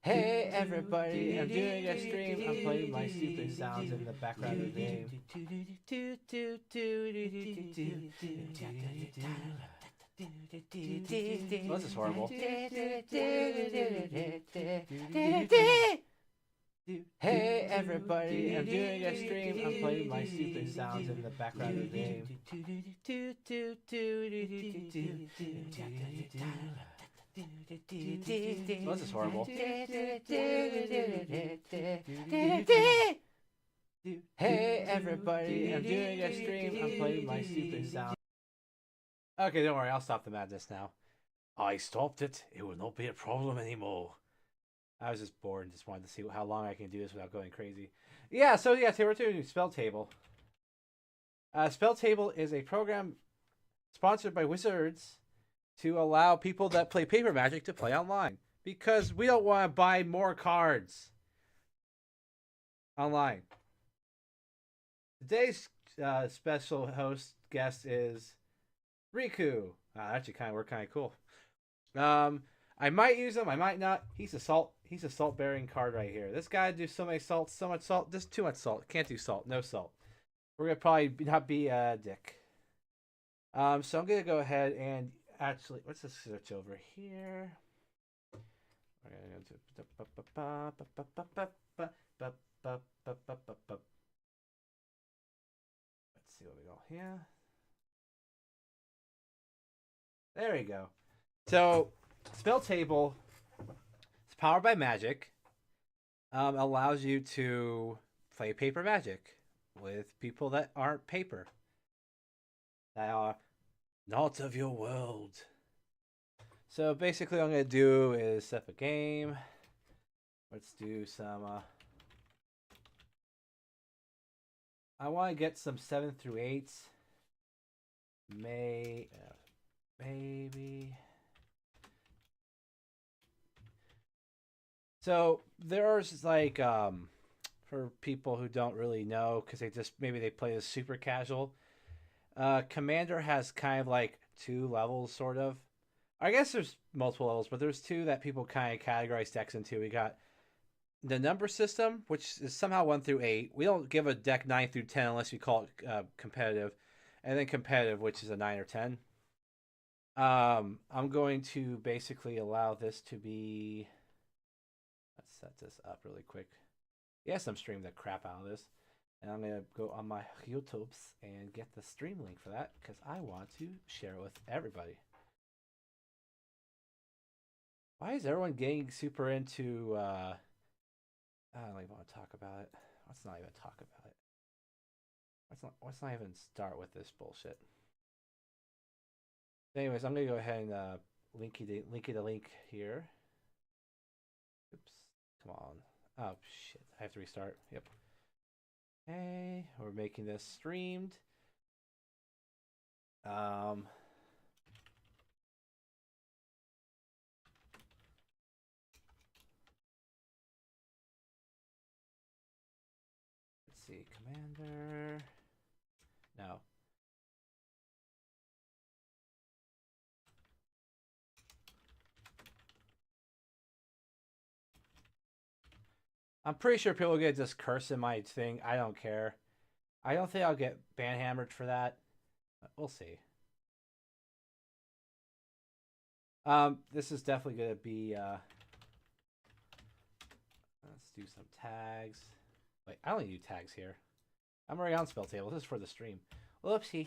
Hey everybody, I'm doing a stream. I'm playing my stupid sounds in the background of the game. Oh, this is horrible. Hey everybody, I'm doing a stream. I'm playing my stupid sounds in the background of the game. Oh, this is horrible. Hey everybody, I'm doing a stream. I'm playing my stupid sounds. Okay, don't worry, I'll stop the madness now. I stopped it. It will not be a problem anymore. I was just bored and just wanted to see how long I can do this without going crazy. Yeah, so yeah, today we're doing SpellTable. SpellTable is a program sponsored by Wizards to allow people that play paper magic to play online. Because we don't want to buy more cards online. Today's special host guest is Riku. Actually, we're kind of cool. I might use him. I might not. He's a salt bearing card right here. This guy do so many salts, so much salt. This too much salt. Can't do salt. No salt. We're gonna probably not be a dick. So I'm gonna go ahead and actually let's just switch over here. We're gonna let's see what we got here. There we go. So, SpellTable, it's powered by magic, allows you to play paper magic with people that aren't paper, that are not of your world. So basically what I'm going to do is set up a game. Let's do some... I want to get some 7 through 8s. Maybe... So there's like for people who don't really know because maybe they play this super casual. Commander has kind of like 2 levels, sort of. I guess there's multiple levels, but there's 2 that people kind of categorize decks into. We got the number system, which is somehow 1 through 8. We don't give a deck 9 through 10 unless you call it competitive, and then competitive, which is a 9 or 10. I'm going to basically allow this to be. Let's set this up really quick. Yes, I'm streaming the crap out of this. And I'm going to go on my YouTubes and get the stream link for that because I want to share it with everybody. Why is everyone getting super into... I don't even want to talk about it. Let's not even talk about it. Let's not even start with this bullshit. Anyways, I'm going to go ahead and link you the link here. Oops. Come on. Oh, shit. I have to restart. Yep. Okay. We're making this streamed. Let's see. Commander. No. I'm pretty sure people get just cursing my thing. I don't care. I don't think I'll get ban hammered for that. We'll see. This is definitely gonna be. Let's do some tags. Wait, I don't need to do tags here. I'm already on SpellTable. This is for the stream. Whoopsie.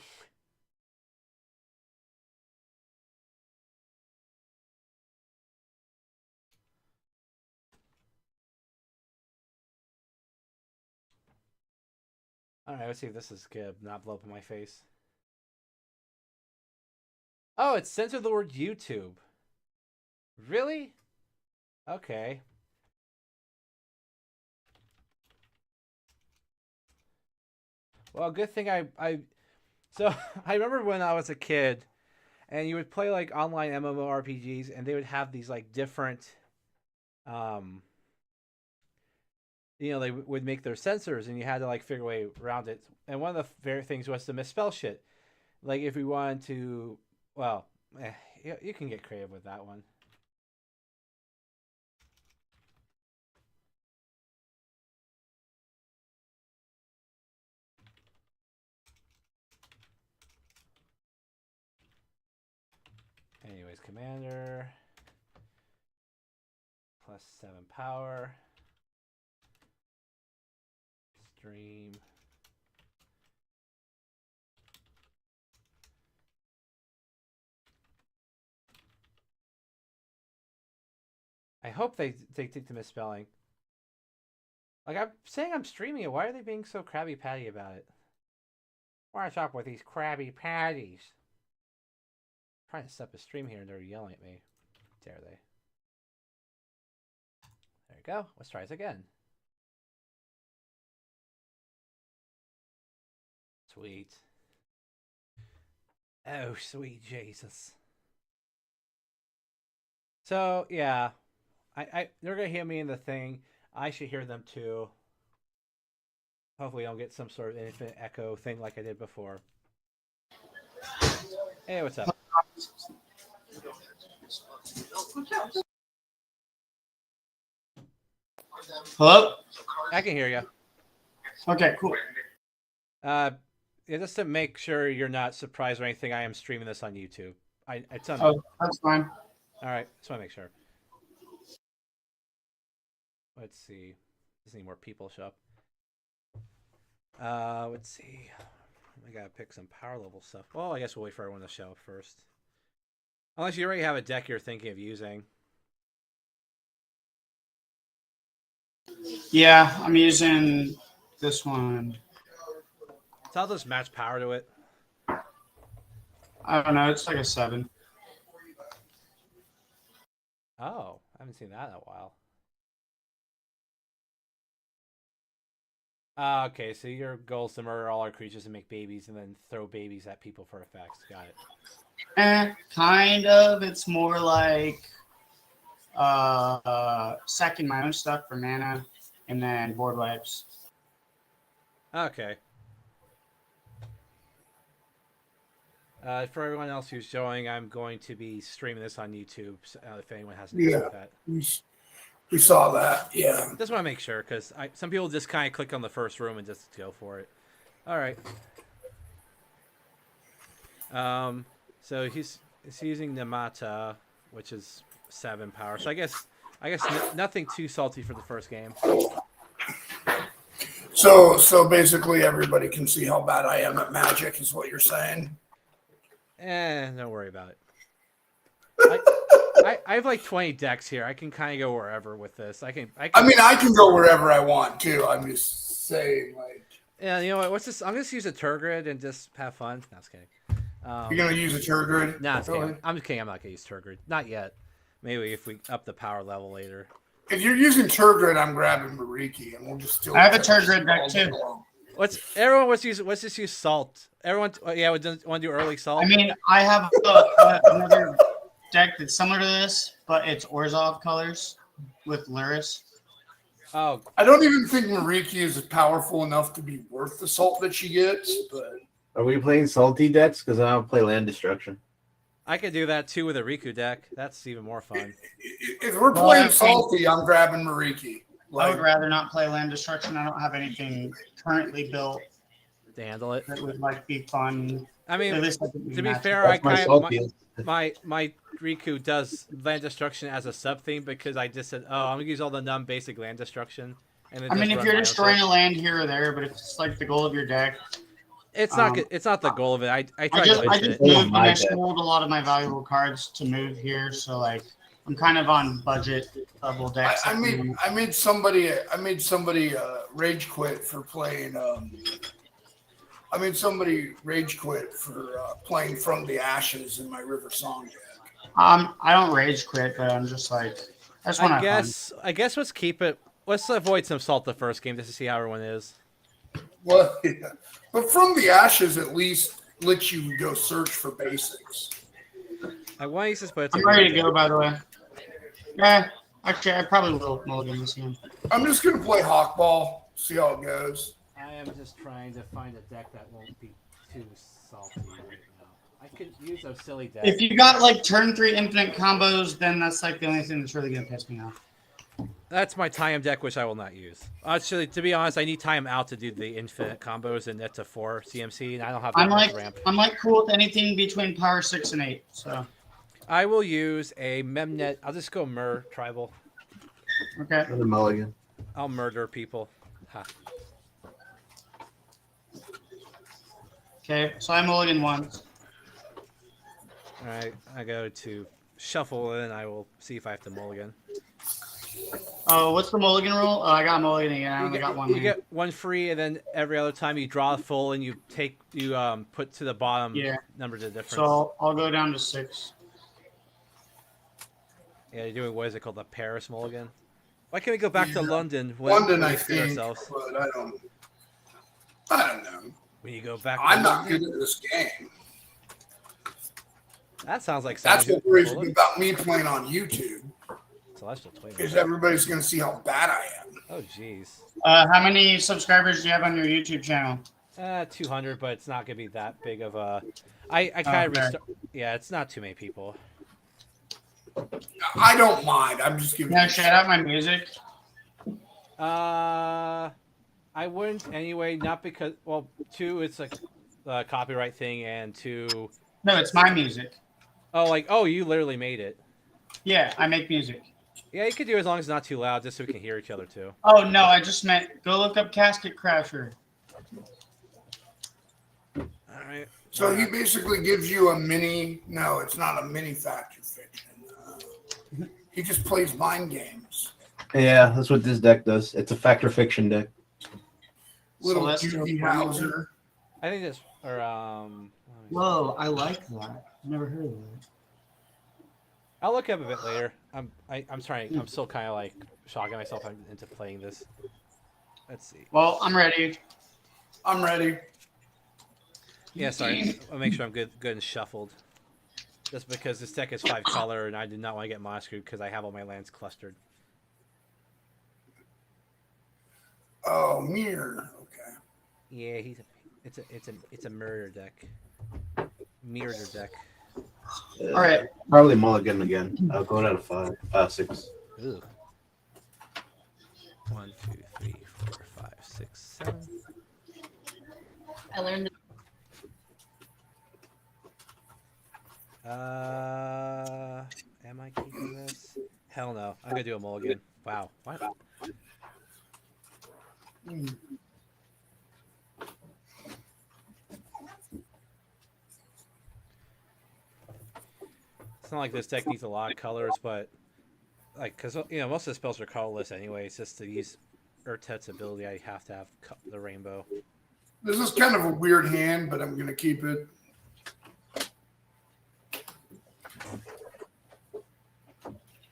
All right, let's see if this is good. Not blow up in my face. Oh, it censored the word YouTube. Really? Okay. Well, good thing I so I remember when I was a kid and you would play like online MMORPGs and they would have these like different um they would make their sensors and you had to like figure a way around it. And one of the favorite things was to misspell shit. Like if we wanted to, well, you can get creative with that one. Anyways, commander +7 power. Stream. I hope they take the misspelling. Like I'm saying I'm streaming it. Why are they being so Krabby Patty about it? What's up with these Krabby Patties? I'm trying to set up a stream here and they're yelling at me. Dare they? There you go. Let's try this again. Sweet. Oh, sweet Jesus. So yeah, they're gonna hear me in the thing. I should hear them too. Hopefully, I'll get some sort of infinite echo thing like I did before. Hey, what's up? Hello? I can hear you. Okay, cool. Just to make sure you're not surprised or anything, I am streaming this on YouTube. It's on. Oh, that's fine. All right, just want to make sure. Let's see. Just need more people show up. Let's see. I gotta pick some power level stuff. Well, I guess we'll wait for everyone to show up first. Unless you already have a deck you're thinking of using. Yeah, I'm using this one. So I'll just match power to it. I don't know. It's like a 7. Oh, I haven't seen that in a while. Okay, so your goal is to murder all our creatures and make babies and then throw babies at people for effects. Got it. Kind of. It's more like sacking my own stuff for mana and then board wipes. Okay. For everyone else who's showing, I'm going to be streaming this on YouTube. If anyone has an issue with that, we saw that. Yeah. Just want to make sure because some people just kind of click on the first room and just go for it. All right. So he's using Namata, which is 7 power. So I guess nothing too salty for the first game. So basically, everybody can see how bad I am at Magic, is what you're saying. Don't worry about it. I have like 20 decks here. I can kind of go wherever with this. I mean, I can go wherever I want too. I'm just saying, like. Yeah, you know what? What's this? I'm just use a Turgid and just have fun. No, I was kidding. You're gonna use a Turgid? No, I'm just kidding. I'm not gonna use Turgid. Not yet. Maybe if we up the power level later. If you're using Turgid, I'm grabbing Mariki, and we'll just. I have a Turgid deck too. Let's just use Salt. Everyone, yeah, want to do early Salt. I mean, I have another deck that's similar to this, but it's Orzhov colors with Luris. Oh, I don't even think Mariki is powerful enough to be worth the salt that she gets. But are we playing salty decks? Because I don't play land destruction. I could do that too with a Riku deck. That's even more fun. If we're playing salty, I'm grabbing Mariki. I would rather not play land destruction. I don't have anything currently built to handle it. That would like be fun. I mean, at least to be fair, I kind of my Riku does land destruction as a sub theme because I just said, oh, I'm gonna use all the non-basic land destruction. And then I mean, just if run you're my own destroying shit. a land here or there, but if it's like the goal of your deck, It's not good. It's not the goal of it. I I tried just to I limit just it. moved and my I deck. sold a lot of my valuable cards to move here, so like I'm kind of on budget level decks. I made somebody rage quit for playing. I made somebody rage quit for playing From the Ashes in my River Song deck. I don't rage quit, but I'm just like I just want to have fun. I guess let's keep it. Let's avoid some salt the first game just to see how everyone is. Well, yeah. But From the Ashes at least lets you go search for basics. I want to use this, but it's a I'm ready weird to go. deck. By the way, yeah. Actually, I probably will mulligan this game. I'm just gonna play Hawkball, see how it goes. I am just trying to find a deck that won't be too salty right now. I could use a silly deck. If you got like turn 3 infinite combos, then that's like the only thing that's really gonna piss me off. That's my time deck, which I will not use. Actually, to be honest, I need time out to do the infinite combos and net to 4 CMC, and I don't have that much ramp. I'm like cool with anything between power 6 and 8. So I will use a Memnet. I'll just go tribal. okay. Another mulligan. I'll murder people. Ha. Okay, so I mulligan once. All right, I go to shuffle, and I will see if I have to mulligan. Oh, what's the mulligan rule? Oh, I got mulligan again. I only got one. You get one free, and then every other time you draw a full, and you put to the bottom number the difference. So I'll go down to 6. Yeah, you're doing what is it called, the Paris mulligan? Why can't we go back to London? London, I screw think, ourselves? but I don't know. When you go back, I'm not good at this game. That sounds like That's someone what worries me about me playing on YouTube. Celestial Twin. Is everybody's going to see how bad I am. Oh, jeez. How many subscribers do you have on your YouTube channel? 200, but it's not gonna be that big of a. I kind of Okay. restart. Yeah, it's not too many people. I don't mind. I'm just giving. Can I you shout out my music? I wouldn't anyway. Not because two, it's like a copyright thing, and two, No, it's my music. you literally made it. Yeah, I make music. Yeah, you could do it as long as it's not too loud, just so we can hear each other too. Oh no, I just meant go look up Casket Crasher. All right. So he basically gives you a mini. No, it's not a mini fact or fiction. He just plays mind games. Yeah, that's what this deck does. It's a fact or fiction deck. Little Celestial Judy Twin. Hauser. I think this or Whoa, I like that. Never heard of that. I'll look up a bit later. I'm trying. I'm still kind of like shocking myself into playing this. Let's see. Well, I'm ready. I'm ready. Yeah, sorry. I'll make sure I'm good and shuffled. Just because this deck is 5 color, and I did not want to get monster because I have all my lands clustered. Oh, mirror. Okay. Yeah, it's a murder deck. Murder deck. All right. Probably mulligan again. I'll go down to 6. Ugh. 1, 2, 3, 4, 5, 6, 7. I learned. Am I keeping this? Hell no. I'm gonna do a mulligan. Wow. What? It's not like this deck needs a lot of colors, but because most of the spells are colorless anyway. It's just to use Urtet's ability, I have to have the rainbow. This is kind of a weird hand, but I'm going to keep it.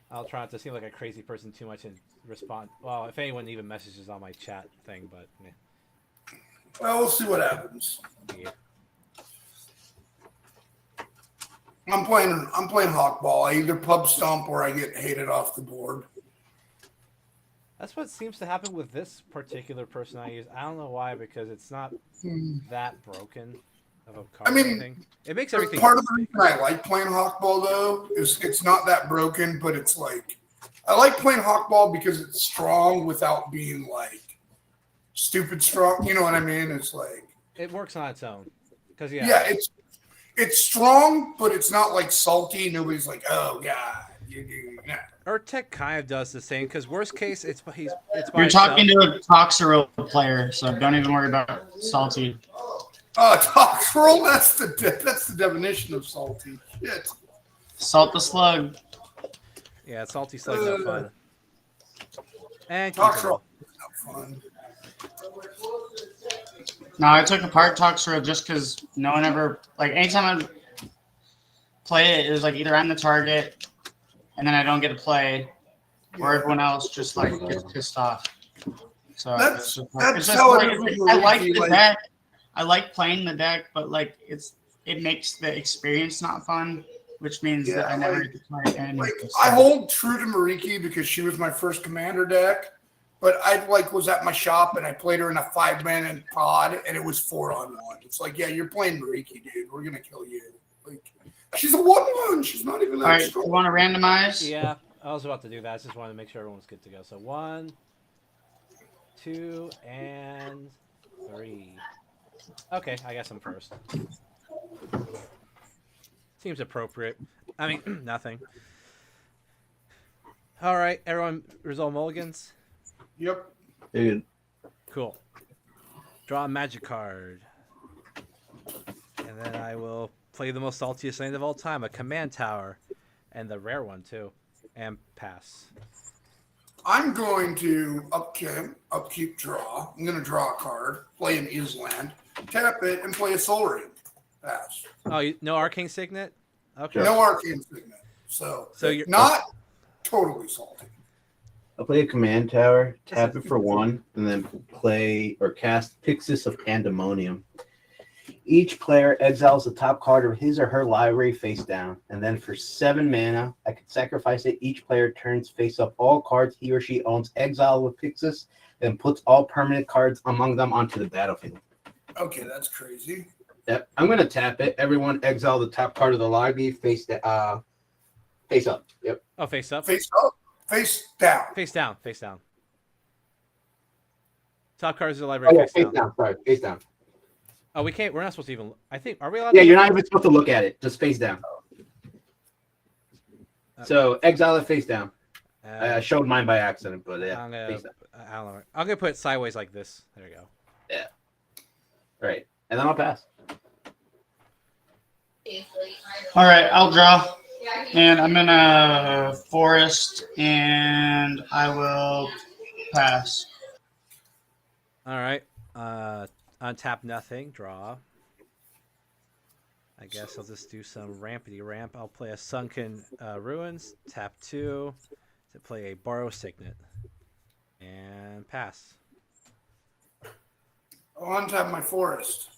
I'll try not to seem like a crazy person too much and respond. Well, if anyone even messages on my chat thing, but Well, we'll see what happens. yeah. I'm playing Hawkball. I either pub stomp or I get hated off the board. That's what seems to happen with this particular person I use. I don't know why, because it's not that broken of a card. I mean, or anything. It makes everything. Part of the reason I like playing Hawkball, though, is it's not that broken, but it's like I like playing Hawkball because it's strong without being like stupid strong. You know what I mean? It's like It works on its own. Because yeah, it's strong, but it's not like salty. Nobody's like, oh god, you do. Nah. Urtek kind of does the same because worst case, it's by You're itself. talking to a Toxero player, so don't even worry about salty. Toxroll, that's the definition of salty. Shit. Salt the slug. Yeah, salty slug's not fun. And Toxroll is not fun. No, I took apart Toxero just because no one ever like anytime I play it, it was like either I'm the target and then I don't get to play, or everyone else just like gets pissed off. So That's it's just how like, it is. I like the deck. I like playing the deck, but like it makes the experience not fun, which means that I never get to play any. I hold true to Mariki because she was my first commander deck, but I was at my shop and I played her in a 5-man pod and it was 4-on-1. It's like, yeah, you're playing Mariki, dude. We're gonna kill you. Like, she's a 1/1. She's not even that All right, strong. you want to randomize? Yeah, I was about to do that. I just wanted to make sure everyone's good to go. So 1, 2, and 3. Okay, I guess I'm first. Seems appropriate. I mean, nothing. All right, everyone, resolve mulligans. Yep. Dude, Cool. Draw a magic card. And then I will play the most saltiest land of all time, a command tower. And the rare one, too. And pass. I'm going to upkeep, draw. I'm going to draw a card, play an Island, tap it, and play a Soul Ring. Pass. Oh, no Arcane Signet? Okay. No Arcane Signet. So you're not totally salty. I'll play a command tower, tap it for 1, and then play or cast Pyxis of Pandemonium. Each player exiles the top card of his or her library face down, and then for 7 mana, I can sacrifice it. Each player turns face up all cards he or she owns, exile with Pyxis, and puts all permanent cards among them onto the battlefield. Okay, that's crazy. Yep, I'm gonna tap it. Everyone exile the top card of the library face up. Yep. Oh, face up? Face up, face down. Face down. Face down. Top cards of the library, face down. Sorry, face down. Oh, we can't. We're not supposed to even. I think. Are we allowed? Yeah, to you're not even supposed to look at it. Just face down. So exile it face down. I showed mine by accident, but yeah. I'm gonna. Face down. I don't know. I'm gonna put it sideways like this. There you go. Yeah. All right, and then I'll pass. All right, I'll draw. And I'm in a forest, and I will pass. All right. Untap nothing. Draw. I guess I'll just do some rampity ramp. I'll play a Sunken Ruins. Tap 2 to play a Borrow Signet. And pass. I'll untap my forest.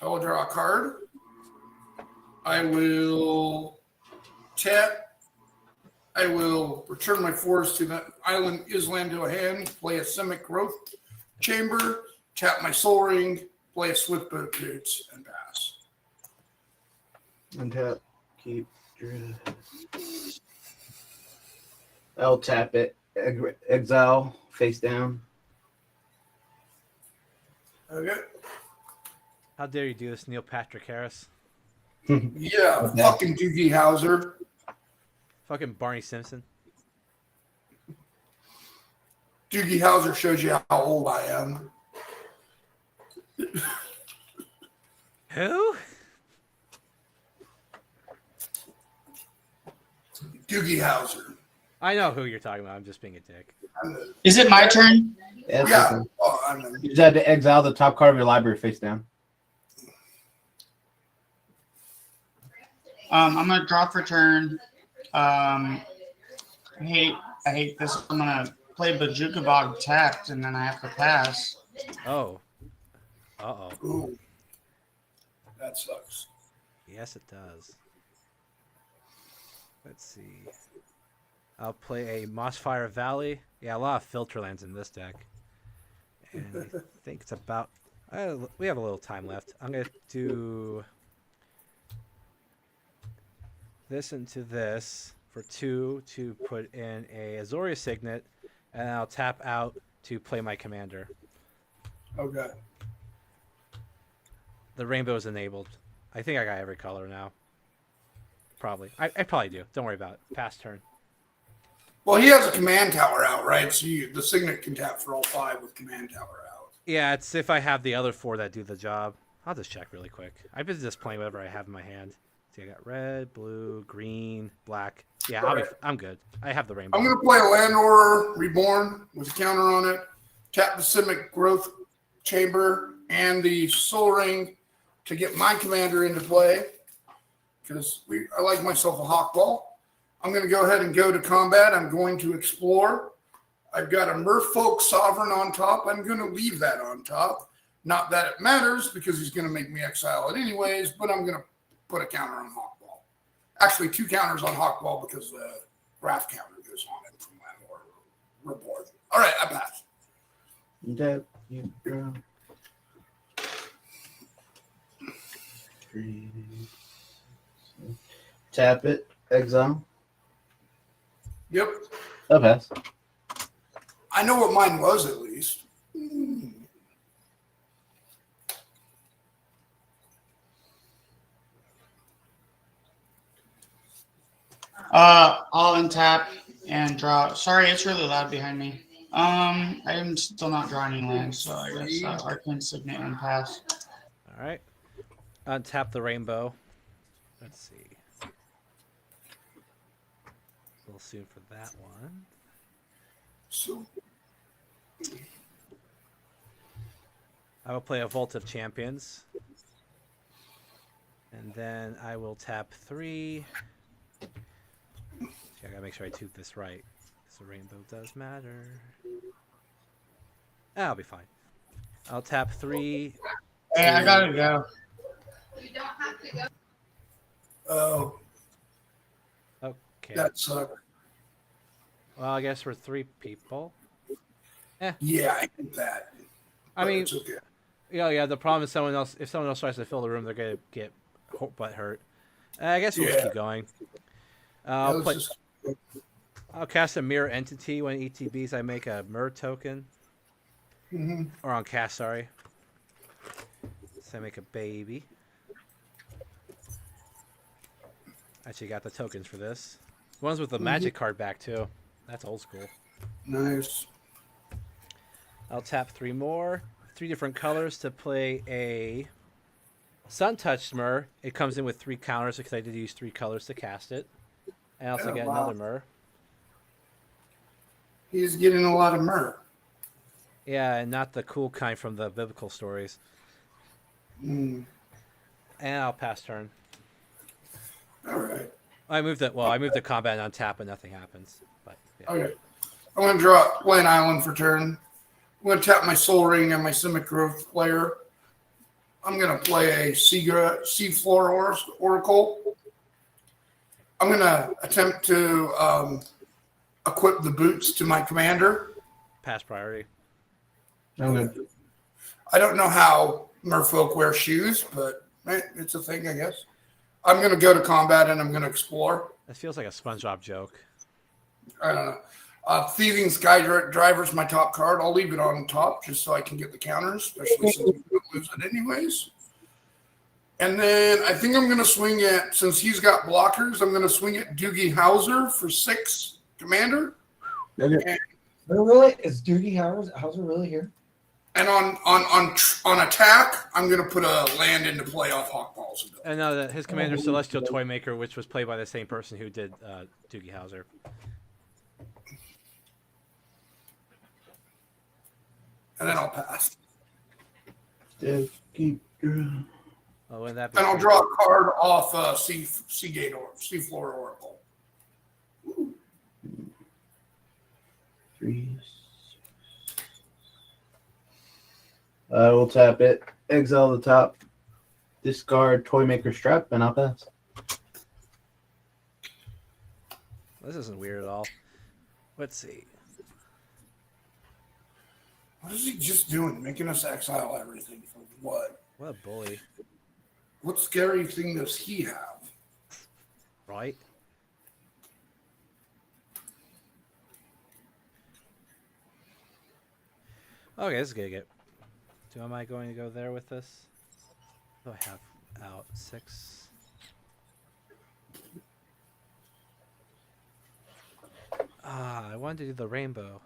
I will draw a card. I will tap. I will return my forest to the island Island to a hand, play a Simic Growth Chamber, tap my Soul Ring, play a Swiftboat Boots, and pass. Untap. Keep. I'll tap it. Exile. Face down. Okay. How dare you do this, Neil Patrick Harris? Yeah, fucking Doogie Howser. Fucking Barney Simpson. Doogie Howser shows you how old I am. Who? Doogie Howser. I know who you're talking about. I'm just being a dick. Is it my turn? Yeah. Oh, I'm in. You just had to exile the top card of your library face down. I'm gonna draw for turn. I hate this. I'm gonna play Bajuka Bog tapped, and then I have to pass. Oh. Uh-oh. Ooh. That sucks. Yes, it does. Let's see. I'll play a Mossfire Valley. Yeah, a lot of filter lands in this deck. And I think it's about... we have a little time left. I'm going to do this into this for 2 to put in a Azoria Signet, and I'll tap out to play my commander. Okay. The rainbow is enabled. I think I got every color now. Probably. I probably do. Don't worry about it. Pass turn. Well, he has a command tower out, right? So the Signet can tap for all 5 with command tower out. Yeah, it's if I have the other 4 that do the job. I'll just check really quick. I've been just playing whatever I have in my hand. See, I got red, blue, green, black. Yeah, I'm good. I have the rainbow. I'm going to play a Landor Reborn with a counter on it. Tap the Simic Growth Chamber and the Soul Ring to get my commander into play. Because I like myself a Hawk Ball. I'm going to go ahead and go to combat. I'm going to explore. I've got a Merfolk Sovereign on top. I'm going to leave that on top. Not that it matters because he's going to make me exile it anyways, but I'm going to put a counter on Hawk Ball. Actually, 2 counters on Hawk Ball because the Wrath counter goes on it from Landor Reborn. All right, I pass. You draw. 3. Tap it. Exile. Yep. I'll pass. I know what mine was at least. I'll untap and draw. Sorry, it's really loud behind me. I'm still not drawing any lands, so I guess Arcane Signet and pass. All right. Untap the rainbow. Let's see. A little soon for that one. So I will play a Vault of Champions. And then I will tap 3. I gotta make sure I toot this right. Because the rainbow does matter. I'll be fine. I'll tap 3. Hey, I gotta go. You don't have to go. Oh, Okay. that sucked. Well, I guess we're 3 people. Yeah, I get that. I mean, it's okay. yeah. The problem is if someone else tries to fill the room, they're gonna get butt hurt. I guess we'll just keep going. I'll cast a mirror entity when ETBs. I make a mirror token. Or on cast, sorry. So I make a baby. Actually got the tokens for this. Ones with the magic card back too. That's old school. Nice. I'll tap 3 more. 3 different colors to play a Sun Touch Smur. It comes in with 3 counters because I did use 3 colors to cast it. And I also get another Myr. He's getting a lot of myrrh. Yeah, and not the cool kind from the biblical stories. And I'll pass turn. All right. I moved the combat on tap, but nothing happens. But yeah. Okay. I'm going to play an island for turn. I'm going to tap my Soul Ring and my Simic Growth player. I'm going to play a Sea Floor Oracle. I'm going to attempt to equip the boots to my commander. Pass priority. Okay. I don't know how merfolk wear shoes, but it's a thing, I guess. I'm going to go to combat and I'm going to explore. That feels like a SpongeBob joke. I don't know. Thieving Sky Driver's my top card. I'll leave it on top just so I can get the counters, especially since we don't lose it anyways. And then I think I'm going to swing at, since he's got blockers, I'm going to swing at Doogie Howser for 6 commander. Okay. Really? Is Doogie Howser really here? And on attack, I'm going to put a land into play off Hawkballs. And no, his commander Celestial Toymaker, which was played by the same person who did Doogie Howser. And then I'll pass. Oh, wouldn't that be And I'll cool? draw a card off Seagate or Seafloor Oracle. 3. I will tap it, exile the top, discard Toymaker Strap, and I'll pass. This isn't weird at all. Let's see. What is he just doing? Making us exile everything for what? What a bully. What scary thing does he have? Right? Okay, this is gonna get. Am I going to go there with this? What do I have? out 6. I wanted to do the rainbow.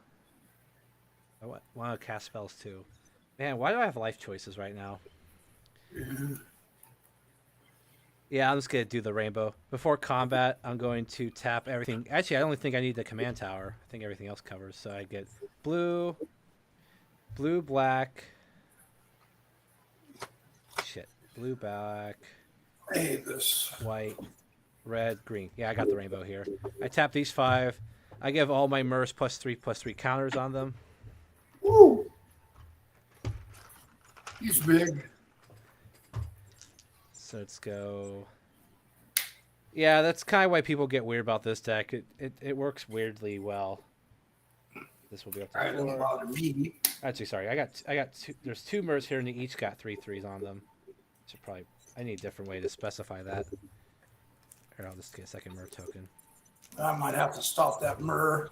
I want to cast spells too. Man, why do I have life choices right now? Yeah, I'm just going to do the rainbow. Before combat, I'm going to tap everything. Actually, I only think I need the command tower. I think everything else covers. So I get blue, black. Shit. Blue, black, I hate this. white, red, green. Yeah, I got the rainbow here. I tap these 5. I give all my MERS +3/+3 counters on them. Woo! He's big. So let's go. Yeah, that's kind of why people get weird about this deck. It works weirdly well. This will be up to Alright, don't 4. bother me. Actually, sorry. I got 2. There's 2 MERS here, and they each got 3/3s on them. Should probably. I need a different way to specify that. Here, I'll just get a second MER token. I might have to stop that myrrh.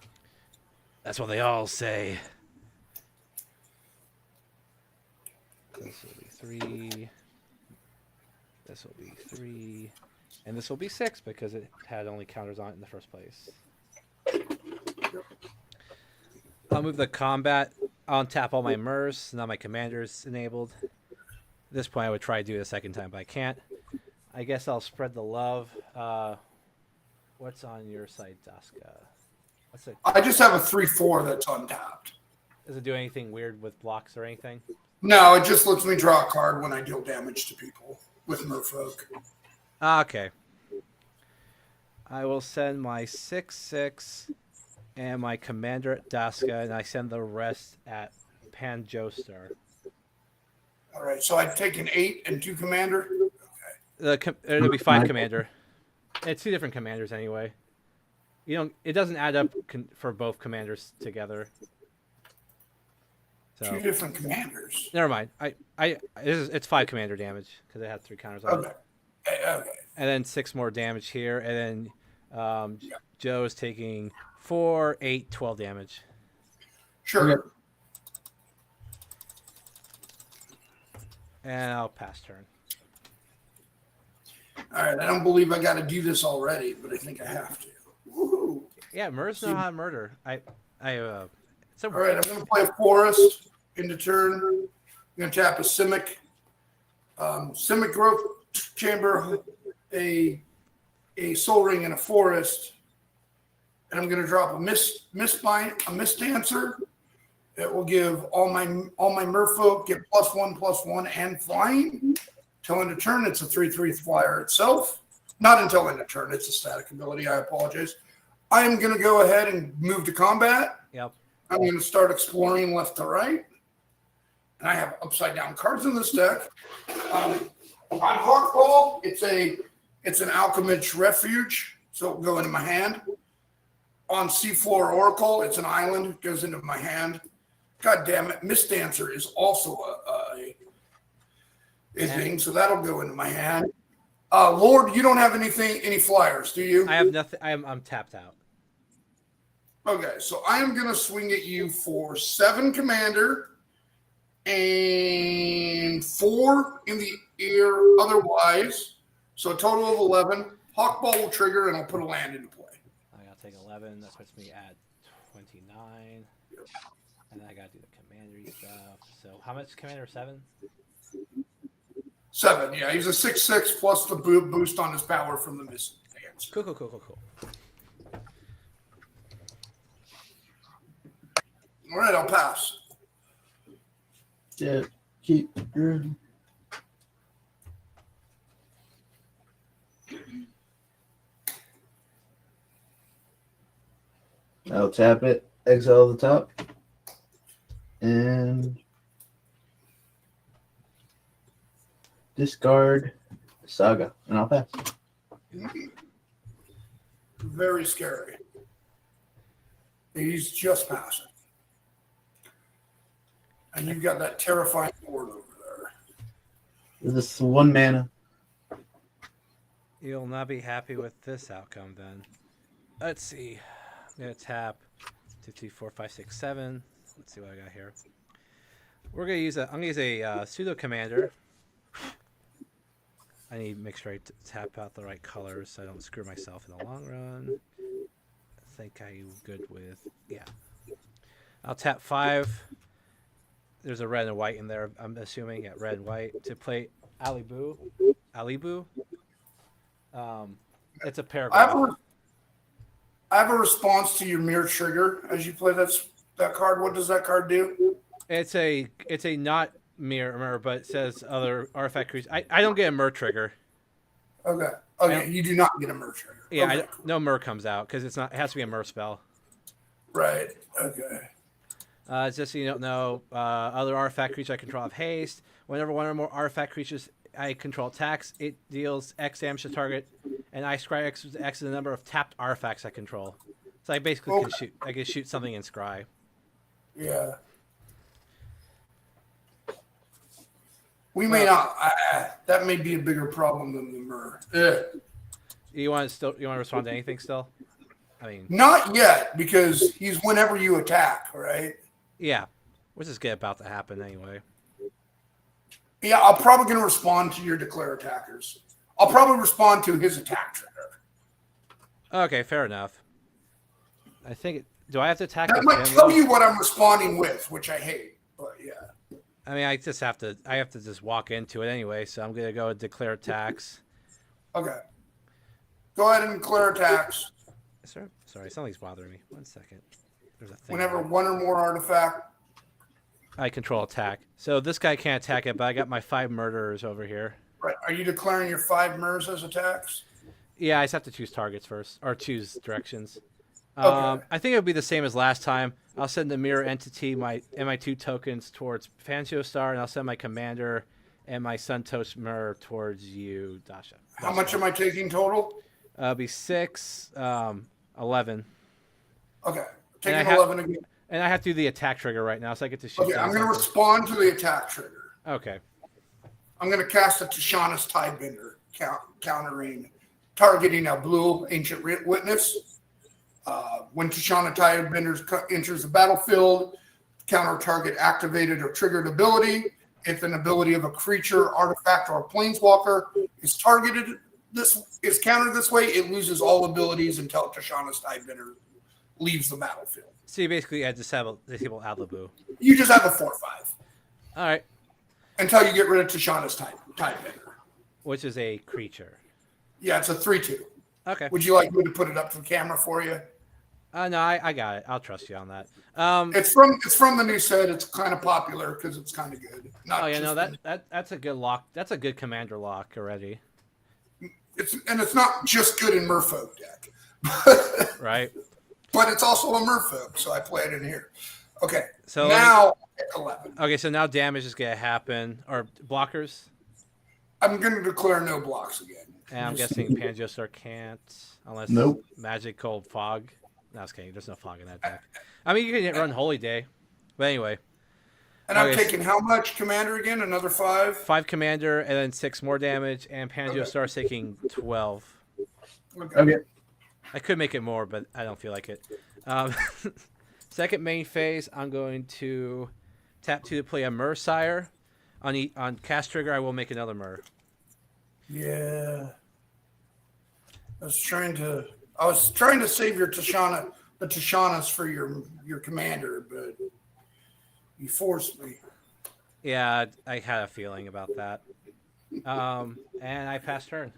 That's what they all say. This will be 3. This will be 3. And this will be 6 because it had only counters on it in the first place. I'll move the combat. I'll untap all my MERS. Now my commander's enabled. At this point, I would try to do it a second time, but I can't. I guess I'll spread the love. What's on your side, Daska? What's it? I just have a 3/4 that's untapped. Does it do anything weird with blocks or anything? No, it just lets me draw a card when I deal damage to people with merfolk. Okay. I will send my 6/6 and my commander at Daska, and I send the rest at Panjoster. All right, so I'd take an 8 and 2 commander. It'll be 5 commander. It's 2 different commanders anyway. You don't. It doesn't add up for both commanders together. So 2 different commanders. never mind. It's 5 commander damage because it had 3 counters on Okay. it. Okay. And then 6 more damage here, and then Joe's taking 4, 8, 12 damage. Sure. And I'll pass turn. All right. I don't believe I got to do this already, but I think I have to. Woohoo. Yeah, MERS know how to murder. It's All right. I'm going to play a forest into turn. I'm going to tap a Simic. Simic growth chamber, a soul ring, and a forest. And I'm going to drop a mist dancer. It will give all my merfolk get +1/+1 and flying. Till end of turn, it's a 3/3 flyer itself. Not until end of turn. It's a static ability. I apologize. I am going to go ahead and move to combat. Yep. I'm going to start exploring left to right. And I have upside down cards in this deck. On Hawkball, it's an Alchemist's Refuge, so it'll go into my hand. On Seafloor Oracle, it's an island, it goes into my hand. God damn it, Mist Dancer is also a thing, so that'll go into my hand. Lord, you don't have any flyers, do you? I have nothing. I'm tapped out. Okay, so I am going to swing at you for 7 commander and 4 in the air otherwise. So a total of 11. Hawkball will trigger, and I'll put a land into play. I gotta take 11. That puts me at 29. And then I gotta do the commander stuff. So how much commander? 7? 7, yeah. He's a 6/6 plus the boost on his power from the Mist Dance. Cool. All right, I'll pass. Yeah, keep your. I'll tap it, exile the top, and discard Saga, and I'll pass. Very scary. He's just passing. And you've got that terrifying board over there. This is 1 mana. You'll not be happy with this outcome then. Let's see. I'm gonna tap 2, 3, 4, 5, 6, 7. Let's see what I got here. I'm gonna use a pseudo commander. I need to make sure I tap out the right colors so I don't screw myself in the long run. I think I'm good with, yeah. I'll tap 5. There's a red and white in there, I'm assuming, at red and white, to play Alibu. Alibu. It's a I have paragraph. a response to your mirror trigger as you play that card. What does that card do? It's a not mirror, but it says other artifact creatures. I don't get a mer trigger. Okay. Okay, you do not get a mirror trigger. Yeah, Okay. no mer comes out because it's not. It has to be a mer spell. Right. Okay. Just so you don't know, other artifact creatures I control have haste. Whenever one or more artifact creatures I control attacks, it deals X damage to target, and I scry X is the number of tapped artifacts I control. So I basically can shoot. I can shoot something in scry. Yeah. We may not. That may be a bigger problem than the mirror. You want to respond to anything still? I mean, Not yet, because he's whenever you attack, right? yeah, which is good about to happen anyway. Yeah, I'm probably going to respond to your declare attackers. I'll probably respond to his attack trigger. Okay, fair enough. I think. Do I have to attack? That with might him, tell though? you what I'm responding with, which I hate. But yeah. I mean, I have to just walk into it anyway. So I'm gonna go and declare attacks. Okay. Go ahead and declare attacks. Sorry, something's bothering me. 1 second. There's a thing. Whenever one or more artifact. I control attack. So this guy can't attack it, but I got my 5 murderers over here. Right. Are you declaring your 5 MERS as attacks? Yeah, I just have to choose targets first, or choose directions. Okay. I think it would be the same as last time. I'll send the mirror entity and my 2 tokens towards Fancio Star, and I'll send my commander and my Suntoast mirror towards you, Dasha. How much am I taking total? It'll be 6, 11. Okay. And Taking I have- 11 again. And I have to do the attack trigger right now, so I get to shoot. Okay, I'm down going to something. respond to the attack trigger. Okay. I'm going to cast a Tishana's Tidebender countering, targeting a blue ancient witness. When Tishana Tidebender enters the battlefield, counter target activated or triggered ability. If an ability of a creature, artifact, or a planeswalker is countered this way, it loses all abilities until Tishana's Tidebender leaves the battlefield. So you basically had disable Adlabu. You just have a 4/5 All right. until you get rid of Tishana's Tidebender. Which is a creature. Yeah, it's a 3/2. Okay. Would you like me to put it up to the camera for you? No, I got it. I'll trust you on that. It's from the new set. It's kind of popular because it's kind of good. Not Oh yeah, no, just- that's a good lock. That's a good commander lock already. it's not just good in Merfolk deck, Right. but it's also a Merfolk, so I play it in here. Okay, So now 11. Okay, so now damage is gonna happen, or blockers, I'm going to declare no blocks again. and I'm guessing Pangiostar can't unless Nope. Magical Fog. No, I was kidding. There's no fog in that deck. I mean, you can run Holy Day, but anyway, And I'm Okay. taking how much commander again? Another 5. 5 commander and then 6 more damage, and Pangiostar's taking 12. Okay. I could make it more, but I don't feel like it. Second main phase, I'm going to tap 2 to play a Murrsire. On cast trigger, I will make another Murr. Yeah. I was trying to save your the Tishanas for your commander, but you forced me. Yeah, I had a feeling about that. And I passed turn.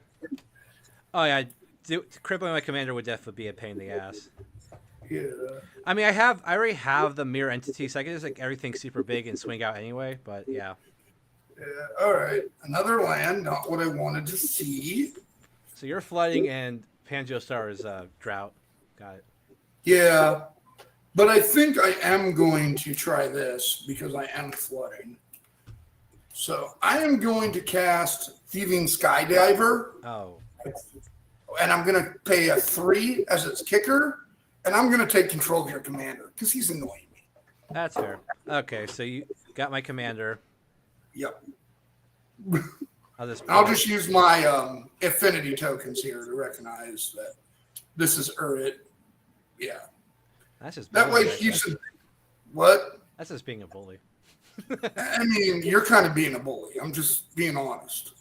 Oh yeah, crippling my commander would definitely be a pain in the ass. Yeah. I mean, I already have the mirror entity, so I can just like everything super big and swing out anyway. But yeah. Yeah. All right. Another land, not what I wanted to see. So you're flooding, and Pangiostar is drought. Got it. Yeah. But I think I am going to try this because I am flooding. So I am going to cast Thieving Skydiver, Oh, and I'm going to pay a 3 as its kicker, and I'm going to take control of your commander because he's annoying me. that's fair. Okay, so you got my commander. Yep. I'll I'll just use my affinity tokens here to recognize that this is Urit. Yeah. That's just That way bullying, I he's guess. what? That's just being a bully. I mean, you're kind of being a bully. I'm just being honest.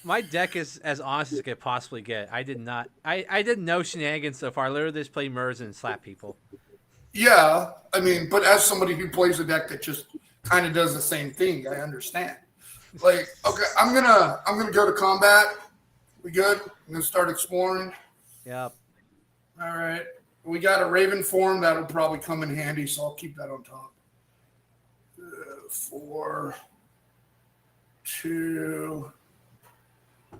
my deck is as honest as it could possibly get. I did no shenanigans so far. I literally just play Mers and slap people. Yeah, I mean, but as somebody who plays a deck that just kind of does the same thing, I understand. Like, okay, I'm gonna go to combat. We good? I'm gonna start exploring. Yep. All right. We got a Raven form that'll probably come in handy, so I'll keep that on top. 4, 2.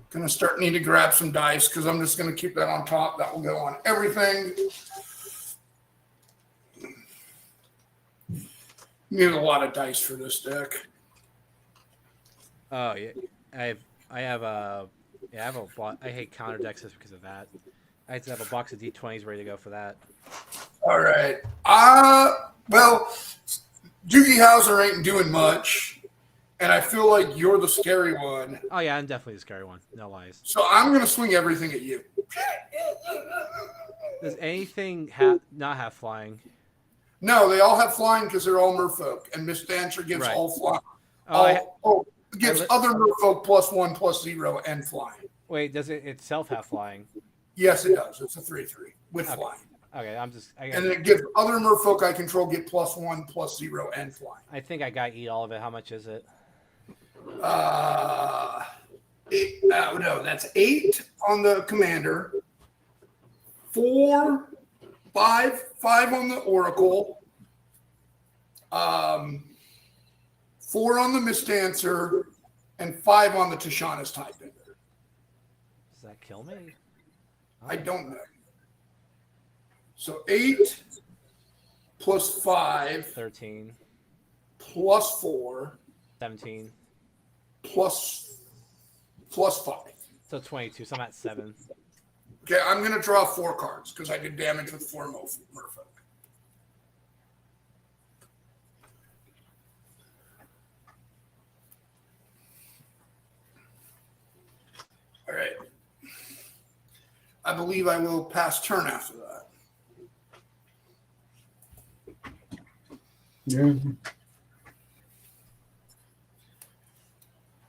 Gonna start need to grab some dice because I'm just gonna keep that on top. That will go on everything. Need a lot of dice for this deck. Oh yeah, I have a I hate counter decks just because of that. I have to have a box of D20s ready to go for that. All right. Well, Doogie Howser ain't doing much, and I feel like you're the scary one. Oh yeah, I'm definitely the scary one. No lies. So I'm gonna swing everything at you. Does anything not have flying? No, they all have flying because they're all merfolk, and Miss Dancer gives Right. all flying. Gives li- other merfolk +1, +0, and flying. Wait, does it itself have flying? Yes, it does. It's a 3/3 with Okay. flying. Okay, And then it gives other merfolk I control get +1, +0, and flying. I think I got to eat all of it. How much is it? No, that's 8 on the commander. 4, 5 on the oracle. 4 on the Miss Dancer, and 5 on the Tishana's Tidebender. Does that kill me? I don't know. So 8 plus 5 13, plus 4 17. plus 5. So 22. So I'm at 7. Okay, I'm going to draw 4 cards because I did damage with 4 merfolk. All right. I believe I will pass turn after that.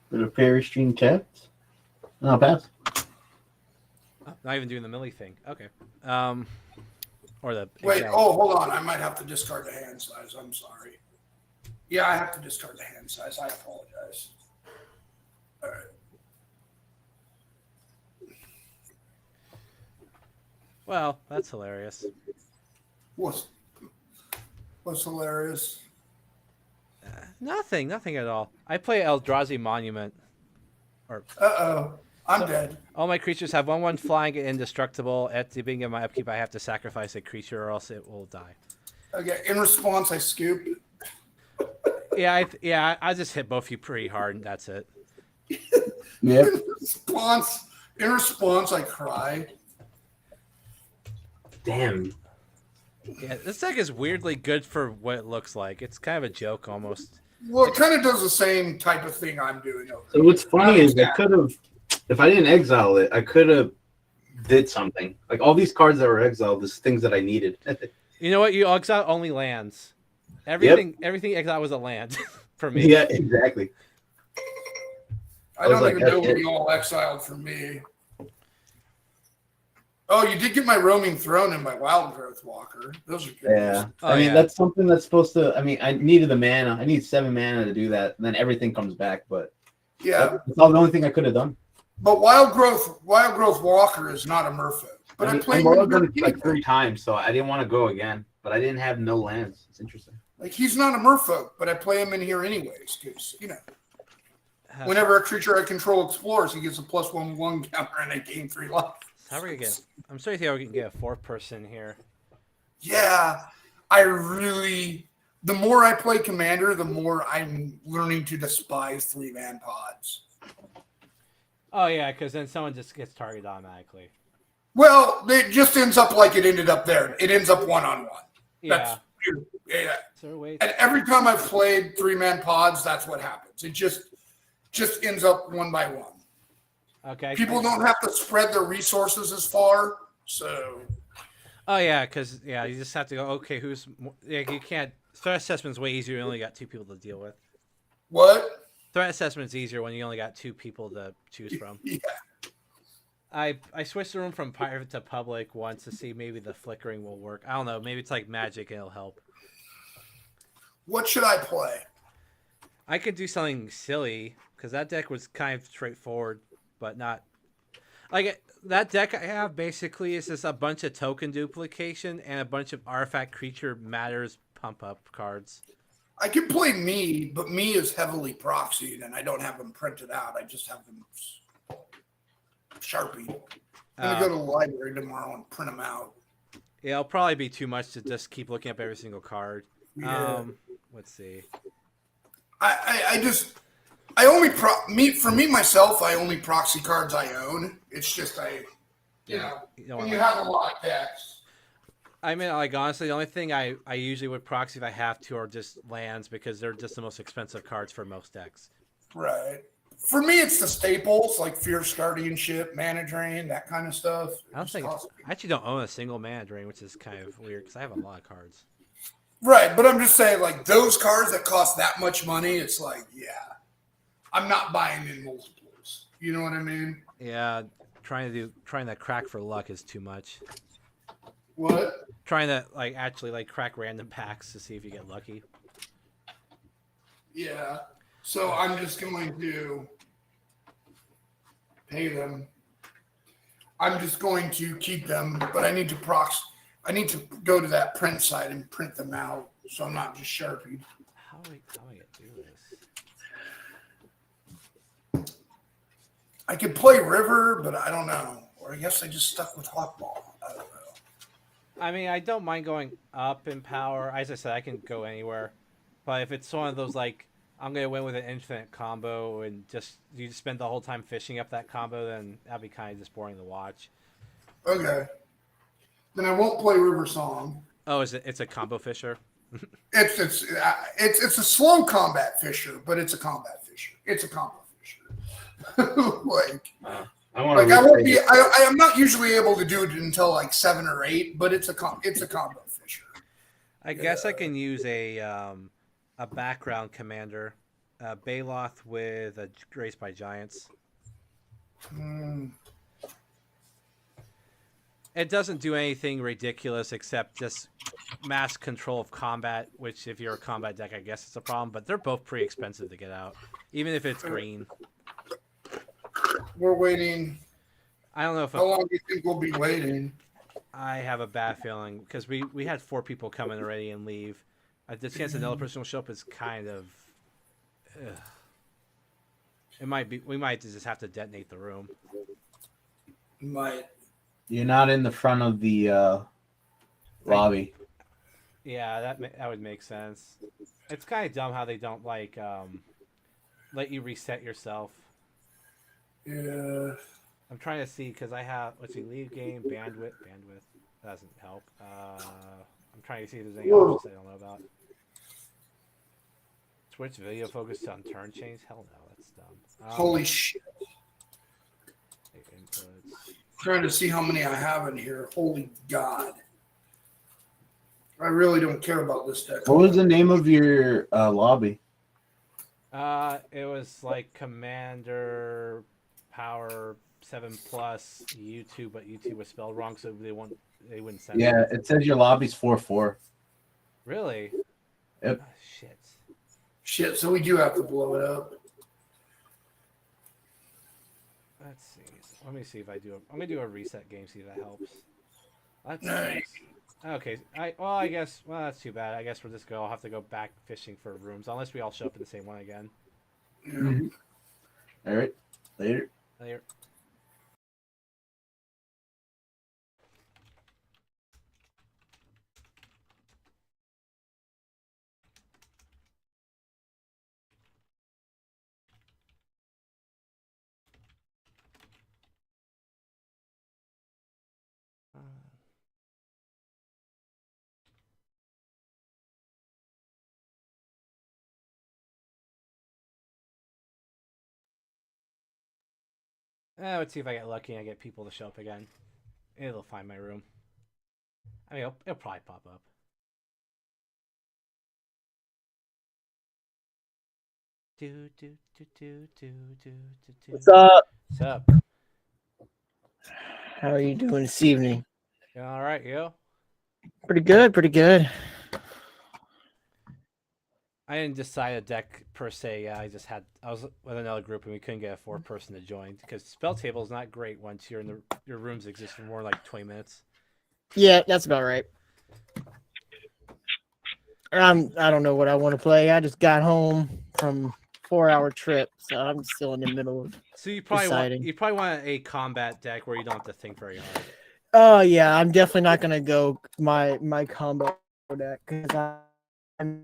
With a fairy stream tapped. I'll pass. Oh, not even doing the Millie thing. Okay. Or the Wait, hold on. I might have to discard the hand size. I'm sorry. Yeah, I have to discard the hand size. I apologize. All right. Well, that's hilarious. What's hilarious? Nothing at all. I play Eldrazi Monument. I'm dead. All my creatures have 1/1 flying and indestructible. At the beginning of my upkeep, I have to sacrifice a creature or else it will die. Okay, in response, I scoop. I just hit both of you pretty hard, and that's it. Yep. In response, I cry. Damn. Yeah, this deck is weirdly good for what it looks like. It's kind of a joke almost. Well, it kind of does the same type of thing I'm doing over So what's funny is I could have, if I didn't exile it, I could have did something. Like all these cards that were exiled, is things that I needed. You know what? You exile only lands. Everything exile was a land for me. Yeah, exactly. I don't like, even know that's what it. you all exiled from me. Oh, you did get my Roaming Throne and my Wild Growth Walker. Those are good. Yeah. Oh, I mean, yeah. that's something that's supposed to, I mean, I needed the mana. I need 7 mana to do that. And then everything comes back. But Yeah, that's all the only thing I could have done. but Wild Growth Walker is not a merfolk. But I I played rolled him them like 3 times, so I didn't want to go again. But I didn't have no lands. It's interesting. like he's not a merfolk, but I play him in here anyways because whenever a creature I control explores, he gets a +1/1 counter and I gain 3 life. How are we gonna get? I'm sorry to see how we can get a 4th person here. Yeah, the more I play Commander, the more I'm learning to despise 3-man pods. Oh yeah, because then someone just gets targeted automatically. Well, it just ends up like it ended up there. It ends up 1-on-1. Yeah. Yeah. So wait. And every time I've played 3-man pods, that's what happens. It just ends up 1 by 1. Okay. People don't have to spread their resources as far, so Oh yeah, because you just have to go. Okay, who's? You can't. Threat assessment's way easier. You only got 2 people to deal with. what? Threat assessment is easier when you only got 2 people to choose from. Yeah. I switched the room from private to public once to see maybe the flickering will work. I don't know. Maybe it's like magic and it'll help. What should I play? I could do something silly because that deck was kind of straightforward, but not like that deck I have. Basically, is just a bunch of token duplication and a bunch of artifact creature matters pump up cards. I can play me, but me is heavily proxied, and I don't have them printed out. I just have them Sharpie. I'm gonna go to the library tomorrow and print them out. Yeah, it'll probably be too much to just keep looking up every single card. Yeah. Let's see. I only for me myself. I only proxy cards I own. It's just you know, when you have a lot of decks. I mean, like honestly, the only thing I usually would proxy if I have to are just lands because they're just the most expensive cards for most decks. Right. For me, it's the staples like Fierce Guardianship, Mana Drain, that kind of stuff. I actually don't own a single Mana Drain, which is kind of weird because I have a lot of cards. Right, but I'm just saying, like those cards that cost that much money, it's like, yeah, I'm not buying in multiples. You know what I mean? Yeah, trying to crack for luck is too much. What? Trying to actually crack random packs to see if you get lucky. Yeah. So I'm just going to pay them. I'm just going to keep them, but I need to I need to go to that print site and print them out, so I'm not just Sharpied. How do I do this? I could play River, but I don't know. Or I guess I just stuck with Hawkball. I don't know. I mean, I don't mind going up in power. As I said, I can go anywhere. But if it's one of those I'm gonna win with an infinite combo and you just spend the whole time fishing up that combo, then that'd be kind of just boring to watch. Okay. Then I won't play River Song. Oh, it's a combo fisher? It's a slow combat fisher, but it's a combat fisher. It's a combo fisher. I want I won't be. I am not usually able to do it until 7 or 8, but it's a combo fisher. I guess I can use a background commander, Baloth with a Race by Giants. It doesn't do anything ridiculous except just mass control of combat, which if you're a combat deck, I guess it's a problem, but they're both pretty expensive to get out, even if it's green. We're waiting. I don't know if How long do you think we'll be waiting? I have a bad feeling because we had 4 people come in already and leave. The chance another person will show up is kind of. It might be. We might just have to detonate the room. Might. You're not in the front of the lobby. Yeah, that would make sense. It's kind of dumb how they don't let you reset yourself. Yeah. I'm trying to see because I have leave game bandwidth doesn't help. I'm trying to see if there's any options I don't know about. Switch video focus on turn change? Hell no, that's dumb. Holy shit! Inputs. Trying to see how many I have in here. Holy God! I really don't care about this deck. What was the name of your lobby? It was Commander Power 7 plus YouTube, but YouTube was spelled wrong, so they wouldn't send. Yeah, it says your lobby's 4-4. Really? Yep. Oh, shit. Shit, so we do have to blow it up. Let's see. Let me see if I'm gonna do a reset game, see if that helps. Nice. Okay. I guess that's too bad. I guess I'll have to go back fishing for rooms unless we all show up in the same one again. Yeah. All right. Later. Later. Let's see if I get lucky and I get people to show up again. It'll find my room. I mean, it'll probably pop up. Do do do do do do do do. What's up? What's up? How are you doing this evening? You all right, you? Pretty good, pretty good. I didn't decide a deck per se. Yeah, I was with another group and we couldn't get a 4-person to join because SpellTable is not great once your rooms exist for more than like 20 minutes. Yeah, that's about right. I don't know what I want to play. I just got home from 4-hour trip, so I'm still in the middle of So deciding. you probably want a combat deck where you don't have to think very hard. Oh yeah, I'm definitely not gonna go my combo deck because I'm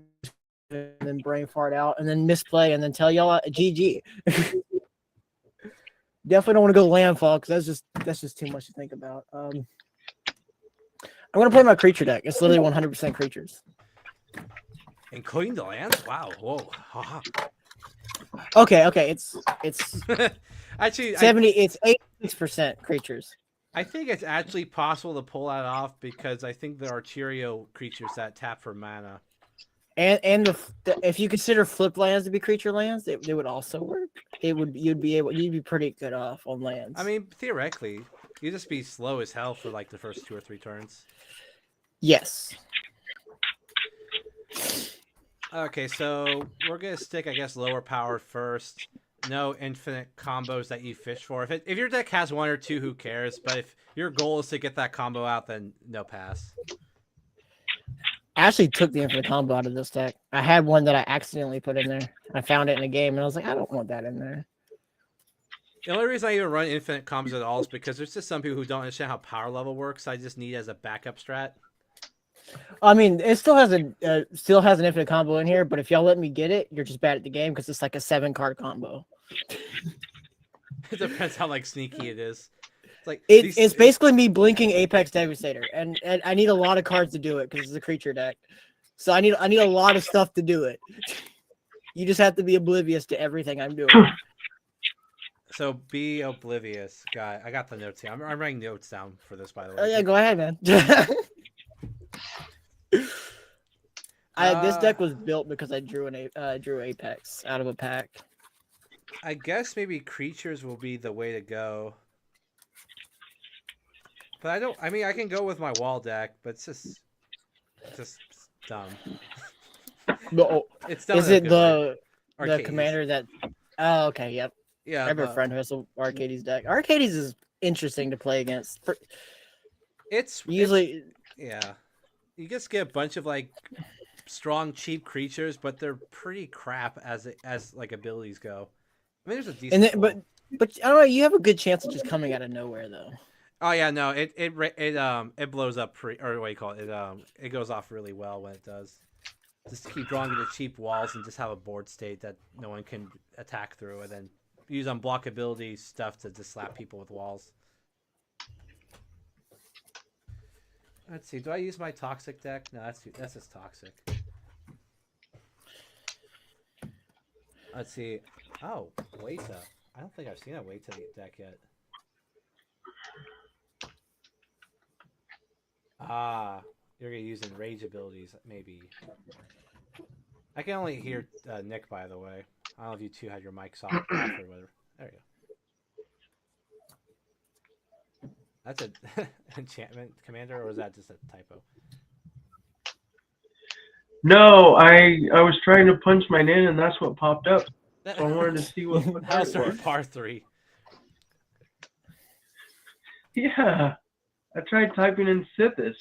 and then brain fart out and then misplay and then tell y'all GG. Definitely don't want to go landfall because that's just too much to think about. I'm gonna play my creature deck. It's literally 100% creatures. Including the lands? Wow. Whoa. Okay, it's Actually, 70. It's 86% creatures. I think it's actually possible to pull that off because I think there are Cheerio creatures that tap for mana. And if you consider flip lands to be creature lands, they would also work. You'd be pretty good off on lands. I mean, theoretically, you'd just be slow as hell for like the first 2 or 3 turns. Yes. Okay, so we're gonna stick, I guess, lower power first. No infinite combos that you fish for. If your deck has 1 or 2, who cares? But if your goal is to get that combo out, then no pass. I actually took the infinite combo out of this deck. I had one that I accidentally put in there. I found it in a game, and I was like, I don't want that in there. The only reason I even run infinite combos at all is because there's just some people who don't understand how power level works. So I just need it as a backup strat. I mean, it still has an infinite combo in here, but if y'all let me get it, you're just bad at the game because it's like a 7-card combo. It depends how like sneaky it is. Like it's basically me blinking Apex Devastator, and I need a lot of cards to do it because it's a creature deck. So I need a lot of stuff to do it. You just have to be oblivious to everything I'm doing. So be oblivious, guy. I got the notes here. I'm writing notes down for this, by the way. Oh yeah, go ahead, man. This deck was built because I drew drew Apex out of a pack. I guess maybe creatures will be the way to go. But I mean, I can go with my wall deck, but it's just dumb. No, It's dumb. is it the Arcades. commander that? Oh, okay, yep. Yeah, I have a friend who has an Arcades deck. Arcades is interesting to play against. It's usually, yeah. You just get a bunch of like strong, cheap creatures, but they're pretty crap as like abilities go. I mean, there's a decent. but I don't know. You have a good chance of just coming out of nowhere though. Oh yeah, no, it blows up or what do you call it? It goes off really well when it does. Just keep drawing into cheap walls and just have a board state that no one can attack through, and then use unblockability stuff to just slap people with walls. Let's see. Do I use my toxic deck? No, that's just toxic. Let's see. Oh, Waita. I don't think I've seen a Waita deck yet. Ah, you're gonna use enrage abilities, maybe. I can only hear Nick, by the way. I don't know if you two had your mics off or whatever. There you go. That's an enchantment commander, or is that just a typo? No, I was trying to punch my name, and that's what popped up. So I wanted to see what That was that for was. par 3. Yeah, I tried typing in Sithis.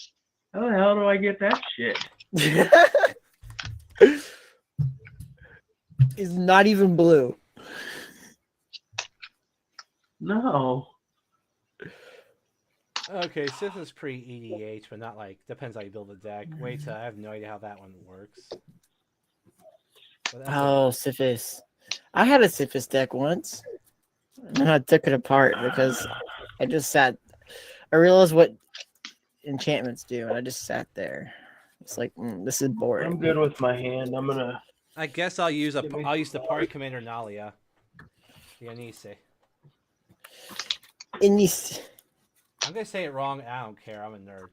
How the hell do I get that shit? It's not even blue. No. Okay, Sith is pre-EDH, but not like, depends how you build the deck. Wait, I have no idea how that one works. Oh, Syphis. I had a Syphis deck once, and I took it apart because I realized what enchantments do, and I just sat there. It's like, this is boring. I'm good with my hand. I'm gonna. I guess I'll use the party commander Nalia. The Anise. I'm gonna say it wrong. I don't care. I'm a nerd.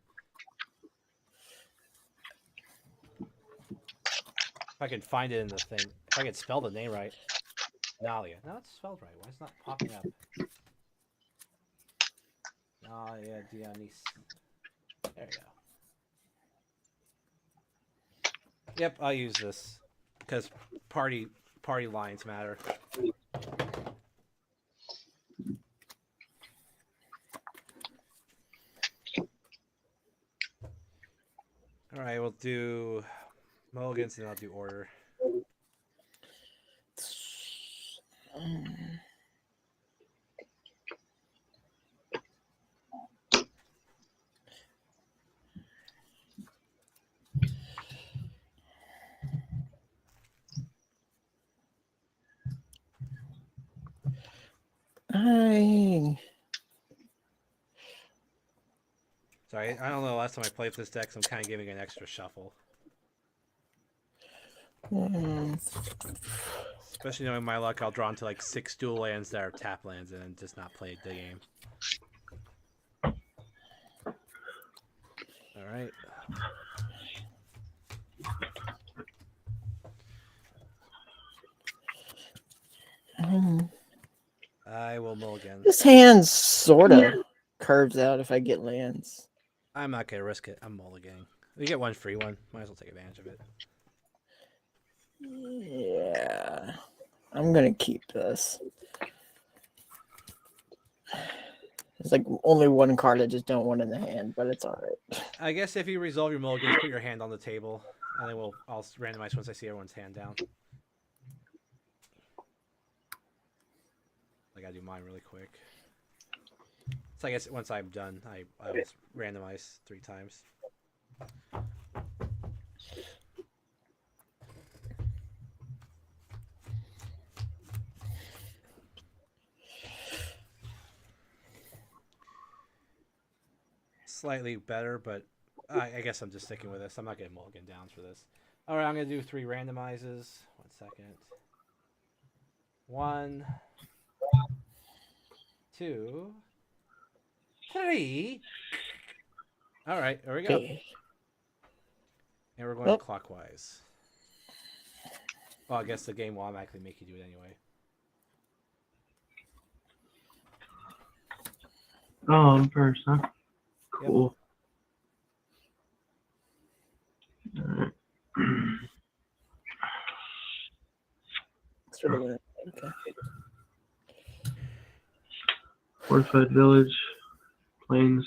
If I can find it in the thing, if I can spell the name right. Nalia. No, it's spelled right. Why is it not popping up? Nalia Dionys. There you go. Yep, I'll use this because party lines matter. All right, we'll do mulligans and I'll do order. Sorry, I don't know. Last time I played this deck, so I'm kind of giving it an extra shuffle. Especially knowing my luck, I'll draw into like 6 dual lands that are tap lands and just not play the game. All right. I will mulligan. This hand sort of curves out if I get lands. I'm not going to risk it. I'm mulliganing. We get one free one. Might as well take advantage of it. Yeah. I'm going to keep this. It's like only one card I just don't want in the hand, but it's all right. I guess if you resolve your mulligans, put your hand on the table, and then I'll randomize once I see everyone's hand down. I gotta do mine really quick. So I guess once I'm done, I will randomize 3 times. Slightly better, but I guess I'm just sticking with this. I'm not getting mulligan downs for this. All right, I'm gonna do 3 randomizes. 1 second. 1, 2, 3. All right, here we go. Okay. And we're going clockwise. Well, I guess the game will automatically make you do it anyway. Oh, I'm first, huh? Yep. Cool. All right. Okay. Fortified village, plains.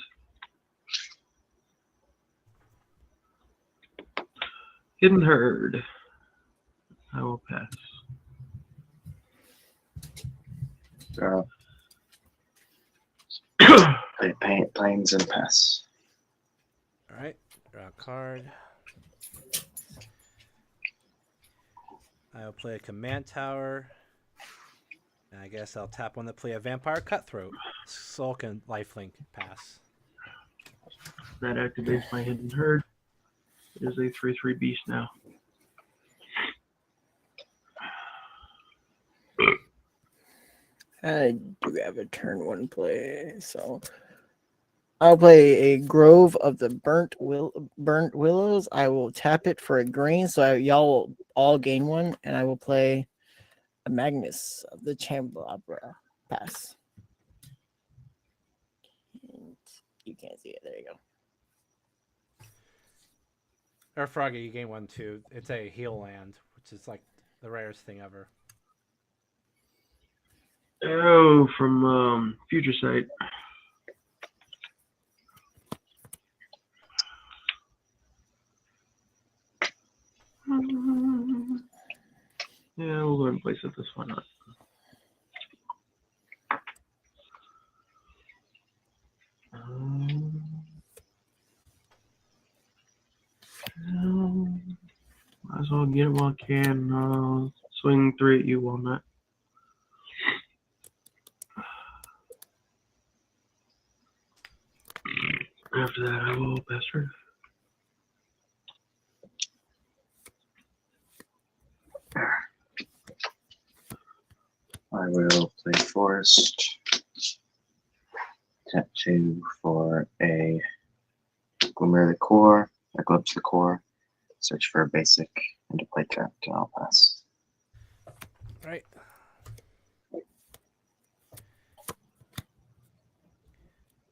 Hidden herd. I will pass. Play planes and pass. All right, draw a card. I'll play a command tower. And I guess I'll tap one to play a vampire cutthroat. Sulk and lifelink pass. That activates my hidden herd. It is a 3/3 beast now. I do have a turn 1 play, so I'll play a Grove of the Burnt Willows. I will tap it for a green, so y'all will all gain 1, and I will play a Magnus of the Chamblabra. Pass. And you can't see it. There you go. Or Froggy, you gain 1 too. It's a heal land, which is like the rarest thing ever. Oh, from Future Sight. Yeah, we'll go ahead and place it this one. Might as well get it while I can. Swing 3 at you, Walnut. After that, I will bastard. I will play forest. Tap 2 for a Glimmer the Core, Eclipse the Core. Search for a basic and to play trapped, and I'll pass. All right.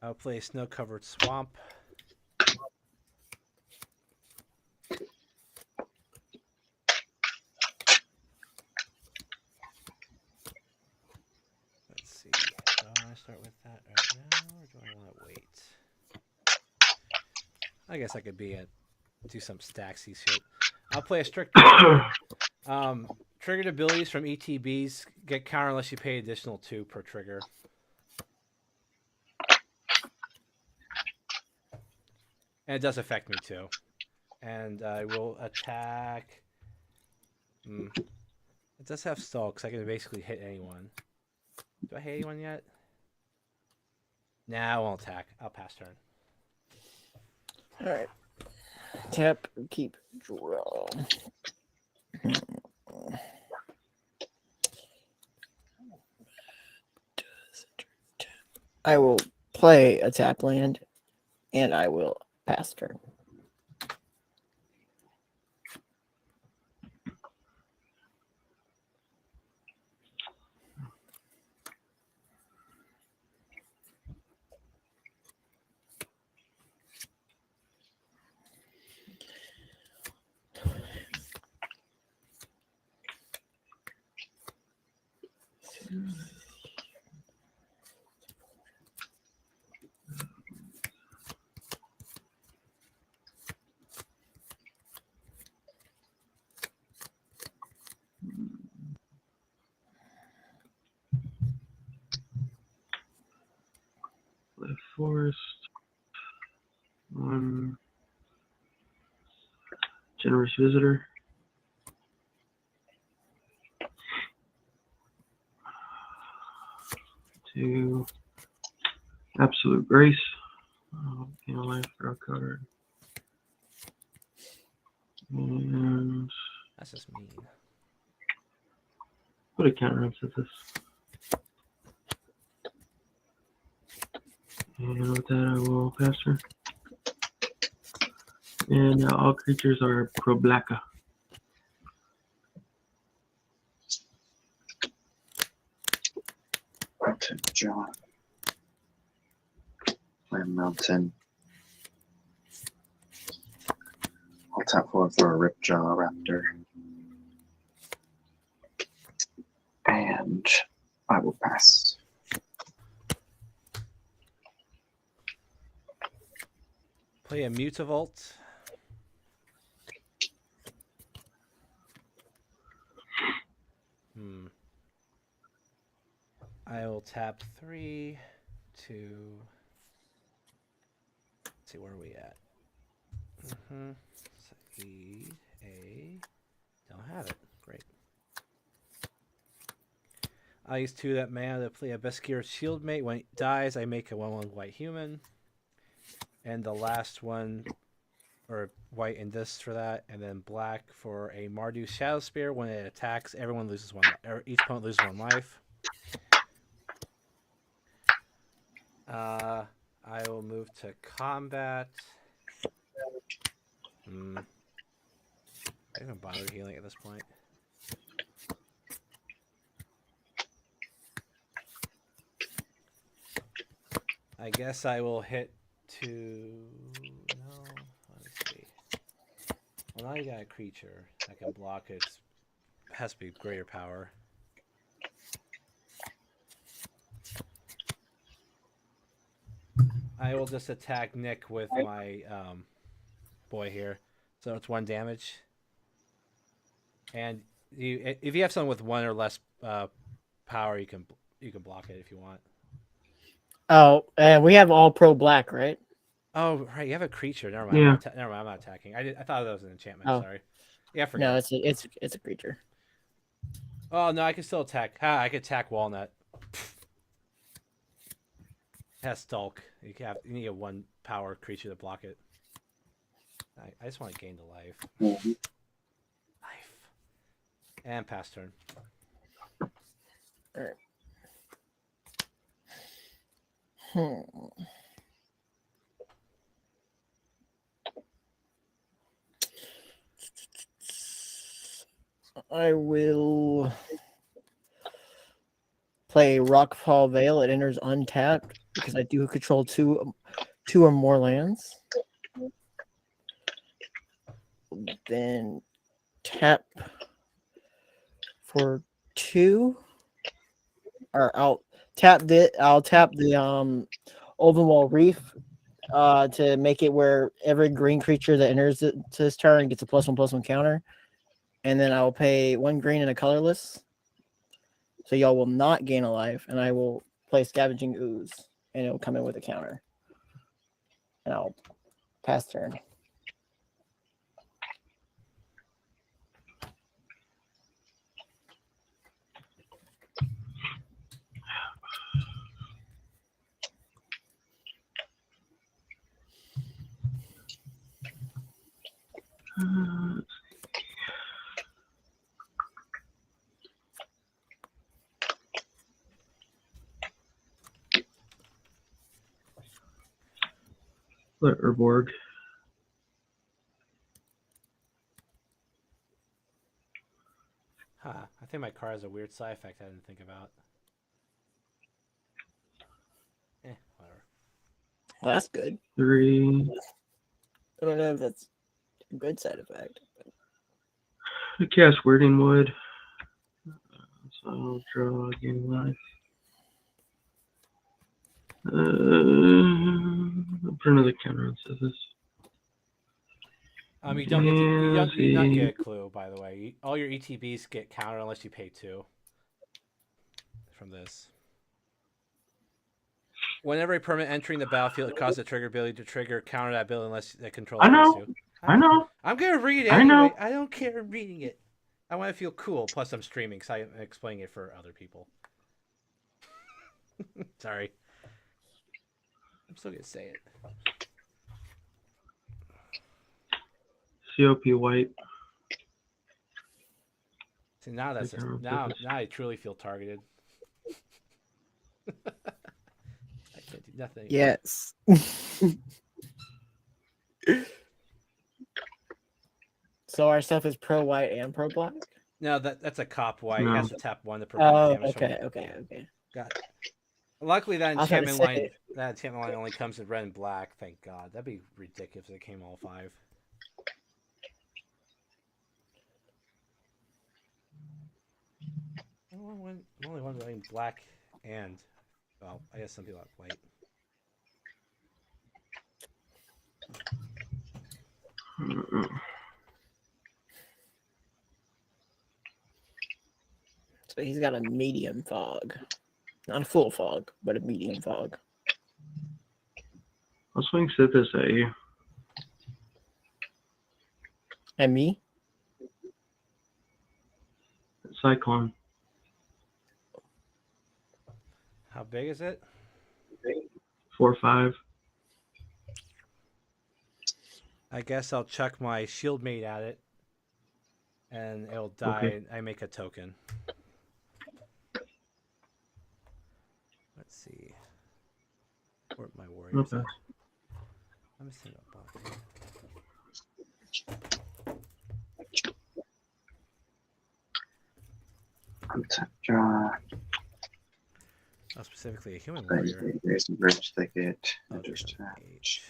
I'll play Snow-Covered Swamp. Let's see. Do I want to start with that right now, or do I want to wait? I guess I could do some stacksy shit. I'll play a strict. Triggered abilities from ETBs get counter unless you pay additional 2 per trigger. And it does affect me too. And I will attack. It does have stalk, so I can basically hit anyone. Do I hit anyone yet? Nah, I won't attack. I'll pass turn. All right. Tap, keep, draw. I will play a tap land, and I will pass turn. The forest. Generous visitor. To absolute grace. Life, draw a card. And That's just mean. put a counter up to this. And with that, I will pass her. And all creatures are pro blacka. Mountain Jaw. Play a mountain. I'll tap forward for a Ripjaw Raptor. And I will pass. Play a Mutavault. I will tap 3 to. Let's see, where are we at? E, A. Don't have it. Great. I use 2 that mana to play a Beskir Shieldmate. When it dies, I make a 1/1 white human. And the last one, or white and this for that, and then black for a Mardu Shadow Spear. When it attacks, everyone loses 1, or each opponent loses 1 life. I will move to combat. I don't even bother healing at this point. I guess I will hit to. No, let me see. Well, now you got a creature that can block it. It has to be greater power. I will just attack Nick with my boy here. So it's 1 damage. And if you have someone with 1 or less power, you can block it if you want. Oh, we have all pro black, right? Oh, right. You have a creature. Never mind. Yeah. Never mind. I'm not attacking. I thought that was an enchantment. Oh. Sorry. Yeah, I forgot. No, it's a creature. Oh no, I can still attack. I can attack Walnut. It has Stalk. You need a 1 power creature to block it. I just want to gain the life. Life. And pass turn. All right. I will play Rockfall Vale. It enters untapped. because I do control two or more lands. Then tap for 2, or I'll tap the Ovenwall Reef to make it where every green creature that enters to this turn gets a +1/+1 counter, and then I'll pay 1 green and a colorless. So y'all will not gain a life, and I will play Scavenging Ooze, and it'll come in with a counter, and I'll pass turn. Letterboard. Huh. I think my car has a weird side effect I didn't think about. Whatever. Well, that's good. 3. I don't know if that's a good side effect. I cast Weirding Wood. So I'll draw again life. I'll put another counter on this. You don't get you not get a clue, by the way. All your ETBs get countered unless you pay 2 from this. Whenever a permanent entering the battlefield, it causes a trigger ability to trigger counter that ability unless the controller pays 2. I know. I'm gonna read it I anyway. know. I don't care reading it. I want to feel cool. Plus, I'm streaming, so I'm explaining it for other people. Sorry. I'm still gonna say it. COP white. See, now now I truly feel targeted. I can't do nothing. Yes. So our stuff is pro white and pro black? No, that's a cop white. No. He has to tap 1 to prevent damage. Okay. Got it. Luckily, that I was gonna enchantment line only comes in red and black. Thank God. That'd be ridiculous if it came all 5. I'm only one running black and, well, I guess some people have white. So he's got a medium fog. Not a full fog, but a medium fog. I'll swing Sithis at you. And me? Cyclone. How big is it? 4/5. I guess I'll chuck my shield mate at it, and it'll die. Okay. And I make a token. Let's see. Where my warriors Okay. at? Let me see that box. Draw. Oh, specifically a human warrior. There's a bridge thicket. Oh, Just just an H.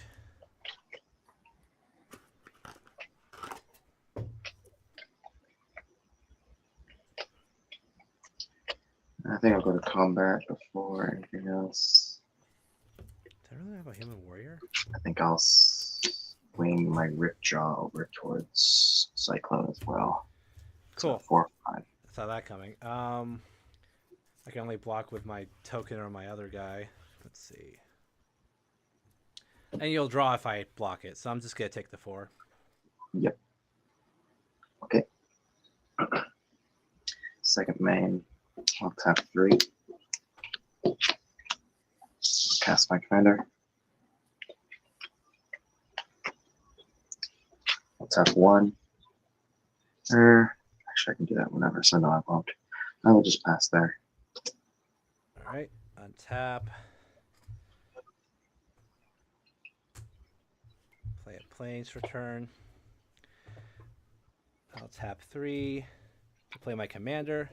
I think I'll go to combat before anything else. Do I really have a human warrior? I think I'll swing my Ripjaw over towards Cyclone as well. Cool. So 4/5. Saw that coming. I can only block with my token or my other guy. Let's see. And you'll draw if I block it, so I'm just gonna take the 4. Yep. Okay. Second main. I'll tap 3. Cast my commander. I'll tap 1. Actually, I can do that whenever, so no, I won't. I will just pass there. All right, untap. Play a plains for turn. I'll tap 3 to play my commander.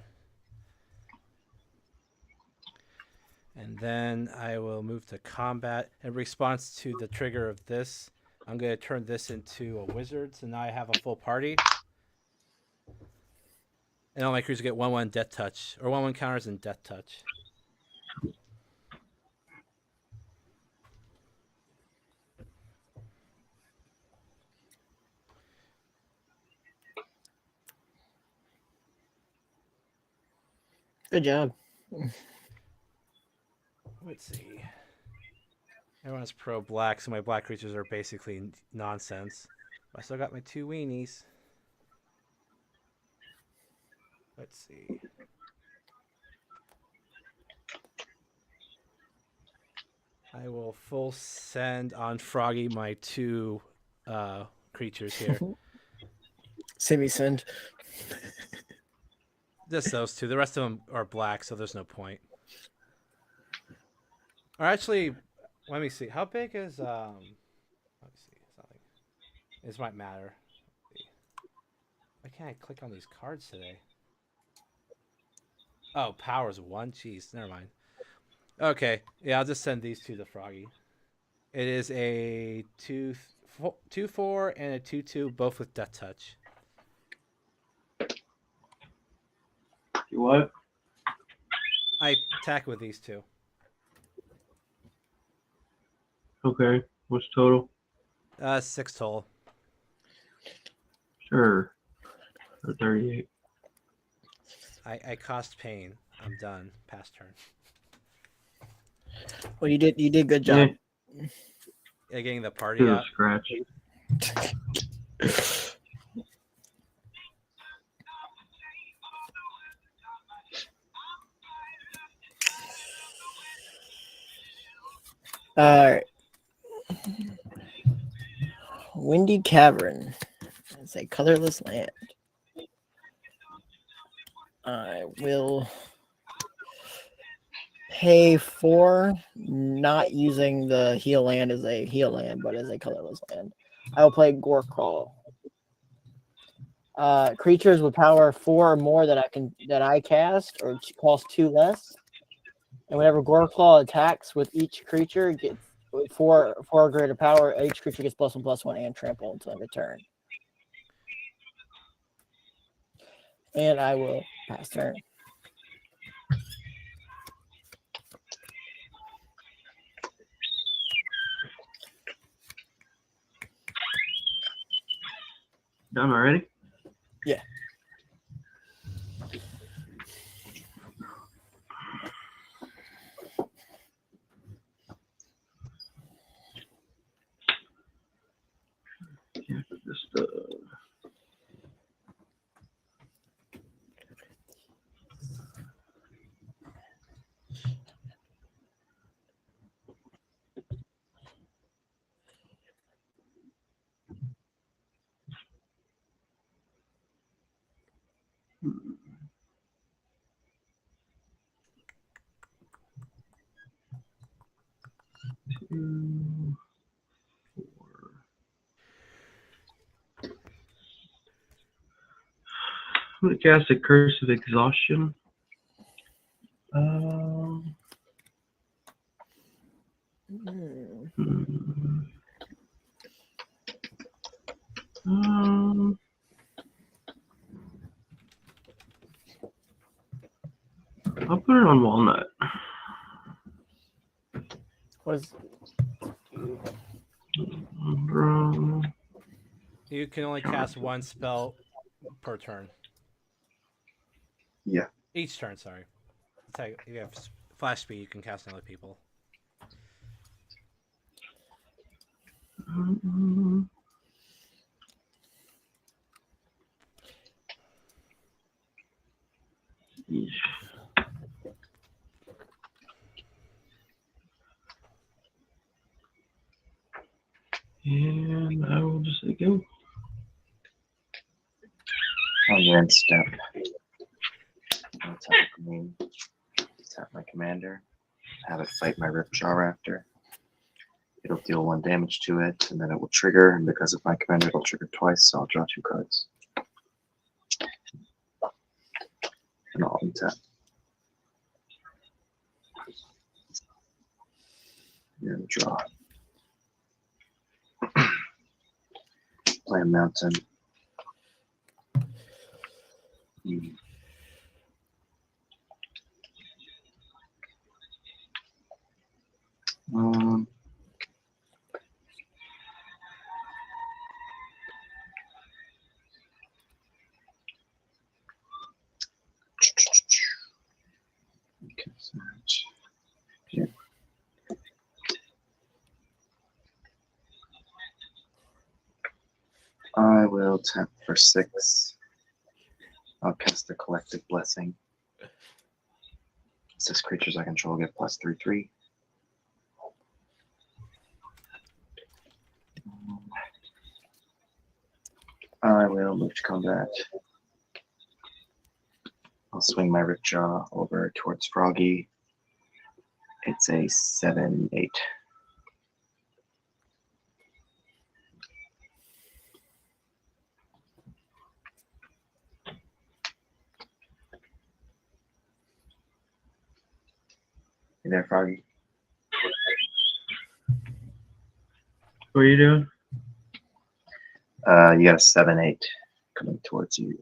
And And then I will move to combat. In response to the trigger of this, I'm going to turn this into a wizard. So now I have a full party. And all my creatures get 1/1 death touch, or 1/1 counters and death touch. Good job. Let's see. Everyone's pro black, so my black creatures are basically nonsense. I still got my 2 weenies. Let's see. I will full send on Froggy my 2 creatures here. Semi-send. Just those 2. The rest of them are black, so there's no point. Or actually, let me see. How big is let me see. Something. This might matter. Why can't I click on these cards today? Oh, power's 1. Jeez, never mind. Okay, yeah, I'll just send these to the Froggy. It is a 2/4 and a 2/2, both with death touch. You what? I attack with these 2. Okay. What's total? 6 total. Sure. Or 38. I cost pain. I'm done. Past turn. Well, you did good job. Yeah. Getting the party Do a out. scratch. Alright. Windy Cavern. It's a colorless land. I will pay 4, not using the heal land as a heal land, but as a colorless land. I will play Gorecrawl. Creatures with power 4 or more that I cast or cost 2 less. And whenever Goreclaw attacks with each creature, gets 4 or greater power. Each creature gets +1/+1 and trample until end of turn. And I will pass turn. Done already? Yeah. Yeah, just two, 4. I'm gonna cast a Curse of Exhaustion. I'll put it on Walnut. What is You can only cast 1 spell per turn. Yeah. Each turn, sorry. It's like if you have flash speed, you can cast on other people. And I will just say go. On your end step. I'll tap green. Tap my commander. Have it fight my Ripjaw Raptor. It'll deal 1 damage to it, and then it will trigger. And because of my commander, it'll trigger twice, so I'll draw 2 cards. And I'll untap. Here we draw. Play a mountain. Um, okay, so here. I will tap for 6. I'll cast the Collective Blessing. 6 creatures I control get +3/3. I will move to combat. I'll swing my Ripjaw over towards Froggy. It's a 7/8. You there, Froggy? What are you doing? You got a 7/8 coming towards you.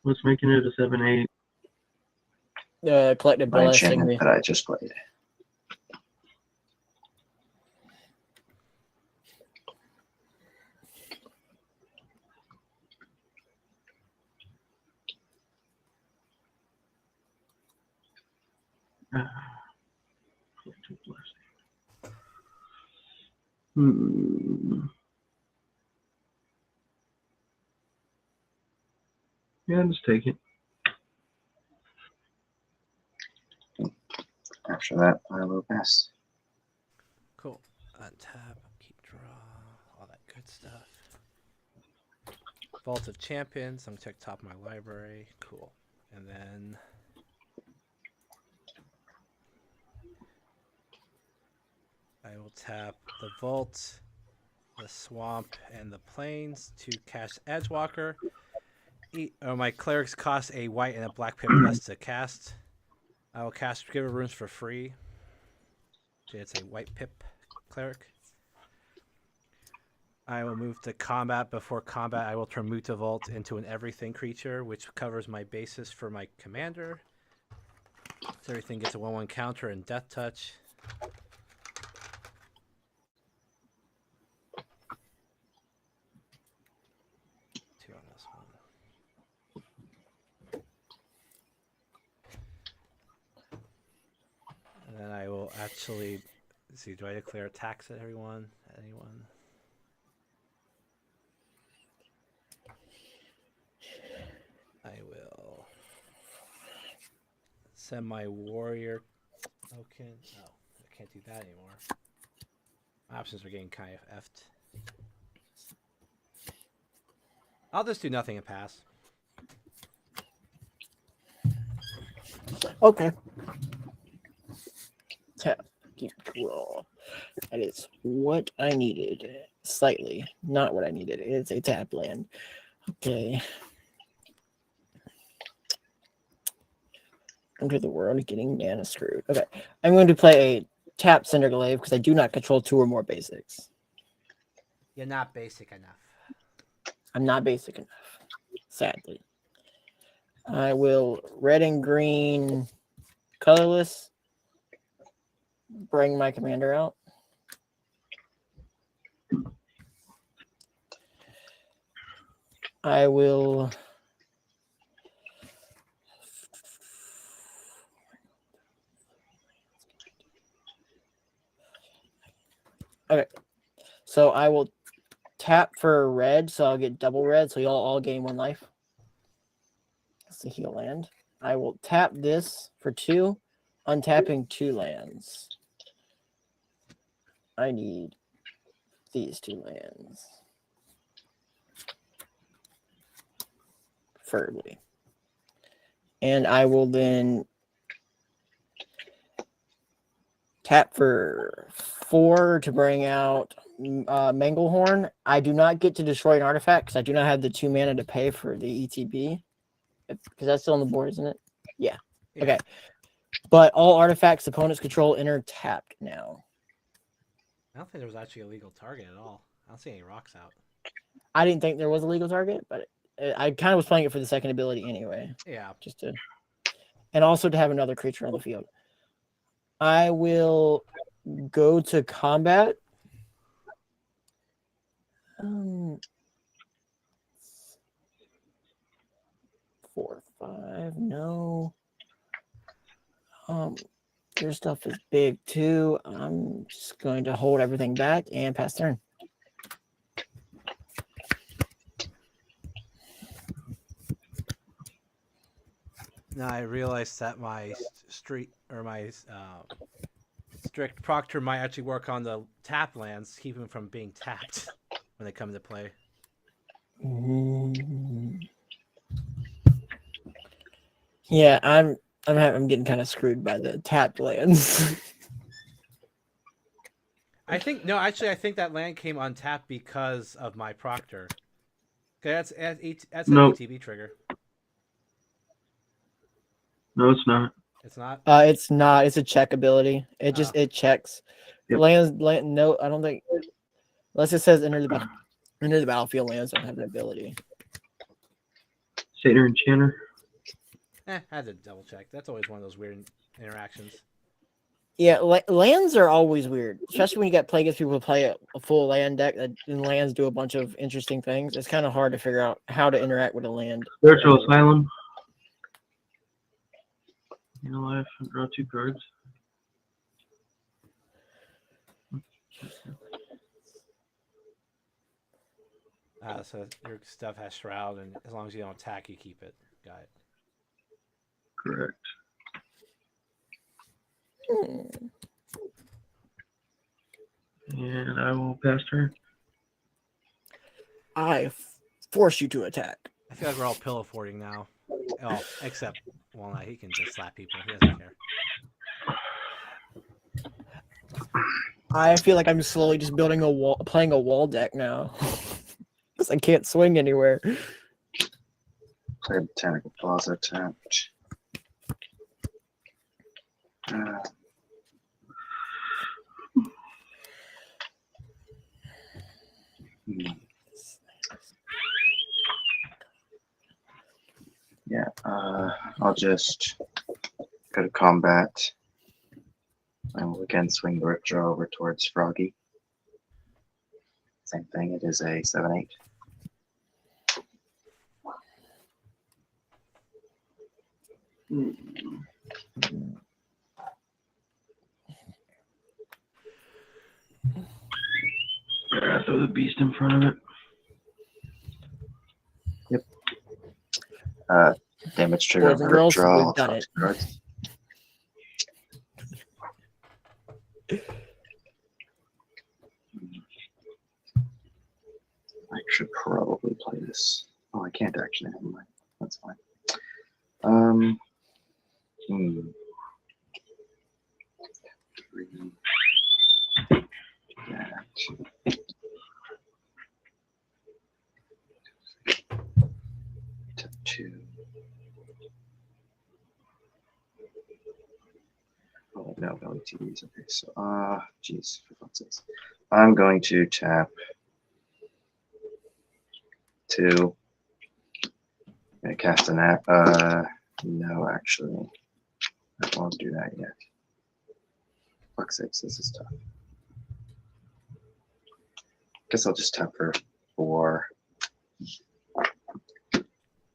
What's making it a 7/8? Collective My Blessing. enchantment that I just played. Collective Blessing. Yeah, just take it. After that, I will pass. Cool. Untap, keep draw, all that good stuff. Vault of Champions. I'm gonna check top of my library. Cool. And then I will tap the Vault, the Swamp, and the Plains to cast Edgewalker. My clerics cost a white and a black pip less to cast. I will cast Giver Runes for free. So it's a white pip cleric. I will move to combat. Before combat, I will turn Mutavault into an everything creature, which covers my basis for my commander. So everything gets a 1/1 counter and death touch. Two on this one. And then I will actually see. Do I declare attacks at everyone? At anyone? I will send my warrior token. Oh, I can't do that anymore. My options are getting kind of effed. I'll just do nothing and pass. Okay. Tap. Keep draw. That is what I needed. Slightly. Not what I needed. It's a tap land. Okay. Under the world getting mana screwed. Okay. I'm going to play a tap Cinderglaive because I do not control 2 or more basics. You're not basic enough. I'm not basic enough. Sadly. I will red and green colorless. Bring my commander out. I will okay. So I will tap for red, so I'll get double red, so you'll all gain 1 life. That's the heal land. I will tap this for 2, untapping 2 lands. I need these 2 lands. preferably. And I will then tap for 4 to bring out Manglehorn. I do not get to destroy an artifact because I do not have the 2 mana to pay for the ETB. Because that's still on the board, isn't it? Yeah. Okay. But all artifacts opponents control enter tapped now. I don't think there was actually a legal target at all. I don't see any rocks out. I didn't think there was a legal target, but I kind of was playing it for the second ability anyway. Yeah. Just to, and also to have another creature on the field. I will go to combat. 4, 5, no. Your stuff is big too. I'm just going to hold everything back and pass turn. Now I realized that my strict proctor might actually work on the tap lands, keep them from being tapped when they come into play. Yeah, I'm getting kind of screwed by the tapped lands. I think that land came untapped because of my proctor. Okay, that's an Nope. ETB trigger. No, it's not. It's not. It's not. It's a check ability. It just Oh. it checks. Yep. No, I don't think. Unless it says enter the battlefield, lands don't have an ability. Satyr Enchanter. I had to double check. That's always one of those weird interactions. Yeah, lands are always weird, especially when you got play against people who play a full land deck and lands do a bunch of interesting things. It's kind of hard to figure out how to interact with a land. Spiritual Asylum. In life, draw 2 cards. So your stuff has Shroud, and as long as you don't attack, you keep it. Got it. Correct. And I will pass turn. I force you to attack. I feel like we're all pillow forting now. Oh, except Walnut. He can just slap people. He doesn't care. I feel like I'm slowly just building playing a wall deck now. Because I can't swing anywhere. Play Botanical Plaza tapped. Yeah, I'll just go to combat. And we'll again swing the Ripjaw over towards Froggy. Same thing, it is a 7/8. Yeah, throw the beast in front of it. Yep. Damage trigger on Boys the and girls, Ripjaw. we've done it. Cards. I should probably play this. Oh, I can't actually. Never mind. That's fine. Three. That. Tap 2. Oh no, LETVs. Okay, so geez, for fuck's sakes. I'm going to tap 2. Gonna cast an app. No, actually, I won't do that yet. Fuck's sakes, this is tough. Guess I'll just tap for 4,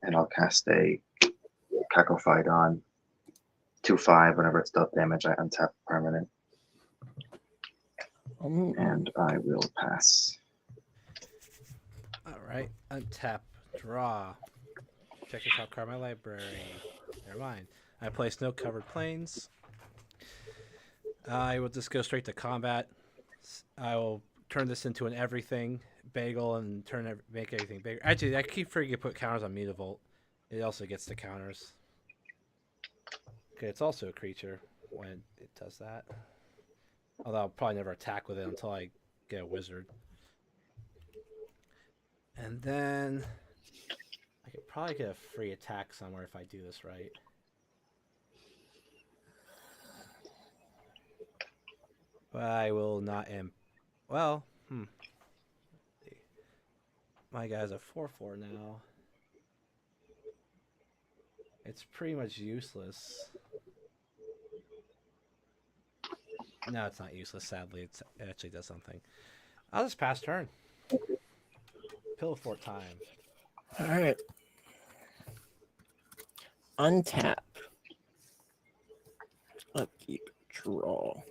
and I'll cast a Cacophite on 2/5. Whenever it's dealt damage, I untap permanent, and I will pass. All right. Untap. Draw. Check the top card of my library. Never mind. I play snow covered plains. I will just go straight to combat. I will turn this into an everything bagel and make everything bigger. Actually, I keep forgetting to put counters on Mutavolt. It also gets the counters. Okay, it's also a creature when it does that. Although I'll probably never attack with it until I get a wizard. And then I could probably get a free attack somewhere if I do this right. But I will not well, my guy's a 4/4 now. It's pretty much useless. No, it's not useless, sadly. It actually does something. I'll just pass turn. Pillow fort time. All right. Untap. Upkeep. Draw.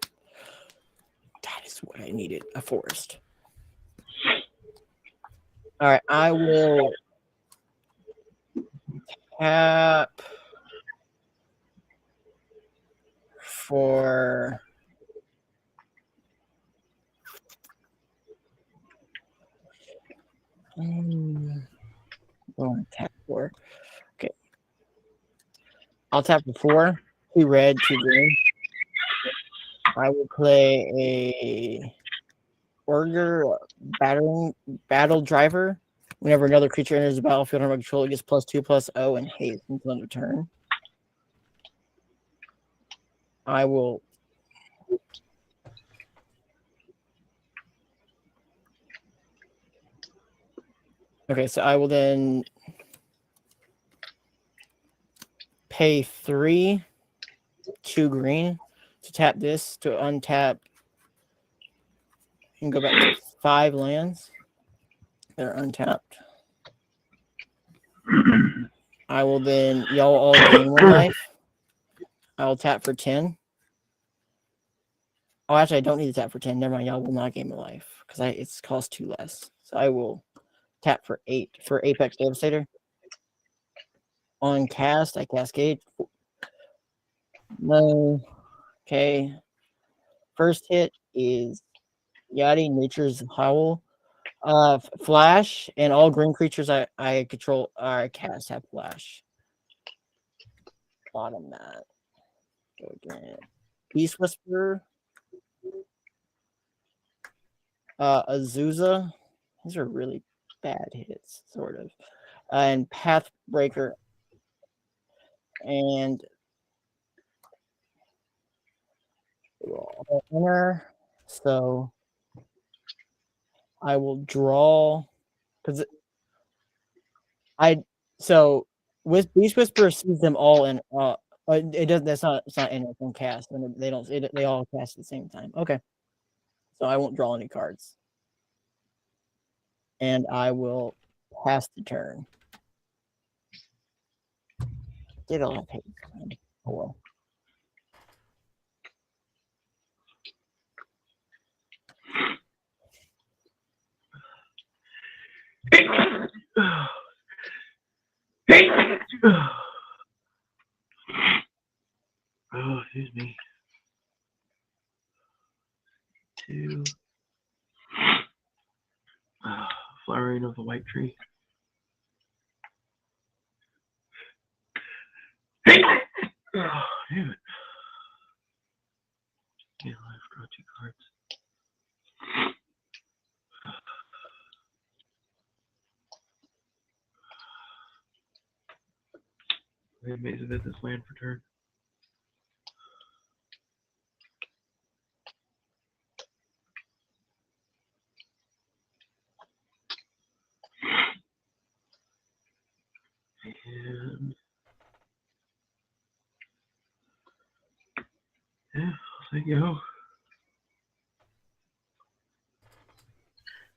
That is what I needed. A forest. All right. I will tap for tap for. Okay. I'll tap for 4. 2 red, 2 green. I will play a Order battle driver. Whenever another creature enters the battlefield under my control, it gets +2/+0 and haste until end of turn. I will Okay, so I will then pay 3, 2 green to tap this to untap and go back to 5 lands that are untapped. I will then y'all all gain 1 life. I will tap for 10. Oh, actually, I don't need to tap for 10. Never mind, y'all will not gain a life because it's cost 2 less. So I will tap for 8 for Apex Devastator. On cast, I cascade. No. Okay. First hit is Yachty, Nature's Howl. Flash, and all green creatures I control I cast have flash. Bottom that. Go again. Beast Whisperer. Azusa. These are really bad hits, sort of. And Pathbreaker. And enter. So I will draw because with Beast Whisperer sees them all in it doesn't it's not in it from cast and they all cast at the same time. Okay. So I won't draw any cards. And I will pass the turn. Did all have hate. Oh well. Oh, excuse me. 2. Flowering of the white tree. Oh, damn it. Can't life draw 2 cards. I have Maze of this land for turn. And yeah, I'll say go.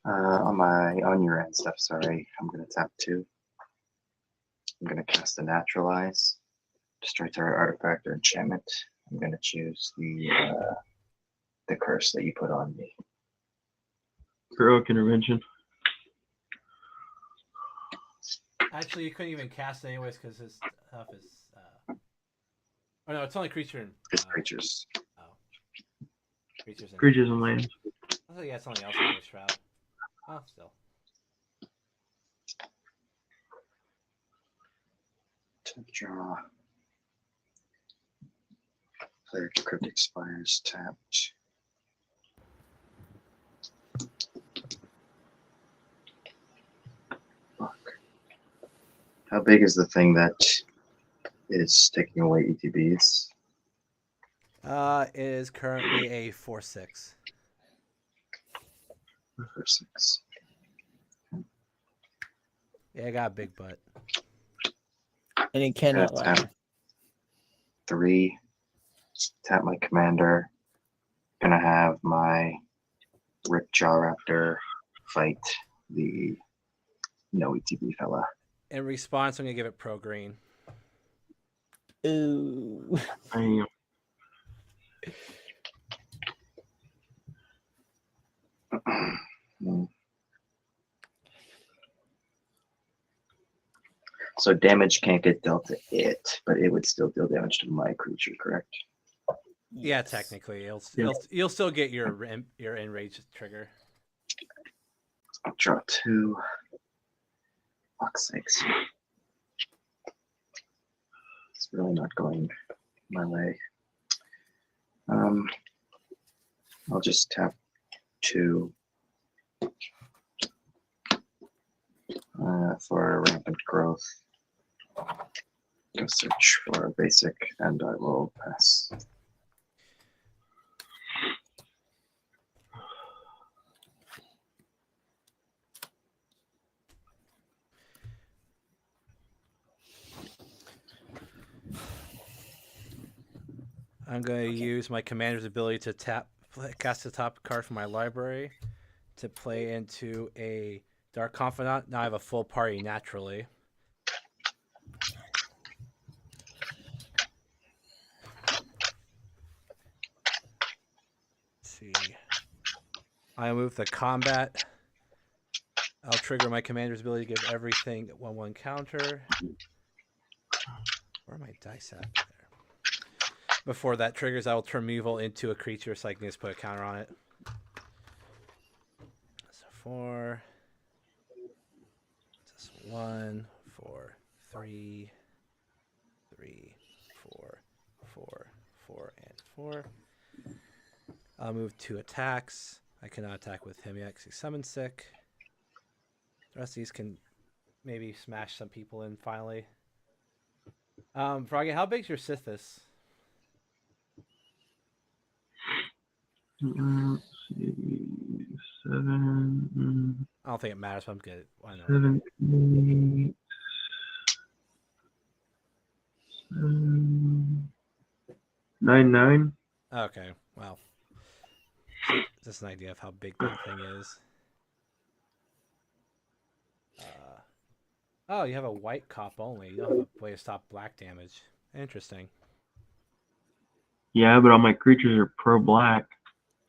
On your end stuff, sorry, I'm gonna tap 2. I'm gonna cast a Naturalize, destroy target artifact or enchantment. I'm gonna choose the curse that you put on me. Heroic intervention. Actually, you couldn't even cast it anyways because his stuff is. Oh no, it's only creature and. It's creatures. Oh. Creatures and lands. I think that's something else in the shroud. Oh, still. Draw. Player crypt expires tapped. Fuck. How big is the thing that is taking away ETBs? It is currently a 4/6. For 6. Yeah, I got a big butt. And he cannot Gotta laugh. tap 3. Tap my commander. Gonna have my Rip Jaw Raptor fight the no ETB fella. In response, I'm gonna give it pro green. Ooh. Damn. So damage can't get dealt to it, but it would still deal damage to my creature, correct? Yeah, Yes. technically, Yeah. you'll still get your enrage trigger. I'll draw 2. Fuck's sakes. It's really not going my way. I'll just tap 2 for rampant growth. Go search for a basic, and I will pass. I'm going to use my commander's ability to cast the top card from my library to play into a Dark Confidant. Now I have a full party naturally. Let's see. I move the combat. I'll trigger my commander's ability to give everything 1/1 counter. Where are my dice at? There. Before that triggers, I will turn Meval into a creature so I can just put a counter on it. So 4. Just 1, 4, 3, 3, 4, 4, 4, and 4. I'll move 2 attacks. I cannot attack with him yet because he's summon sick. The rest of these can maybe smash some people in finally. Froggy, how big's your Sithis? Let's see. 7. I don't think it matters, but I'm good. Why not? 7, 8, 7, 9, 9. Okay, well. Just an idea of how big that thing is. Oh, you have a white cop only. You don't have a way to stop black damage. Interesting. Yeah, but all my creatures are pro black.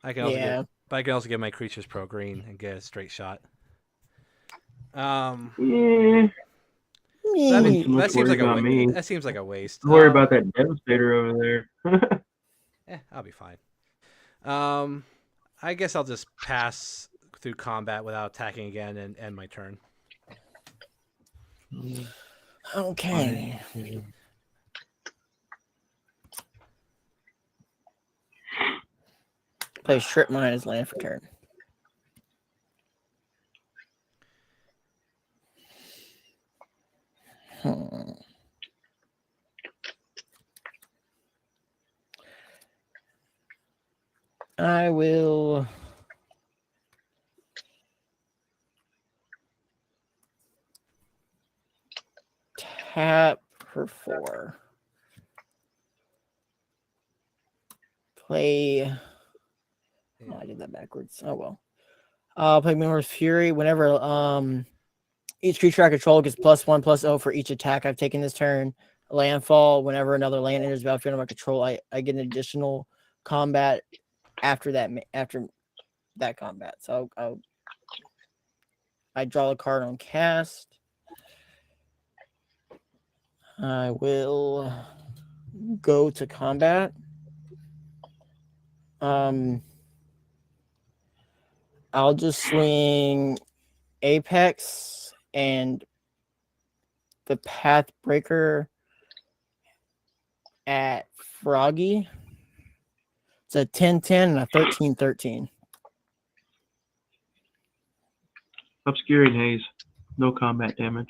I can also Yeah. but I can also get my creatures pro green and get a straight shot. Yeah. That, Too much that seems worry like about me. that seems like a waste. Don't worry about that Devastator over there. I'll be fine. I guess I'll just pass through combat without attacking again and end my turn. Okay. Play Strip Mine as land for turn. I will tap for 4. Play. Oh, I did that backwards. Oh well. Play Memory's Fury. Whenever each creature I control gets +1/+0 for each attack I've taken this turn. Landfall. Whenever another land enters the battlefield under my control, I get an additional combat after that combat. So I draw a card on cast. I will go to combat. I'll just swing Apex and the Pathbreaker at Froggy. It's a 10-10 and a 13-13. Obscuring Haze. No combat damage.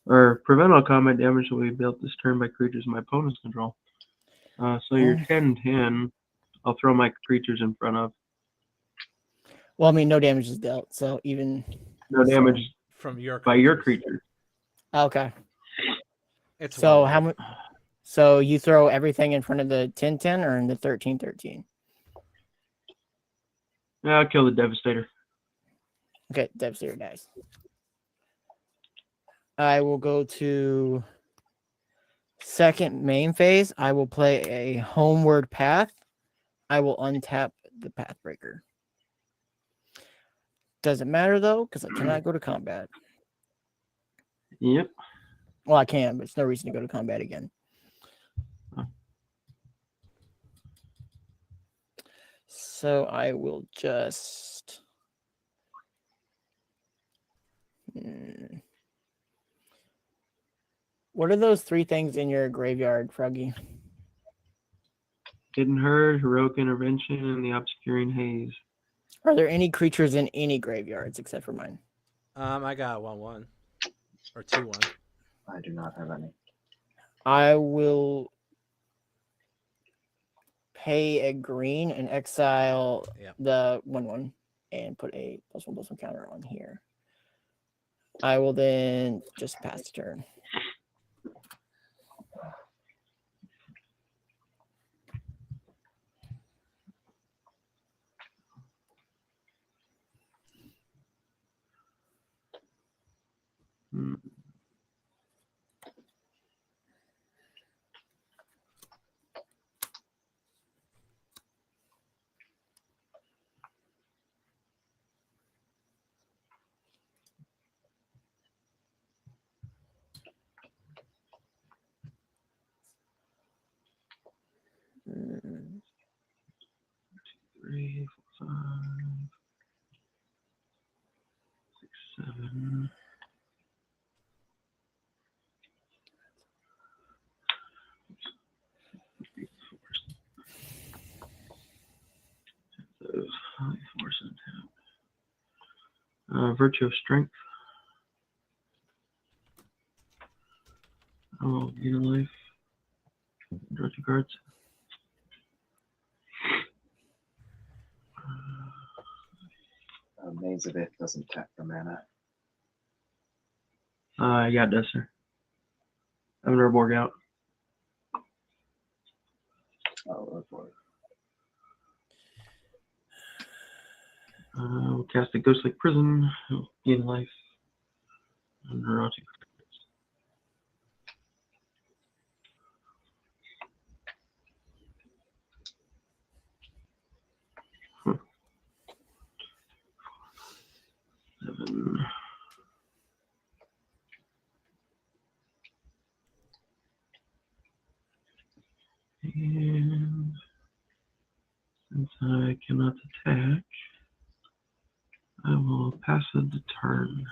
Or prevent all combat damage will be dealt this turn by creatures in my opponent's control. So you're 10-10. I'll throw my creatures in front of. Well, I mean, no damage is dealt, so even No damage From your by your creatures. creature. okay. It's So one how life. much? So you throw everything in front of the 10-10 or in the 13-13? Yeah, I'll kill the Devastator. Okay, Devastator dies. I will go to second main phase. I will play a Homeward Path. I will untap the Pathbreaker. Doesn't matter though, because I cannot go to combat. Yep. Well, I can, but it's no reason to go to combat again. So I will just. What are those 3 things in your graveyard, Froggy? Hidden Herd, Heroic Intervention, and the Obscuring Haze. Are there any creatures in any graveyards except for mine? I got 1/1 or 2/1. I do not have any. I will pay a green and exile the 1/1 and put a +1/+1 counter on here. I will then just pass the turn. Mm. 3, 4, 5, 6, 7. Those 5 force untap. Virtue of Strength. Oh, gain a life. Draw 2 cards. Maze of It doesn't tap for mana. Yeah, it does, sir. I'm gonna Urborg out. Oh, boy. We'll cast a Ghostly Prison. Gain life. And draw 2 cards. Seven. And since I cannot attack, I will pass it the turn.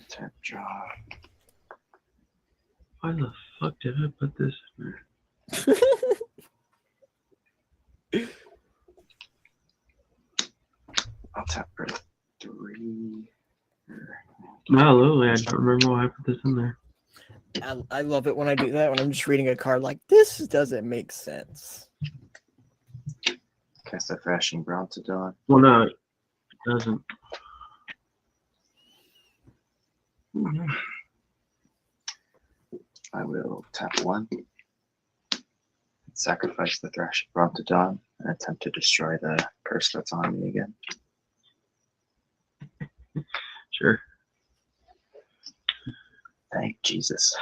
Tap draw. Why the fuck did I put this in there? I'll tap for 3. No, Lily, I don't remember why I put this in there. I love it when I do that, when I'm just reading a card like, this doesn't make sense. Cast a Thrashing Brontodon. Well, no, it doesn't. I will tap 1. Sacrifice the Thrashing Brontodon and attempt to destroy the curse that's on me again. Sure. Thank Jesus.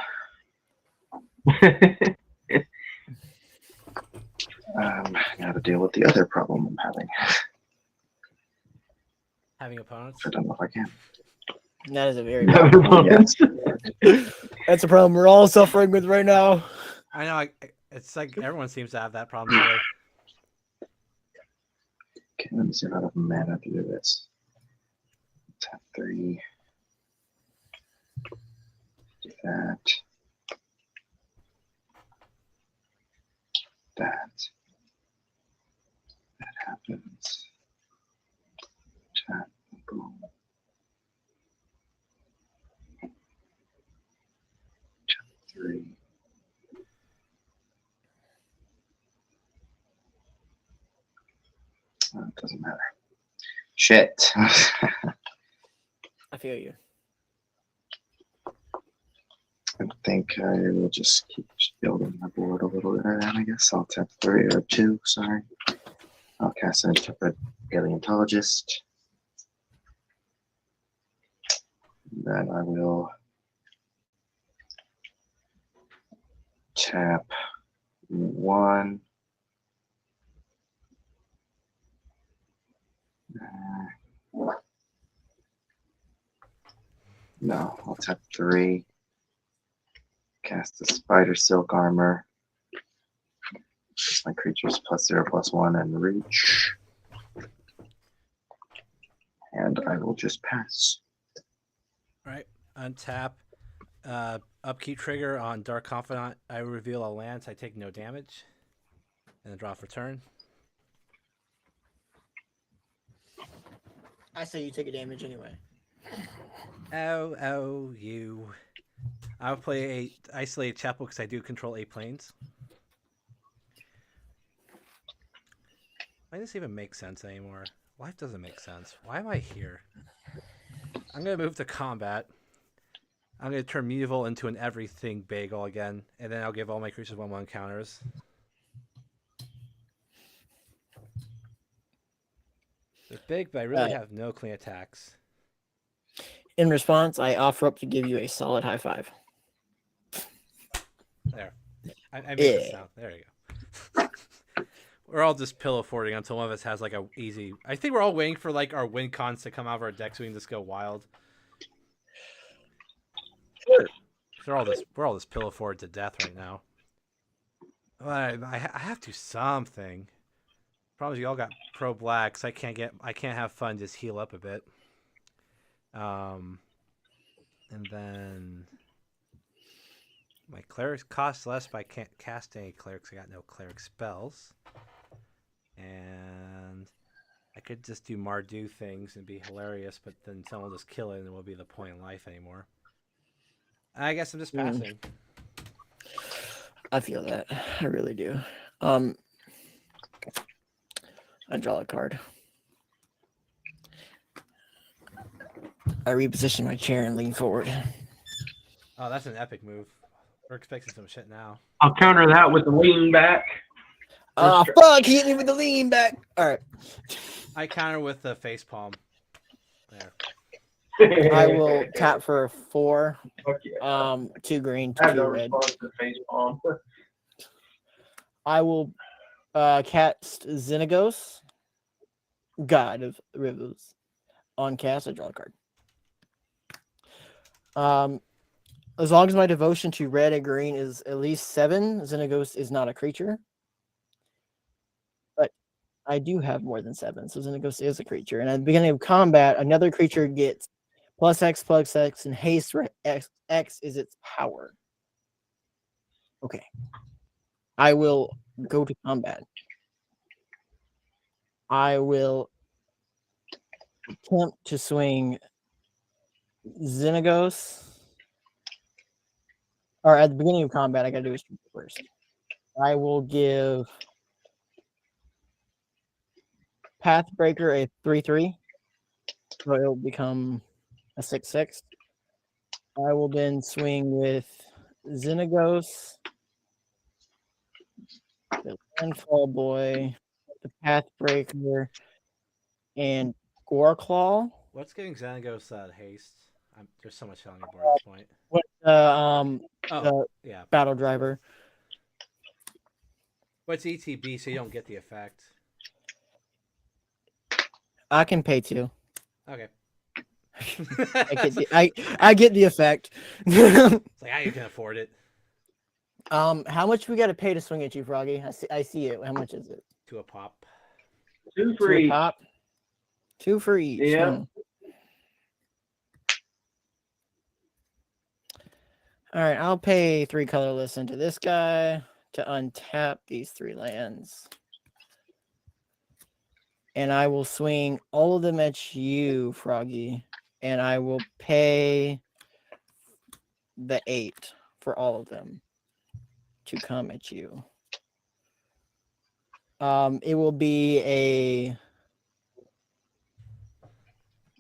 Now to deal with the other problem I'm having. Having opponents. I don't know if I can. That is a very Yes. That's a problem we're all suffering with right now. I know. It's like everyone seems to have that problem today. Okay, let me see if I have mana to do this. Tap 3. Do that. That. That happens. Tap. Boom. Tap 3. It doesn't matter. Shit. I feel you. I think I will just keep building my board a little bit. And I guess I'll tap 3 or 2. Sorry. I'll cast an Intrepid Paleontologist. Then I will tap 1. No, I'll tap 3. Cast the Spider Silk Armor. Just my creatures +0/+1 and reach. And I will just pass. All right. Untap. Upkeep trigger on Dark Confidant. I reveal a land, so I take no damage. And then draw for turn. I say you take a damage anyway. You. I'll play a Isolated Chapel because I do control 8 planes. Why does this even make sense anymore? Life doesn't make sense. Why am I here? I'm going to move to combat. I'm going to turn Medieval into an everything bagel again, and then I'll give all my creatures 1/1 counters. They're big, but I really have no clean attacks. In response, I offer up to give you a solid high five. There. I made this sound. There you go. We're all just pillow forting until one of us has like a easy. I think we're all waiting for like our win cons to come out of our deck so we can just go wild. Sure. We're all just pillow forward to death right now. But I have to something. Problem is you all got pro black, so I can't have fun. Just heal up a bit. And then my clerics cost less, but I can't cast any clerics. I got no cleric spells. And I could just do Mardu things and be hilarious, but then someone will just kill it and it won't be the point in life anymore. I guess I'm just passing. I feel that. I really do. I draw a card. I reposition my chair and lean forward. Oh, that's an epic move. We're expecting some shit now. I'll counter that with the lean back. Oh, fuck! He hit me with the lean back. All right. I counter with the face palm. There. I will tap for 4. Fuck yeah. 2 green, I have 2 no red. response to face palm. I will cast Xenagos, God of Rivers. On cast, I draw a card. As long as my devotion to red and green is at least 7, Xenagos is not a creature. But I do have more than 7, so Xenagos is a creature. And at the beginning of combat, another creature gets +X, and haste where X is its power. Okay. I will go to combat. I will attempt to swing Xenagos. Or at the beginning of combat, I gotta do it first. I will give Pathbreaker a 3/3. So it'll become a 6/6. I will then swing with Xenagos, the Landfall Boy, the Pathbreaker, and Goreclaw. What's giving Xanagos haste? There's so much on your board at this point. With the Yeah. Battle Driver. What's ETB so you don't get the effect? I can pay 2. Okay. I get the effect. It's like, how you can afford it? How much we got to pay to swing at you, Froggy? I see it. How much is it? 2 a pop. Two for Two a each. pop. Two for each. Yeah. All right, I'll pay 3 colorless into this guy to untap these 3 lands. And I will swing all of them at you, Froggy. And I will pay the 8 for all of them to come at you. It will be a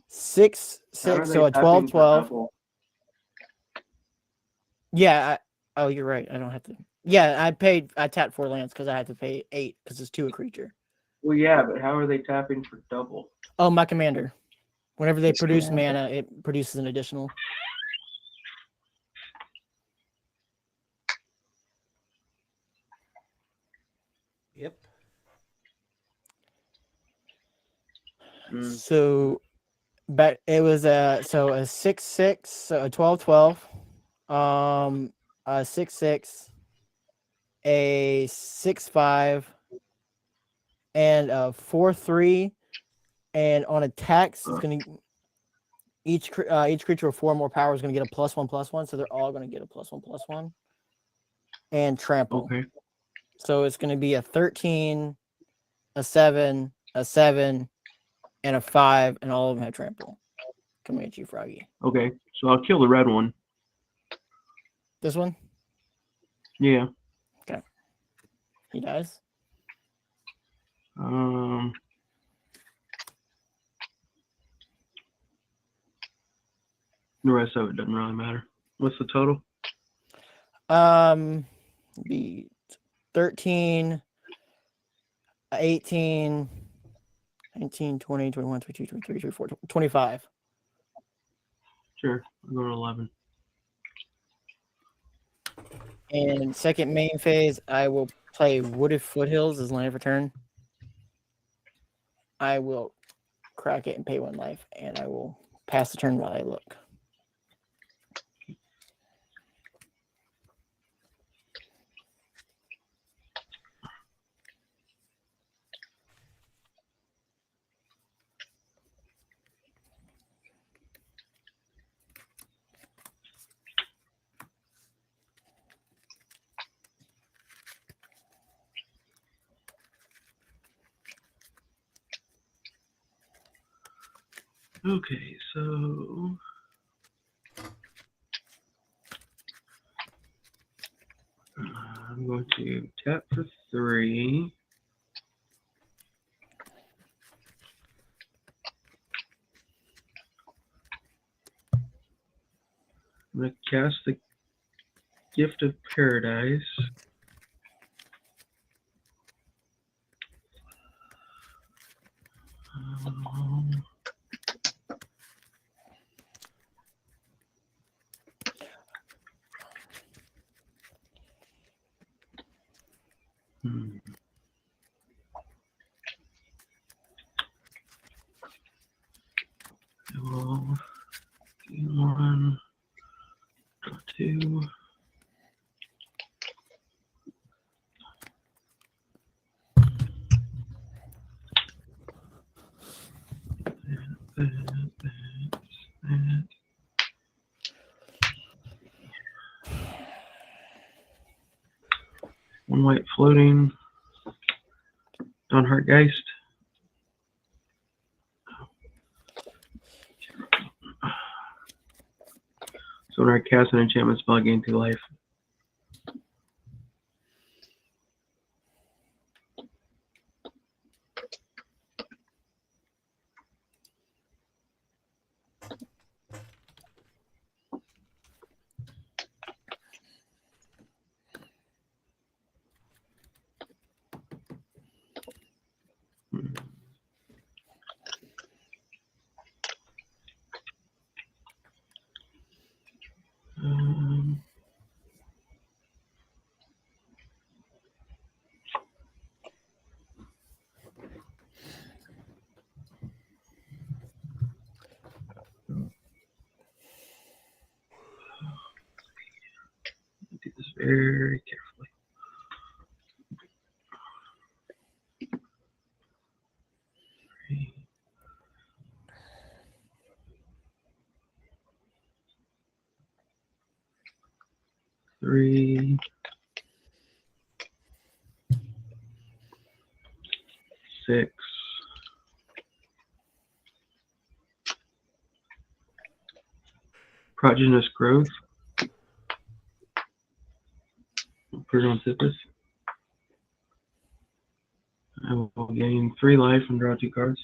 6, How are 6, they so a tapping 12, for 12. double? Yeah. Oh, you're right. I don't have to. Yeah, I tapped 4 lands because I had to pay 8 because it's 2 a creature. Well, yeah, but how are they tapping for double? Oh, my commander. Whenever they It's produce commander. mana, it produces an additional. Yep. Mm. So, but it was a 6/6, so a 12/12, a 6/6, a 6/5, and a 4/3. And on attacks, it's gonna each creature with 4 more power is gonna get a +1/+1. So they're all gonna get a +1/+1. And trample. Okay. So it's gonna be a 13, a 7, a 7, and a 5, and all of them have trample. Coming at you, Froggy. Okay. So I'll kill the red one. This one, Yeah. he dies. The rest of it doesn't really matter. What's the total? Be 13, 18, 19, 20, 21, 22, 23, 24, 25. Sure. I'll go to 11. And second main phase, I will play Wooded Foothills as land of return. I will crack it and pay 1 life, and I will pass the turn while I look. Okay, so I'm going to tap for 3. I'm going to cast the Gift of Paradise. Um, hmm. I will do 1, 2. That. 1 white floating. Dawnheart Geist. So when I cast an enchantment spell, I gain 2 life. Um, do this very carefully. 3, 6, Progenitus Growth. Put it on Sisyphus. I will gain 3 life and draw 2 cards.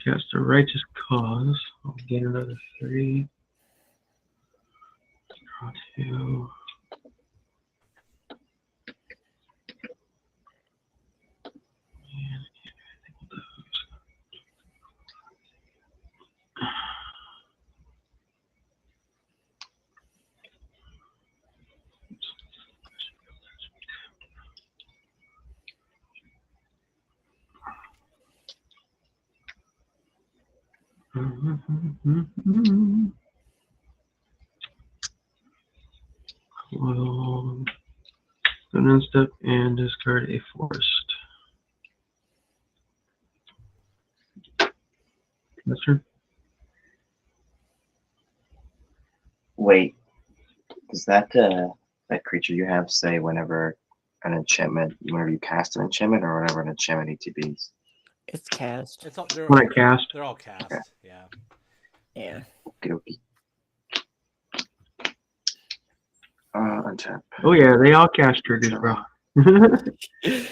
Cast a Righteous Cause. I'll gain another 3. Draw 2. Well, an step and discard a forest. That's turn. Wait, does that that creature you have say whenever an enchantment, whenever you cast an enchantment, or whenever an enchantment ETBs? It's cast. It's all, they're, When I cast. they're all cast. Okay. Yeah. Yeah. Okey-dokey. Untap. Oh yeah, they all cast triggers, bro.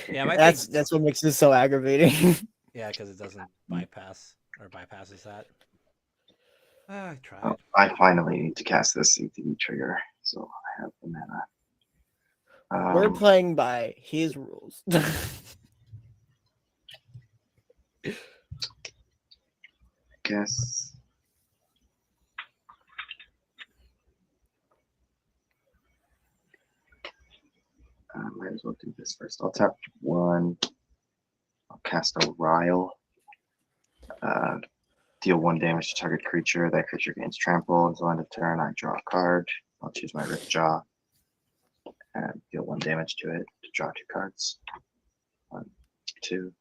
Yeah, my That's what makes this so aggravating. Yeah, because it doesn't bypass or bypasses that. I tried. Oh, I finally need to cast this ETB trigger, so I have the mana. We're playing by his rules. Guess. Might as well do this first. I'll tap 1. I'll cast a Rile. Deal 1 damage to target creature. That creature gains trample until end of turn. I draw a card. I'll choose my Riftjaw and deal 1 damage to it to draw 2 cards. 1, 2. And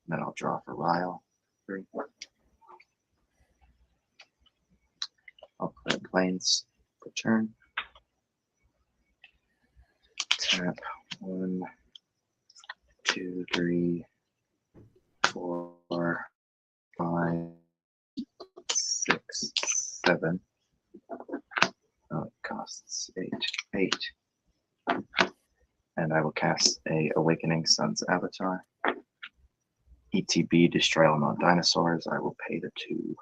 then I'll draw for Rile. 3. I'll play Plains for turn. Tap 1, 2, 3, 4, 5, 6, 7. Oh, it costs 8. And I will cast a Awakening Sun's Avatar. ETB, destroy all non-dinosaurs. I will pay the 2.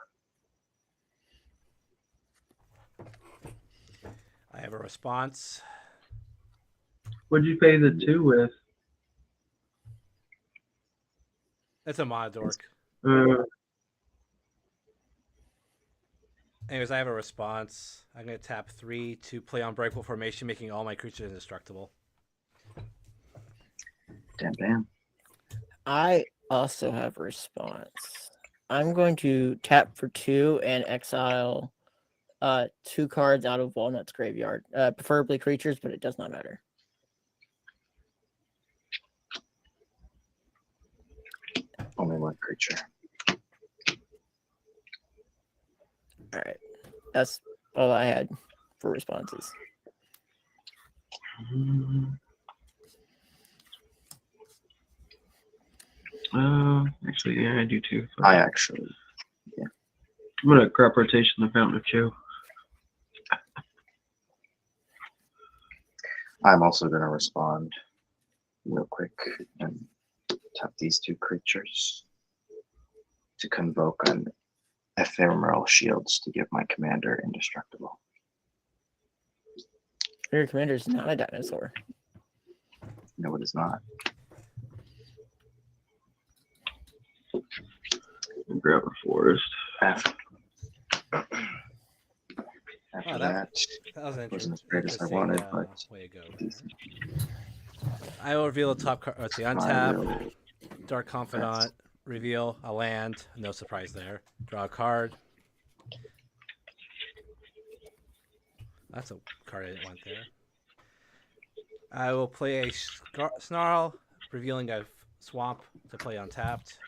I have a response. What'd you pay the 2 with? It's a Monodork. Anyways, I have a response. I'm going to tap 3 to play Unbreakable Formation, making all my creatures indestructible. Damn. I also have a response. I'm going to tap for 2 and exile 2 cards out of Walnut's graveyard. Preferably creatures, but it does not matter. Only 1 creature. All right. That's all I had for responses. Actually, yeah, I do too. I actually, I'm gonna crop rotation the Fountain of Cho. I'm also going to respond real quick and tap these 2 creatures to convoke an Ephemeral Shields to give my commander indestructible. Your commander is not a dinosaur. No, it is not. Grab a forest. After Oh, that, That was an wasn't as great as I interesting, wanted, but way to go. decent. I will reveal the top card. Let's see, I untap, will Dark Confidant, reveal a land. No surprise there. Draw a card. That's a card I didn't want there. I will play a Snarl, revealing a swamp to play untapped.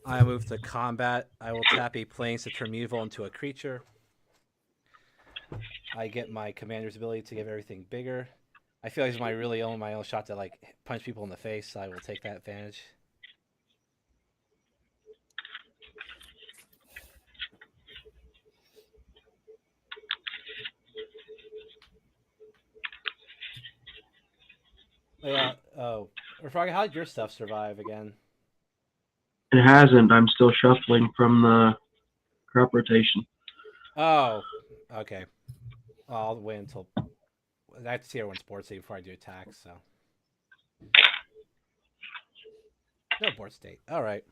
I move to combat. I will tap a planes to turn Mutable into a creature. I get my commander's ability to give everything bigger. I feel like it's my only shot to like punch people in the face, so I will take that advantage. Yeah. Oh, or Froggy, how did your stuff survive again? It hasn't. I'm still shuffling from the crop rotation. Oh, okay. Well, I'll wait until I have to see everyone's board state before I do attacks. So no board state. All right.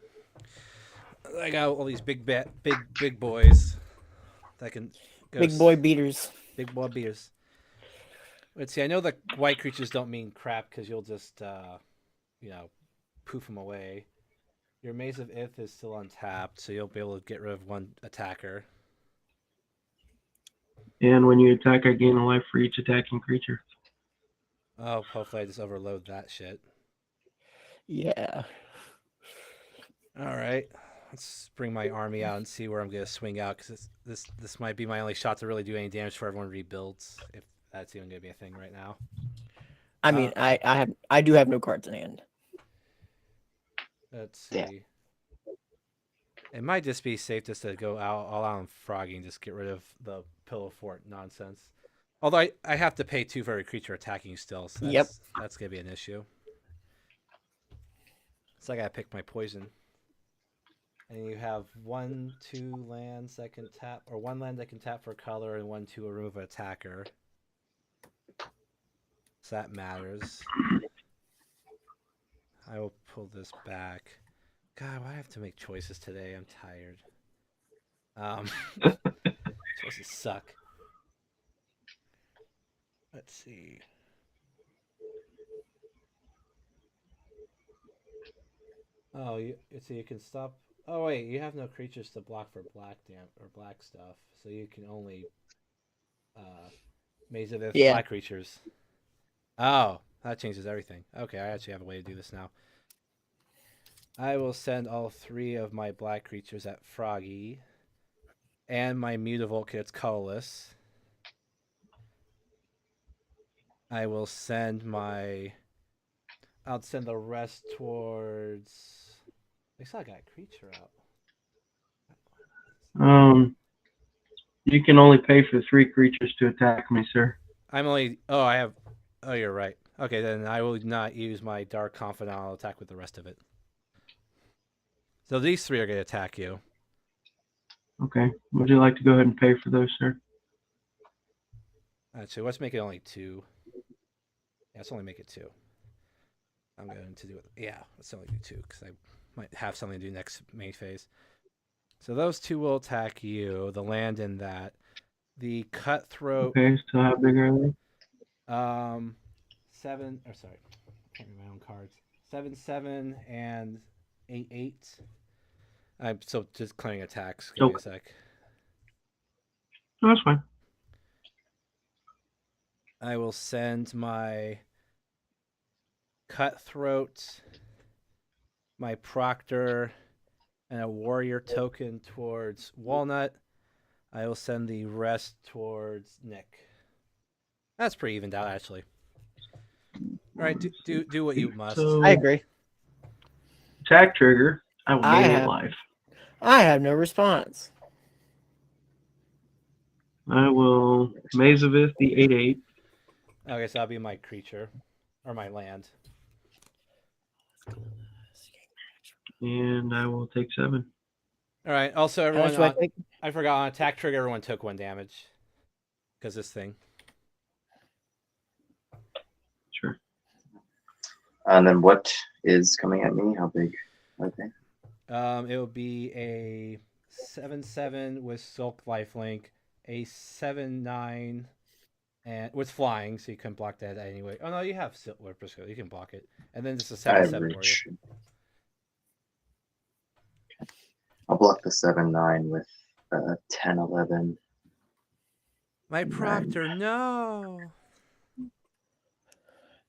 I got all these big boys that can go Big boy beaters. Big boy beaters. Let's see. I know the white creatures don't mean crap because you'll just, poof them away. Your Maze of Ith is still untapped, so you'll be able to get rid of one attacker. And when you attack, I gain a life for each attacking creature. Oh, hopefully I just overload that shit. Yeah. All right. Let's bring my army out and see where I'm going to swing out, because this might be my only shot to really do any damage before everyone rebuilds, if that's even going to be a thing right now. I mean, I do have no cards in hand. Let's see. It might just be safe just to go all out on Froggy and just get rid of the Pillow Fort nonsense. Although I have to pay 2 for every creature attacking still, so that's going to be an issue. So I got to pick my poison. And you have 1, 2 lands that can tap, or 1 land that can tap for color, and 1, 2 remove an attacker. So that matters. I will pull this back. God, why do I have to make choices today? I'm tired. Choices suck. Let's see. Oh, so you can stop. Oh wait, you have no creatures to block for black stuff, so you can only Maze of Ith black creatures. Oh, that changes everything. Okay, I actually have a way to do this now. I will send all 3 of my black creatures at Froggy, and my Mutavault it's colorless. I will send I'll send the rest towards. I saw I got a creature out. You can only pay for 3 creatures to attack me, sir. I'm only. Oh, I have. Oh, you're right. Okay, then I will not use my Dark Confidant. I'll attack with the rest of it. So these 3 are going to attack you. Okay. Would you like to go ahead and pay for those, sir? Actually, let's make it only 2. Yeah, let's only make it 2. I'm going to do it. Yeah, let's only do 2 because I might have something to do next main phase. So those 2 will attack you. The land in that. The Cutthroat. Okay, so how big are they? 7. Or sorry, I can't read my own cards. 7, 7, and 8, 8. I'm so just clearing attacks. Give me a sec. No, that's fine. I will send my Cutthroat, my Proctor, and a Warrior token towards Walnut. I will send the rest towards Nick. That's pretty evened out, actually. All right, do what you must. I agree. Attack trigger. I will gain a life. I have no response. I will Maze of Ith the 8/8. Okay, so that'll be my creature or my land. And I will take 7. All right. Also, everyone, I forgot on attack trigger, everyone took 1 damage because this thing. Sure. And then what is coming at me? How big are they? It will be a 7/7 with Silk Lifelink, a 7/9, and with flying, so you can block that anyway. Oh no, you have Silver Briscoe, you can block it, and then just a 7/7 warrior. I'll block the 7/9 with 10, 11. My Nine. proctor, no.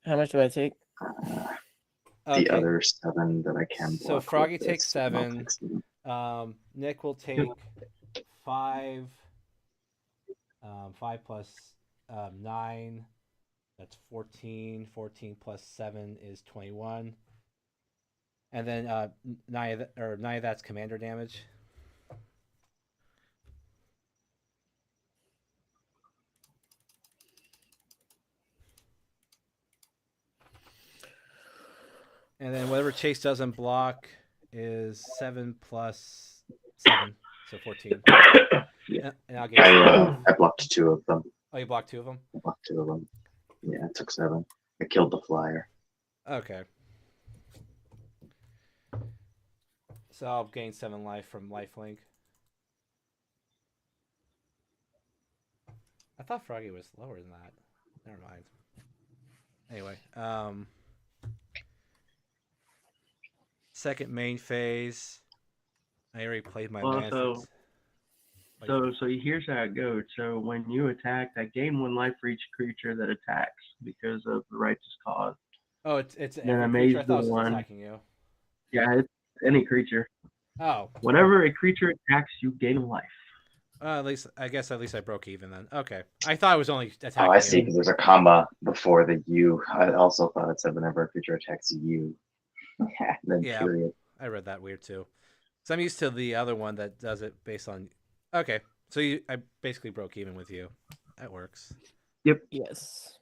How much do I take? The other 7 that I can So block. Froggy with takes this, and I'll 7. fix them. Nick will take 5. 5 plus 9. That's 14. 14 plus 7 is 21. And then 9 of that's commander damage. And then whatever Chase doesn't block is 7 plus 7, so 14. Yeah. And I'll get you. I blocked 2 of them. Oh, you blocked 2 of them? I blocked 2 of them. Yeah, I took 7. I killed the flyer. Okay. So I'll gain 7 life from lifelink. I thought Froggy was lower than that. Never mind. Anyway, second main phase. I already played my Well, land. so here's how it goes. So when you attack, I gain 1 life for each creature that attacks because of the righteous cause. Oh, it's Then I every made creature. I thought it was one. attacking you. Yeah, it's any creature. Oh. Whenever a creature attacks, you gain a life. At least I broke even then. Okay, I thought it was only attacking. Oh, I see. you. Because there's a comma before the U. I also thought it said whenever a creature attacks you. Then Yeah, period. I read that weird too. So I'm used to the other one that does it based on. Okay, so I basically broke even with you. That works. Yep. Yes.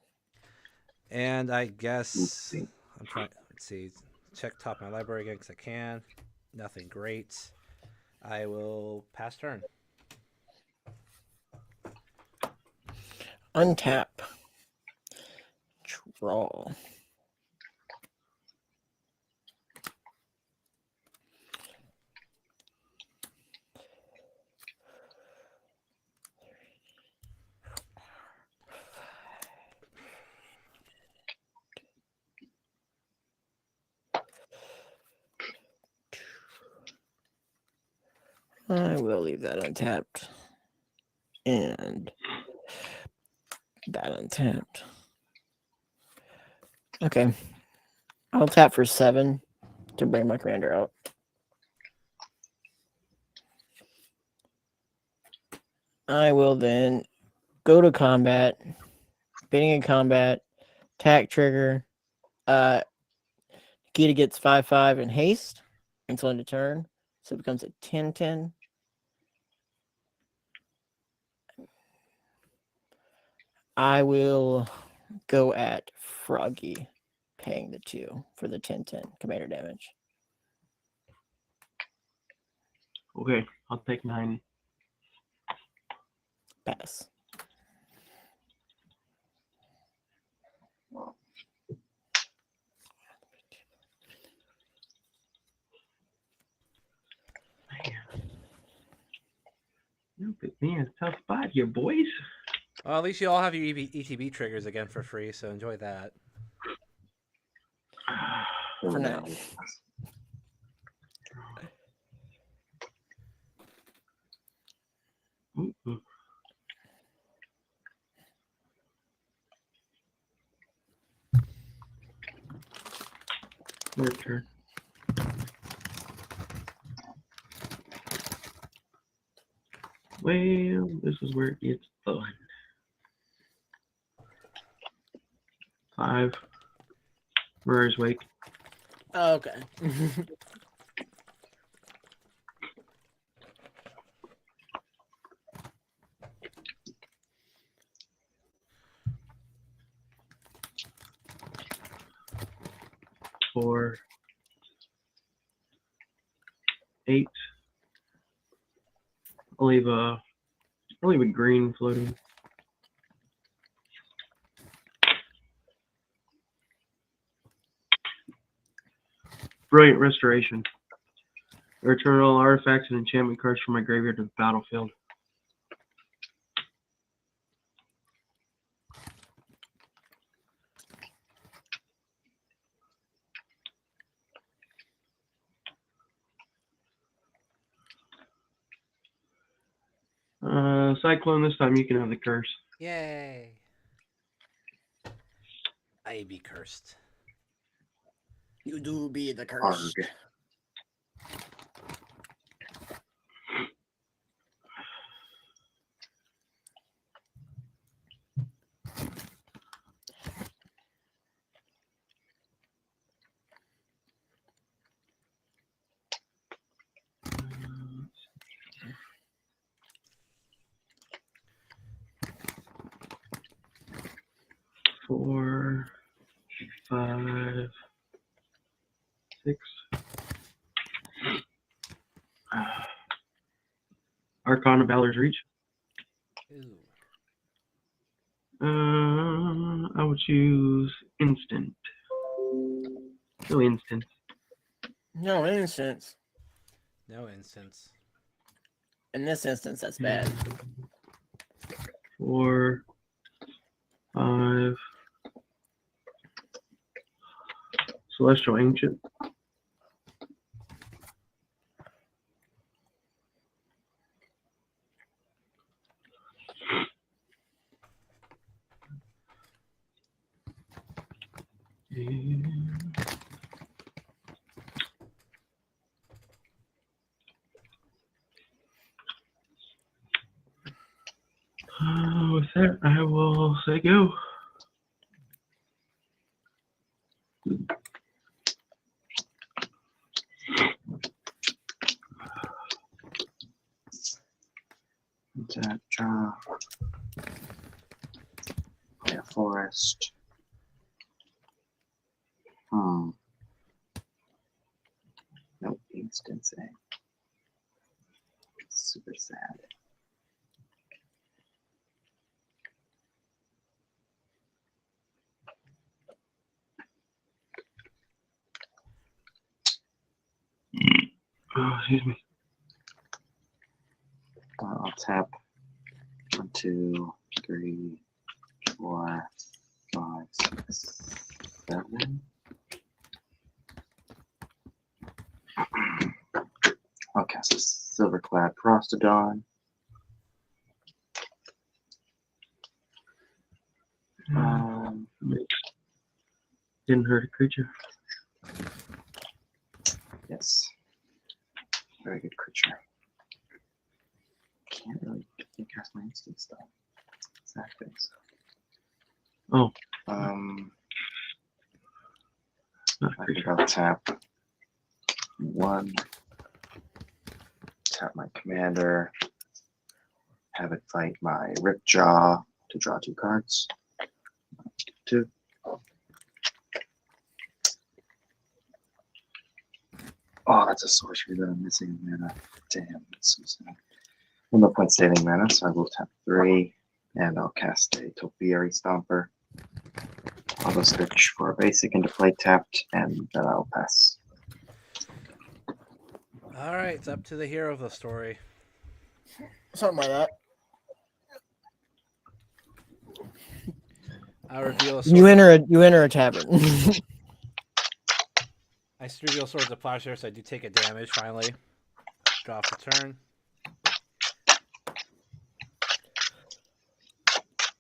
And I guess Oopsie. I'm trying. Let's see. Check top of my library again because I can. Nothing great. I will pass turn. Untap. Draw. I will leave that untapped. And that untapped. Okay. I'll tap for 7 to bring my commander out. I will then go to combat. Being in combat, attack trigger. Nikita gets 5/5 and haste until end of turn. So it becomes a 10/10. I will go at Froggy, paying the 2 for the 10/10 commander damage. Okay, I'll take 9. Pass. You put me in a tough spot here, boys. Well, at least you all have your ETB triggers again for free, so enjoy that. For now. Ooh. Your turn. Well, this is where it gets fun. 5. Mirror's Wake. Oh, okay. For 8. I'll leave a green floating. Brilliant Restoration. Return all artifacts and enchantment cards from my graveyard to the battlefield. Cyclone, this time you can have the curse. Yay! I be cursed. You do be the curse. Arg. Four, 5, 6. Arcana Valor's Reach. Ooh. I would choose Instant. No Instant. No instance. No instance. In this instance, that's bad. 4, 5. Celestial Ancient. With that, I will say go. Tap, draw. Play a forest. No instance, eh? Super sad. Oh, excuse me. I'll tap 1, 2, 3, 4, 5, 6, 7. I'll cast a Silverclad Prostodon. Didn't hurt a creature. Yes. Very good creature. Can't really cast my instant stuff. Exactly. Oh. Not I creature. think I'll tap 1. Tap my commander. Have it fight my Ripjaw to draw 2 cards. 2. Oh, that's a sorcery that I'm missing mana. Damn, that's so sad. Well, no point saving mana, so I will tap 3, and I'll cast a Topiary Stomper. I'll go switch for a basic into play tapped, and then I'll pass. All right, it's up to the hero of the story. Something like that. I reveal a You sword. enter a tavern. I reveal Swords of Plowshare, so I do take a damage finally. Draw off the turn.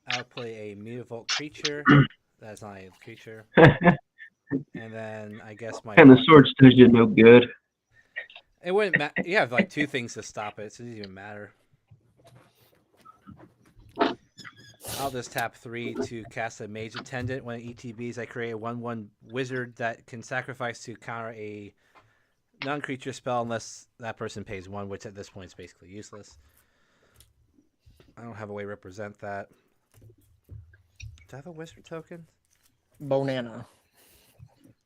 I'll play a Mutavault creature. That's not a creature. And then I guess my. And the sword does you no good. It wouldn't matter. You have like 2 things to stop it, so it doesn't even matter. I'll just tap 3 to cast a Mage Attendant. When it ETBs, I create a 1/1 wizard that can sacrifice to counter a non-creature spell unless that person pays 1, which at this point is basically useless. I don't have a way to represent that. Do I have a wizard token? Bonana.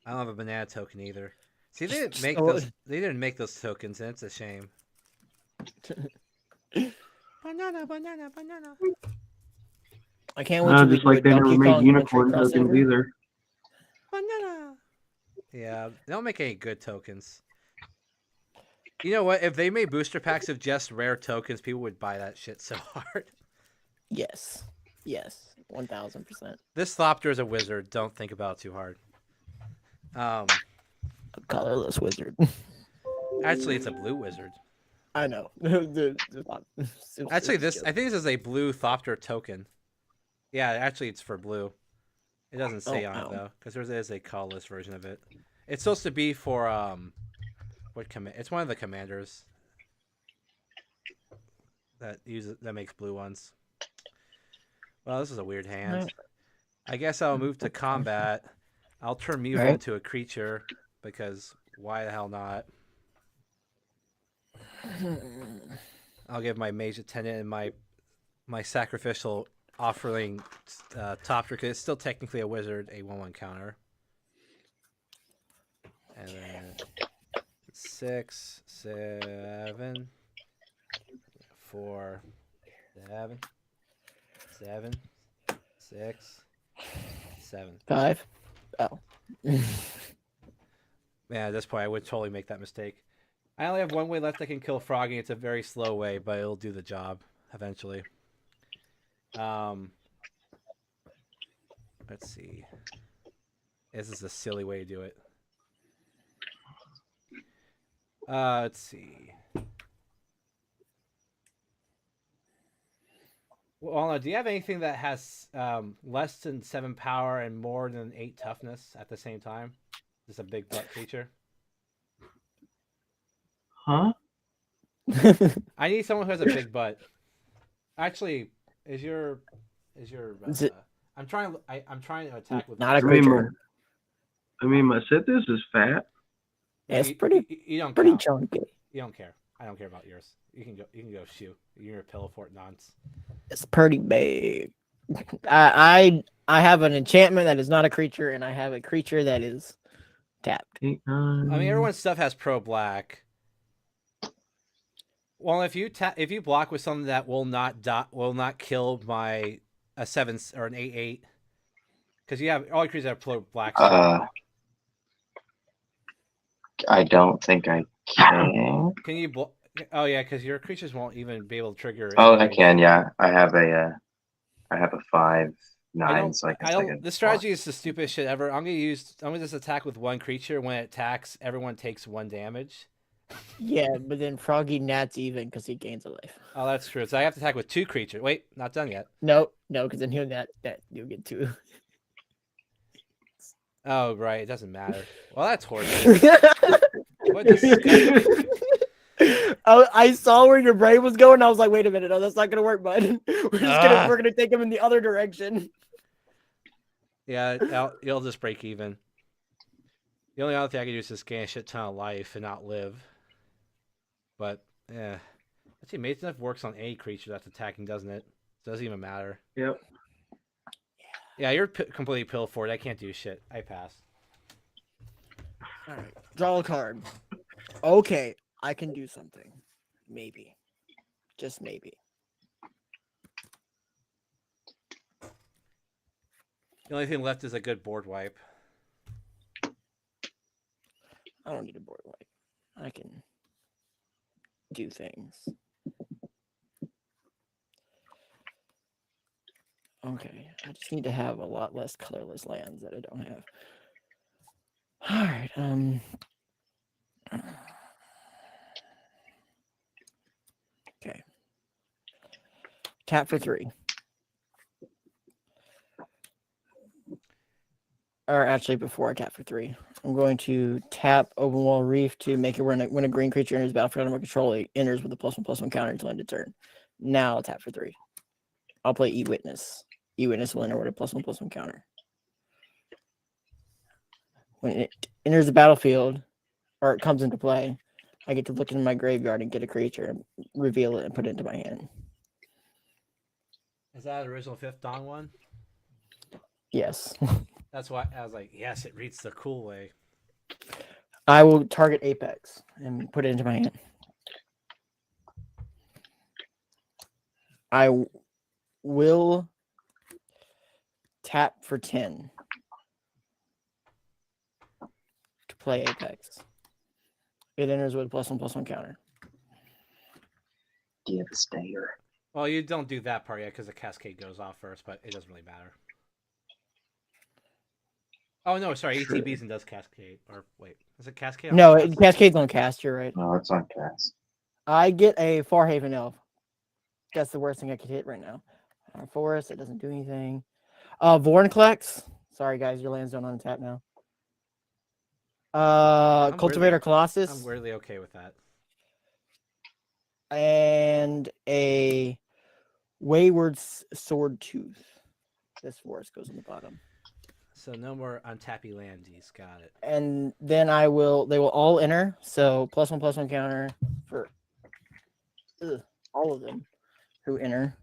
I don't have a banana token either. See, they didn't make Oh. those. They didn't make those tokens, and it's a shame. Banana, banana, banana. I can't wait till we Just do like a they never Donkey made Kong unicorn Country tokens crossover. either. Banana. Yeah, they don't make any good tokens. You know what? If they made booster packs of just rare tokens, people would buy that shit so hard. Yes. Yes. 1000%. This Thopter is a wizard. Don't think about it too hard. A colorless wizard. Actually, it's a blue wizard. I know. Actually, I think this is a blue Thopter token. Yeah, actually, it's for blue. It doesn't say on it though, because there is a colorless version of it. It's supposed to be for what command? It's one of the commanders that makes blue ones. Well, this is a weird hand. I guess I'll move to combat. I'll turn Mew into a creature because why the hell not? I'll give my Mage Attendant and my sacrificial offering Topter because it's still technically a wizard, a 1/1 counter. And then 6, 7, 4, 7, 7, 6, 7. 5. Oh. Man, at this point, I would totally make that mistake. I only have one way left I can kill Froggy. It's a very slow way, but it'll do the job eventually. Let's see. This is a silly way to do it. Let's see. Well, do you have anything that has less than 7 power and more than 8 toughness at the same time? Just a big butt creature. Huh? I need someone who has a big butt. Actually, is your I'm trying to attack with not a creature. I mean, my Sithis is fat. Yeah, it's pretty don't pretty count. chunky. You don't care. I don't care about yours. You can go shoot. You're a pillow fort nonce. It's pretty big. I have an enchantment that is not a creature, and I have a creature that is tapped. I mean, everyone's stuff has pro black. Well, if you block with something that will not kill my a 7 or an 8/8, because you have all your creatures that have pro black. I don't think I can. Can you block? Oh yeah, because your creatures won't even be able to trigger. Oh, I can. Yeah, I have a 5/9, so I can. This strategy is the stupidest shit ever. I'm gonna just attack with one creature. When it attacks, everyone takes 1 damage. Yeah, but then Froggy Nat's even because he gains a life. Oh, that's true. So I have to attack with 2 creatures. Wait, not done yet. No, because then he'll that you'll get 2. Oh right, it doesn't matter. Well, that's horrible. What disgusting. I saw where your brain was going. I was like, wait a minute, no, that's not gonna work, bud. We're gonna take him in the other direction. Yeah, you'll just break even. The only other thing I can do is just gain a shit ton of life and not live. But yeah, actually, Mage Enough works on any creature that's attacking, doesn't it? It doesn't even matter. Yep. Yeah, you're completely pill for it. I can't do shit. I pass. All right, draw a card. Okay, I can do something. Maybe, just maybe. The only thing left is a good board wipe. I don't need a board wipe. I can do things. Okay, I just need to have a lot less colorless lands that I don't have. All right, okay. Tap for 3. Or actually, before I tap for 3, I'm going to tap Open Wall Reef to make it when a green creature enters the battlefield under my control, it enters with a +1/+1 counter until end of turn. Now I'll tap for 3. I'll play E-Witness. E-Witness will enter with a +1/+1 counter. When it enters the battlefield, or it comes into play, I get to look in my graveyard and get a creature, and reveal it, and put it into my hand. Is that original 5th Dawn one? Yes. That's why I was like, yes, it reads the cool way. I will target Apex and put it into my hand. I will tap for 10 to play Apex. It enters with a +1/+1 counter. Devastator. Well, you don't do that part yet because the cascade goes off first, but it doesn't really matter. Oh no, sorry, ATBs and does cascade. Or wait, is it cascade? No, Cascade's on cast. You're right. No, it's on cast. I get a Farhaven Elf. That's the worst thing I could hit right now. Forest, it doesn't do anything. Vornclex. Sorry, guys, your lands don't untap now. I'm Cultivator Colossus. I'm weirdly okay with that. And a Wayward Sword Tooth. This forest goes in the bottom. So no more untappy landies. Got it. And then they will all enter. So +1/+1 counter for all of them who enter.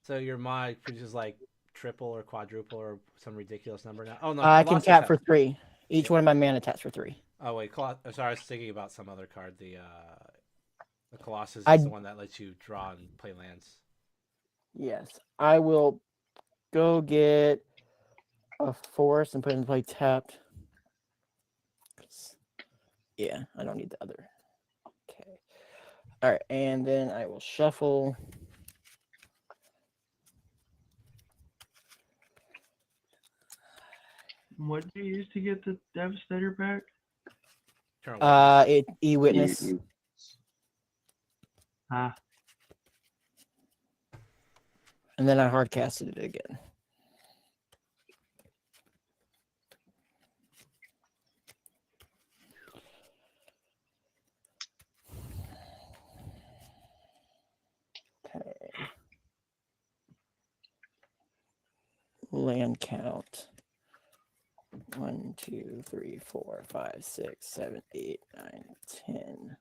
So your mod produces like triple or quadruple or some ridiculous number now. Oh no, I can Colossus tap has- for 3. Each one of my mana taps for 3. Oh wait, sorry, I was thinking about some other card. The Colossus I- is the one that lets you draw and play lands. Yes. I will go get a forest and put it in play tapped. Yeah, I don't need the other. Okay. All right, and then I will shuffle. What did you use to get the Devastator back? E-Witness. Ah, And then I hard casted it again. Okay. Land count. 1, 2, 3, 4, 5, 6, 7, 8, 9, 10.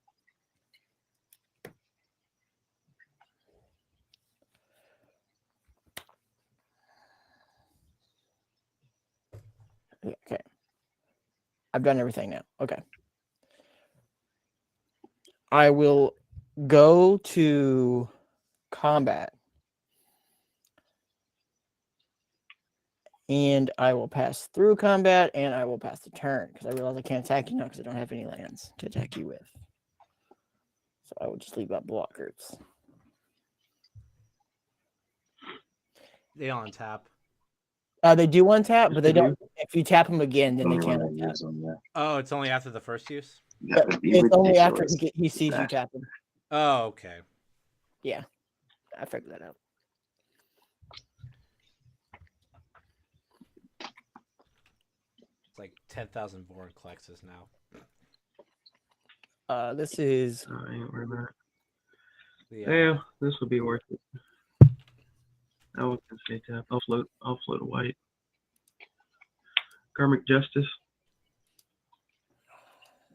Okay. I've done everything now. Okay. I will go to combat. And I will pass through combat, and I will pass the turn, because I realize I can't attack you now because I don't have any lands to attack you with. So I will just leave out blockers. They on tap. They do untap, but they Yes, they don't. If you tap them again, then they Only can't when I untap. use them, yeah. Oh, it's only after the first use. That would be It's only after ridiculous. he sees you that. tap him. Oh, okay. Yeah, I figured that out. It's like 10,000 Vorn Klexes now. This is I ain't worried about it. The, Yeah, this would be worth it. I was gonna say tap. I'll float a white. Karmic Justice.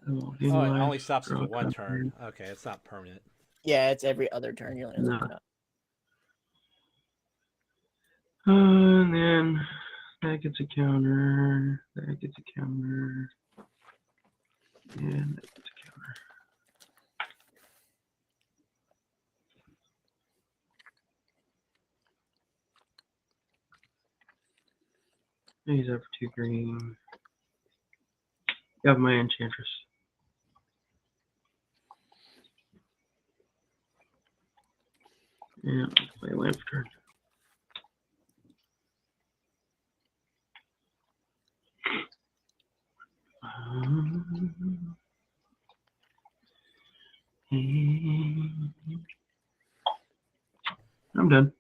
oh, it only stops for one turn. Okay, it's not permanent. yeah, it's every other turn you land No. something up. And then that gets a counter. That gets a counter. And that gets a counter. Use that for 2 green. Got my Enchantress. Yeah, let's play a land for turn. I'm done.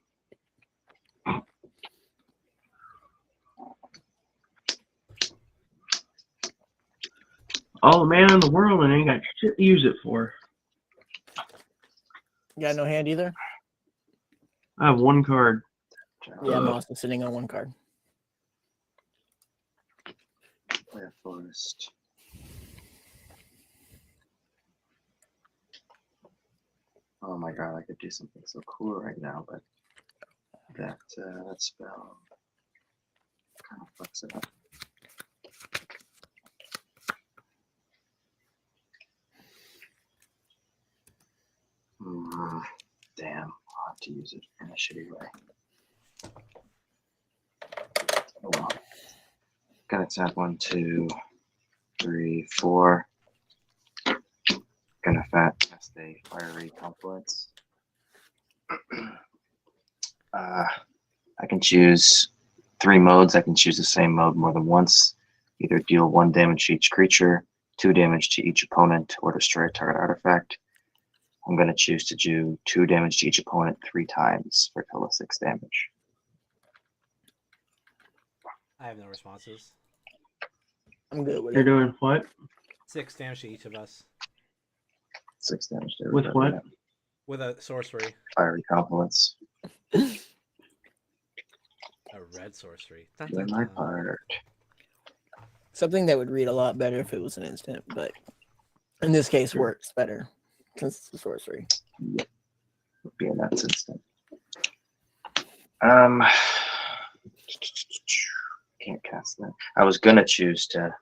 All the man in the world and ain't got shit to use it for. You got no hand either? I have 1 card. Yeah, I'm also sitting on 1 card. Play a forest. Oh my god, I could do something so cool right now, but that spell kind of fucks it up. Damn, I'll have to use it in a shitty way. Oh well. Gonna tap 1, 2, 3, 4. Gonna cast a fiery confluence. I can choose 3 modes. I can choose the same mode more than once. Either deal 1 damage to each creature, 2 damage to each opponent, or destroy a target artifact. I'm going to choose to do 2 damage to each opponent 3 times for a total of 6 damage. I have no responses. I'm good with You're it. doing what? 6 damage to each of us 6 damage to With everybody. what? with a sorcery, Fiery compliments. a red sorcery. Dun, Doing dun, my dun. part. Something that would read a lot better if it was an instant, but in this case works better since it's a sorcery. Yep. Would be in that instant. Can't cast that. I was gonna choose to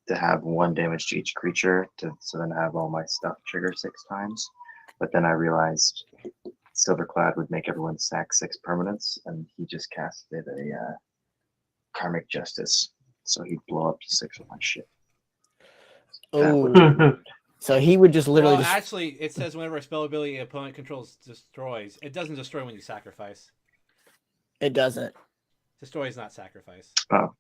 have 1 damage to each creature so then have all my stuff trigger 6 times. But then I realized Silverclad would make everyone sack 6 permanents, and he just casted a Karmic Justice, so he'd blow up to 6 of my shit. That would Oh, so he would just literally Well, just. actually, it says whenever a spell ability an opponent controls destroys, it doesn't destroy when you sacrifice. It doesn't. Destroy is not sacrifice. Oh.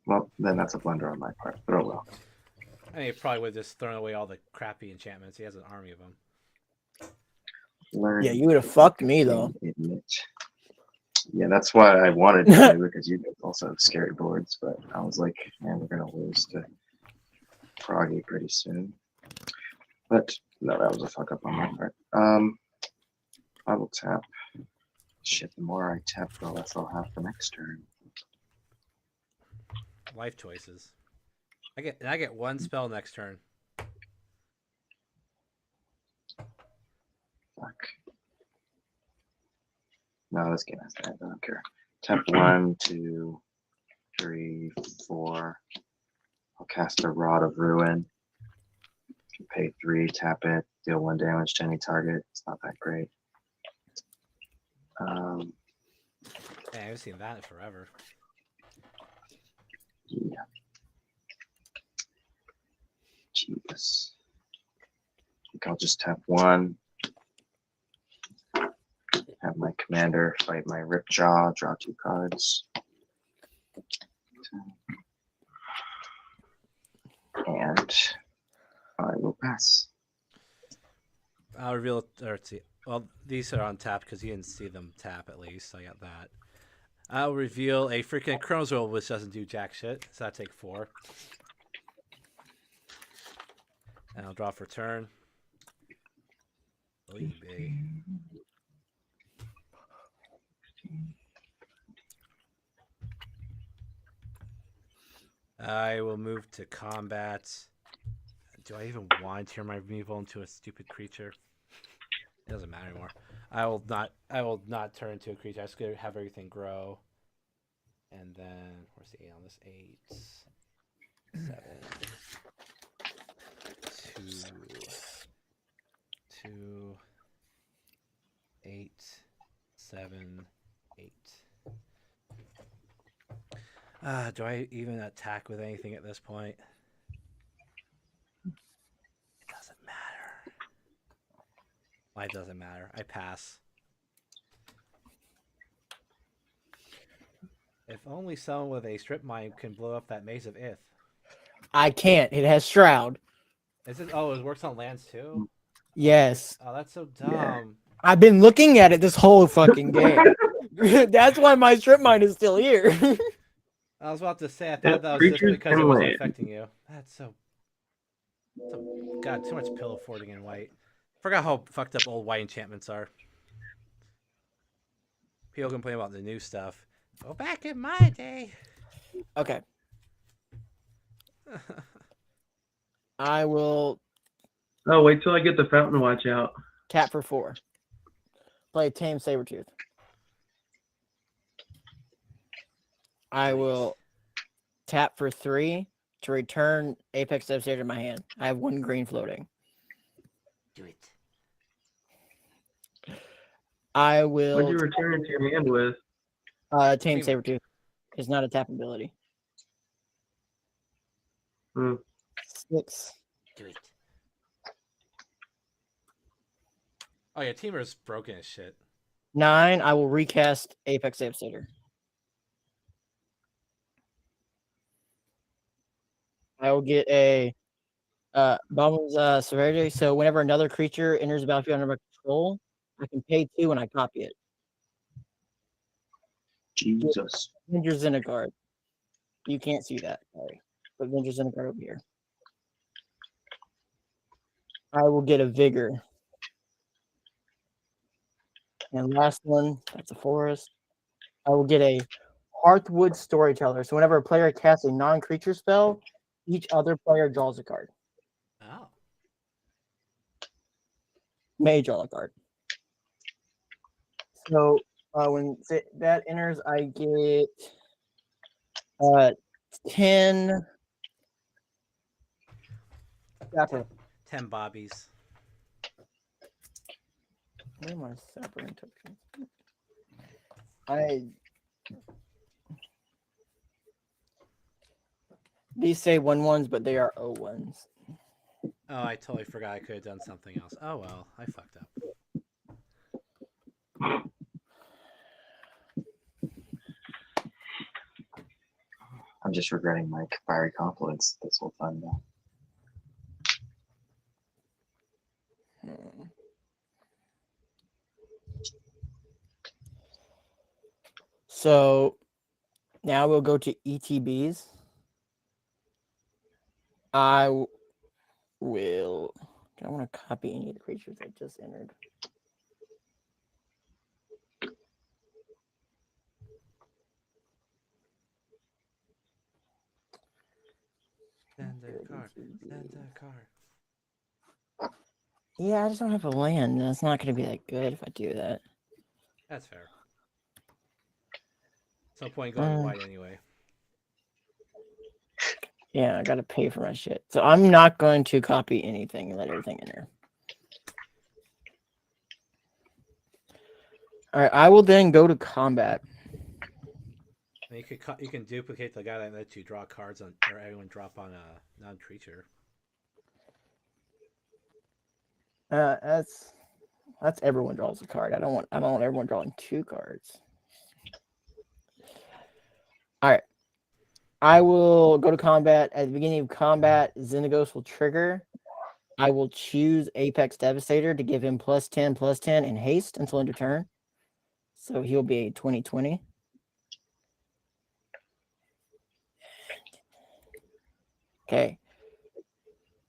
Well, then that's a blunder on my part. But oh well. I mean, he probably would have just thrown away all the crappy enchantments. He has an army of them. Learn Yeah, you would have fucked me though. Idiot. Yeah, that's why I wanted to, because you guys also have scary boards, but I was like, man, we're gonna lose to Froggy pretty soon. But no, that was a fuck up on my part. I will tap. Shit, the more I tap, the less I'll have for next turn. Life choices. I get 1 spell next turn. Fuck. No, this game has to end. I don't care. Tap 1, 2, 3, 4. I'll cast a Rod of Ruin. Pay 3, tap it, deal 1 damage to any target. It's not that great. Man, I haven't seen that in forever. Yeah. Jesus. I think I'll just tap 1. Have my commander fight my Ripjaw, draw 2 cards. And I will pass. I'll reveal. Or let's see. Well, these are on tap because you didn't see them tap. At least I got that. I'll reveal a freaking Chronos Roll, which doesn't do jack shit. So I take 4. And I'll draw for turn. Oy vey. I will move to combat. Do I even want to turn my removal into a stupid creature? It doesn't matter anymore. I will not turn into a creature. I'm just gonna have everything grow. And then where's the 8 on this? 8, 7, 2, 8, 7, 8. Do I even attack with anything at this point? It doesn't matter. Why doesn't matter? I pass. If only someone with a strip mine can blow up that maze of Ith. I can't. It has Shroud. Is it? Oh, it works on lands too. Yes. Oh, that's so dumb. I've been looking at it this whole fucking game. That's why my strip mine is still here. I was about to say I thought Yep, that was just creatures because it can wasn't land. affecting you. That's so. God, too much pillow forting in white. Forgot how fucked up old white enchantments are. People complain about the new stuff. Go back in my day. Okay. I will Oh, wait till I get the Fountain Watch out. tap for 4. Play Tame Sabretooth. I will tap for 3 to return Apex Devastator to my hand. I have 1 green floating. Do it. I What'd will you return it to your hand with? Tame Tamer. Sabretooth. It's not a tap ability. Hmm. 6. Do it. Oh yeah, Teamer's broken as shit. 9. I will recast Apex Devastator. I will get a Bum's severity. So whenever another creature enters the battlefield under my control, I can pay 2 when I copy it. Jesus. Avengers in a card. You can't see that. Sorry. But Avengers in a card over here. I will get a Vigor. And last one, that's a Forest. I will get a Hearthwood Storyteller. So whenever a player casts a non-creature spell, each other player draws a card. Oh. May draw a card. So when that enters, I get 10. Gotcha. 10 bobbies. Where am I separate tokens? These say 1/1s, but they are 0/1s. Oh, I totally forgot I could have done something else. Oh well, I fucked up. I'm just regretting my fiery confluence this whole time now. So now we'll go to ETBs. I will. I don't want to copy any of the creatures that just entered. Send a card. Send a card. Yeah, I just don't have a land. That's not going to be that good if I do that. That's fair. No point going wide anyway. Yeah, I got to pay for my shit. So I'm not going to copy anything and let everything enter. All right, I will then go to combat. And you can duplicate the guy that lets you draw cards on, or everyone drop on a non-creature. That's everyone draws a card. I don't want everyone drawing 2 cards. All right. I will go to combat. At the beginning of combat, Xenagos will trigger. I will choose Apex Devastator to give him +10/+10 and haste until end of turn. So he'll be a 20/20. Okay.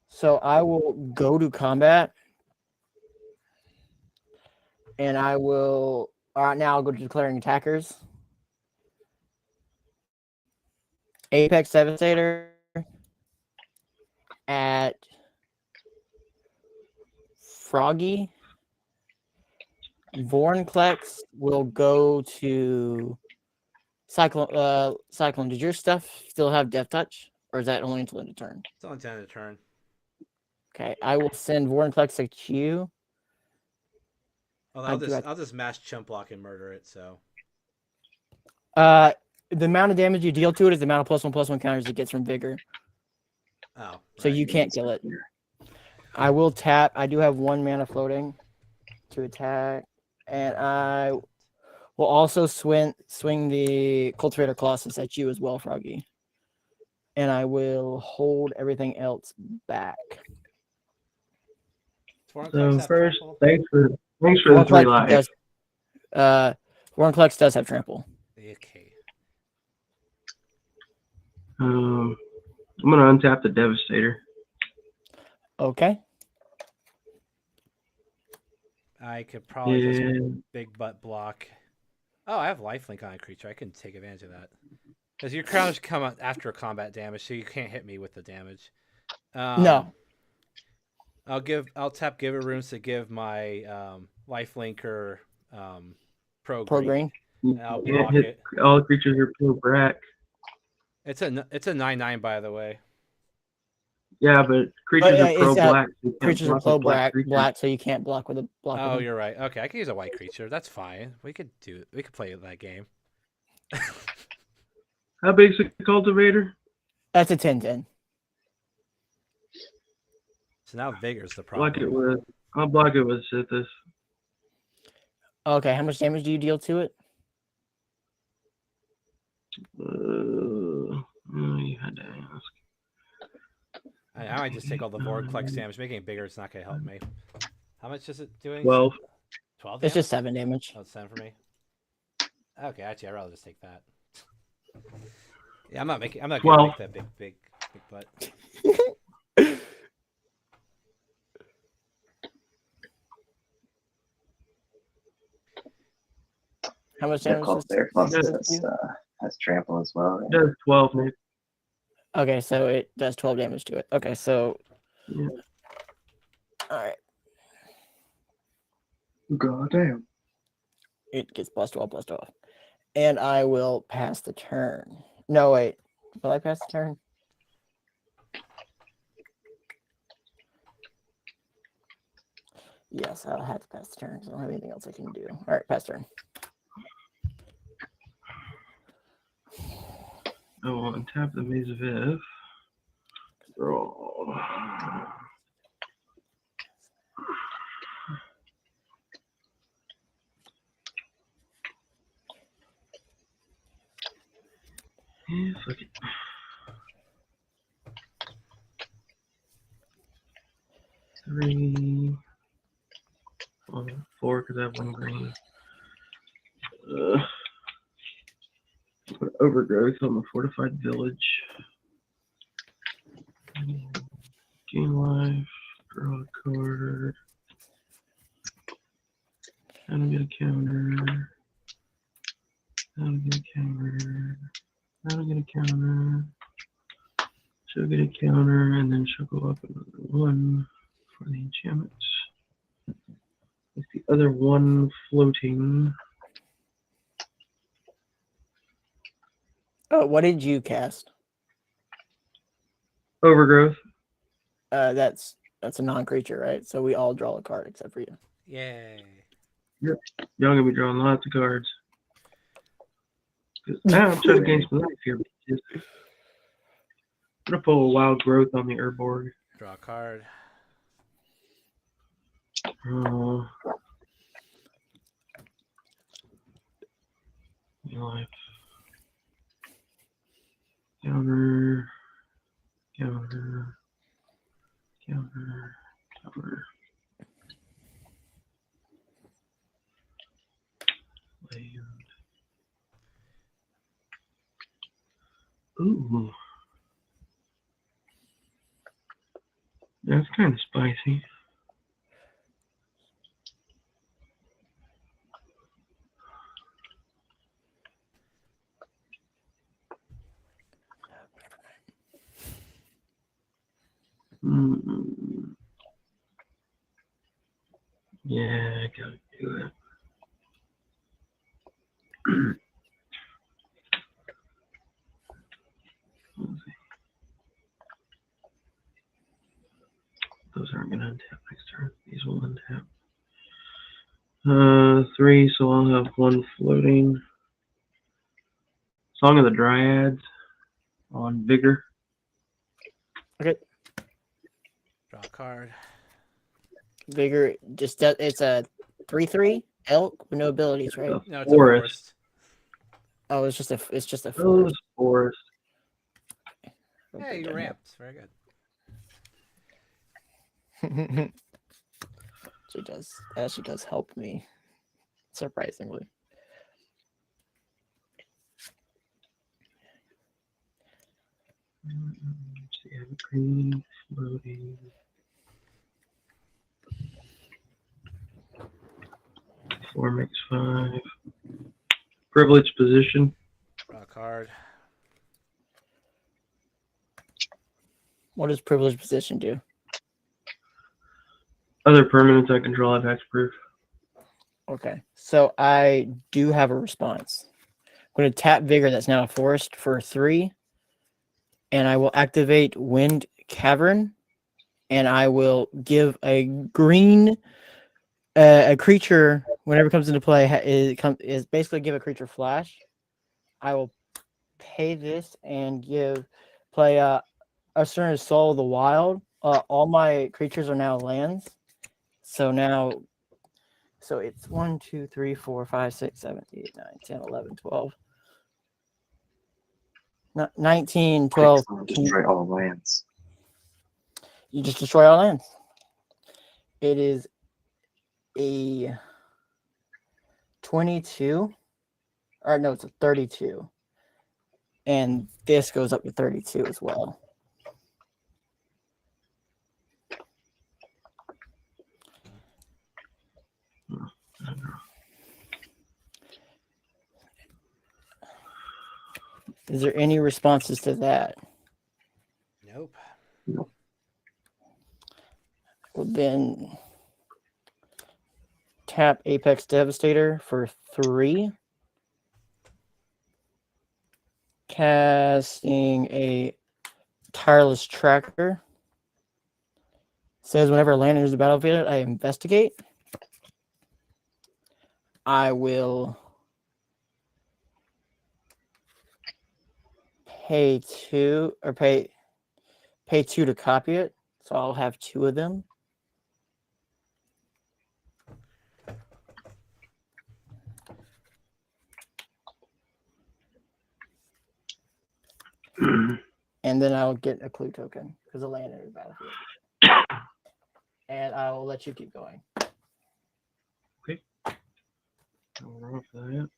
So I will go to combat. And I will. All right, now I'll go to declaring attackers. Apex Devastator at Froggy. Vornclex will go to Cyclone. Cyclone, did your stuff still have Death Touch? Or is that only until end of turn? It's only end of turn. Okay, I will send Vornclex to Q. Although I'll just mash chump block and murder it, so. The amount of damage you deal to it is the amount of +1/+1 counters it gets from Vigor. Oh. Right. So you can't kill it. I will tap. I do have 1 mana floating to attack. And I will also swing the Cultivator Colossus at you as well, Froggy. And I will hold everything else back. So first, thanks for the 3 lives. Vornclex does have trample. Okay. I'm gonna untap the Devastator. Okay. I could probably just big butt block. Oh, I have lifelink on a creature. I can take advantage of that. Because your crowns come out after combat damage, so you can't hit me with the damage. No. I'll tap Giver Runes to give my lifelinker pro green. And I'll block it. All creatures are pro black. It's a 9/9, by the way. Yeah, but creatures are pro black. Creatures are pro black, so you can't block with a block. Oh, you're right. Okay, I can use a white creature. That's fine. We could play that game. How big's the cultivator? That's a 10/10. So now Vigor's the problem. I'll block it with Sithis. Okay, how much damage do you deal to it? You had to ask. I might just take all the Vortex damage. Making it bigger, it's not going to help me. How much is it doing? 12. 12 It's damage? just 7 damage. Oh, it's 7 for me. Okay, actually, I'd rather just take that. Yeah, I'm not going to make that big butt. How much That damage called does Bear Plus does has trample as well. It does 12, Nick. Okay, so it does 12 damage to it. Okay, so Yeah. all right, God damn. it gets +12. And I will pass the turn. No, wait. Will I pass the turn? Yes, I'll have to pass the turn. 'Cause I don't have anything else I can do. All right, pass turn. I will untap the Maze of If. Roll. Yeah, fuck it. 3. 4 because I have 1 green. Put Overgrowth on the Fortified Village. Gain life. Draw a card. How to get a counter. How to get a counter. How to get a counter. She'll get a counter, and then she'll go up another 1 for the enchantment. With the other 1 floating. Oh, what did you cast? Overgrowth. That's a non-creature, right? So we all draw a card except for you. Yay. Y'all gonna be drawing lots of cards. Now I'm trying to gain some life here. Bitches. I'm gonna pull a Wild Growth on the Urborg. Draw a card. Life. Counter. Counter. Counter. Counter. Land. Ooh. That's kind of spicy. Yeah, I gotta do it. Those aren't gonna untap next turn. These will untap. 3, so I'll have 1 floating. Song of the Dryads on Vigor. Okay. Draw a card. Vigor just it's a 3/3 elk with no abilities, right? No, it's a Forest. forest. Oh, it's just a Those forest. forest. Yeah, you ramped. Very good. She does. She does help me, surprisingly. See, I have a green floating. 4 makes 5. Privileged position. Draw a card. What does privileged position do? Other permanents I control have hexproof. Okay, so I do have a response. I'm going to tap Vigor, that's now a forest, for 3. And I will activate Wind Cavern. And I will give a green, a creature, whenever it comes into play, is basically give a creature flash. I will pay this and play Asura's Soul of the Wild. All my creatures are now lands. So it's 1, 2, 3, 4, 5, 6, 7, 8, 9, 10, 11, 12. 19, 12. Destroy all lands. You just destroy all lands. It is a 22. Or no, it's a 32. And this goes up to 32 as well. Is there any responses to that? Nope. Well, then tap Apex Devastator for 3. Casting a Tireless Tracker. Says whenever a land enters the battlefield, I investigate. I will pay 2 or pay 2 to copy it. So I'll have 2 of them. And then I'll get a clue token because the land entered the battlefield. And I'll let you keep going. Okay. I'll roll for that.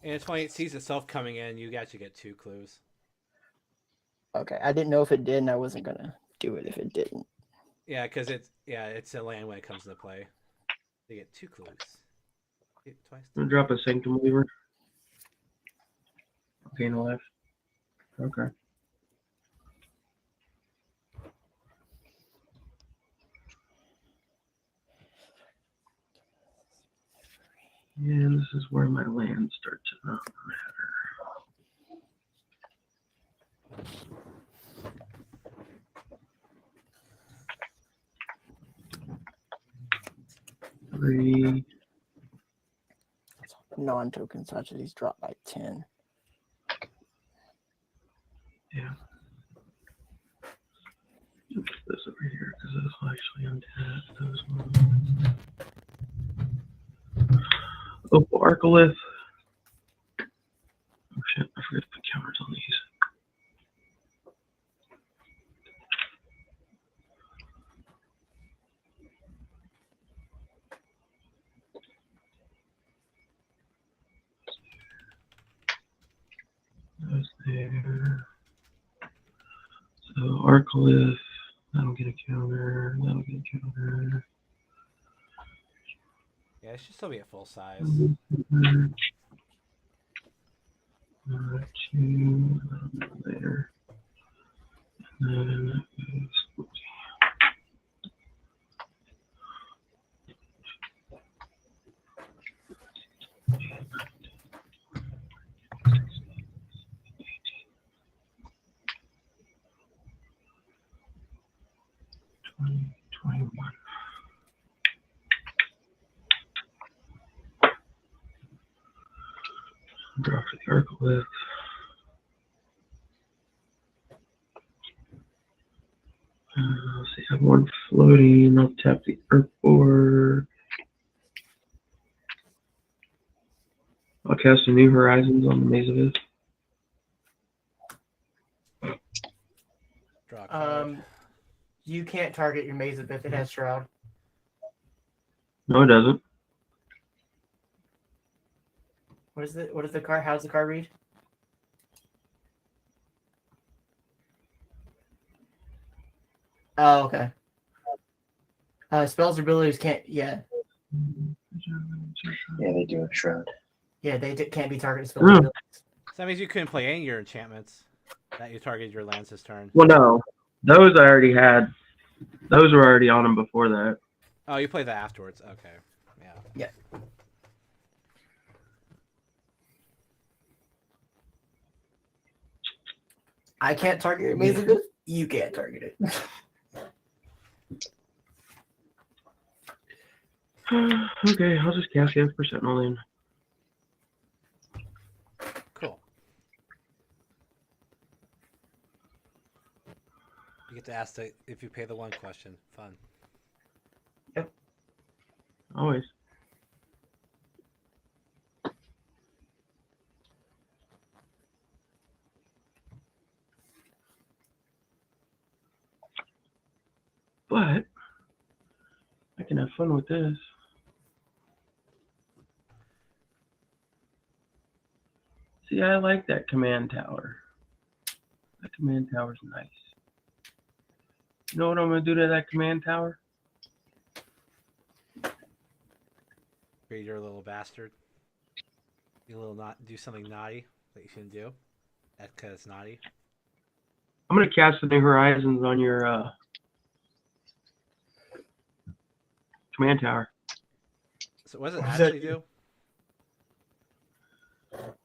And it's when it sees itself coming in, you actually get 2 clues. Okay, I didn't know if it did, and I wasn't gonna do it if it didn't. Yeah, because it's a land when it comes into play. You get 2 clues. Get twice. I'm gonna drop a Sanctum Weaver. Okay, no left. Okay. And this is where my land starts to not matter. 3. Non-token strategies drop by 10. Yeah. Put this over here because this will actually untap those ones. Opal Arcolith. Oh shit, I forgot to put counters on these. Those there. So Arcolith, that'll get a counter, that'll get a counter. Yeah, it should still be at full size. 2, later. And then that goes. Draw for the Arcolith. Let's see, I have 1 floating. I'll tap the Earth board. I'll cast a New Horizons on the Maze of Ith. Draw a card. You can't target your Maze of Ith. It has Shroud. No, it doesn't. What is the card? How does the card read? Oh, okay. Spells or abilities can't. Yeah, Yeah, they do have Shroud. yeah, they can't be targeted spells. Oh. Or abilities. So that means you couldn't play any of your enchantments that you targeted your lands this turn. Well, no. Those I already had. Those were already on them before that. Oh, you played that afterwards. Okay. Yeah. Yeah. I can't target your Maze of Ith. You can't target it. Okay, I'll just cast the for Sentinel in. Cool. You get to ask if you pay the 1 question. Fun. Yep. Always. But I can have fun with this. See, I like that command tower. That command tower's nice. You know what I'm gonna do to that command tower? You're a little bastard. You little do something naughty that you shouldn't do. That's because it's naughty. I'm gonna cast the New Horizons on your command tower. So what does it What does that actually do?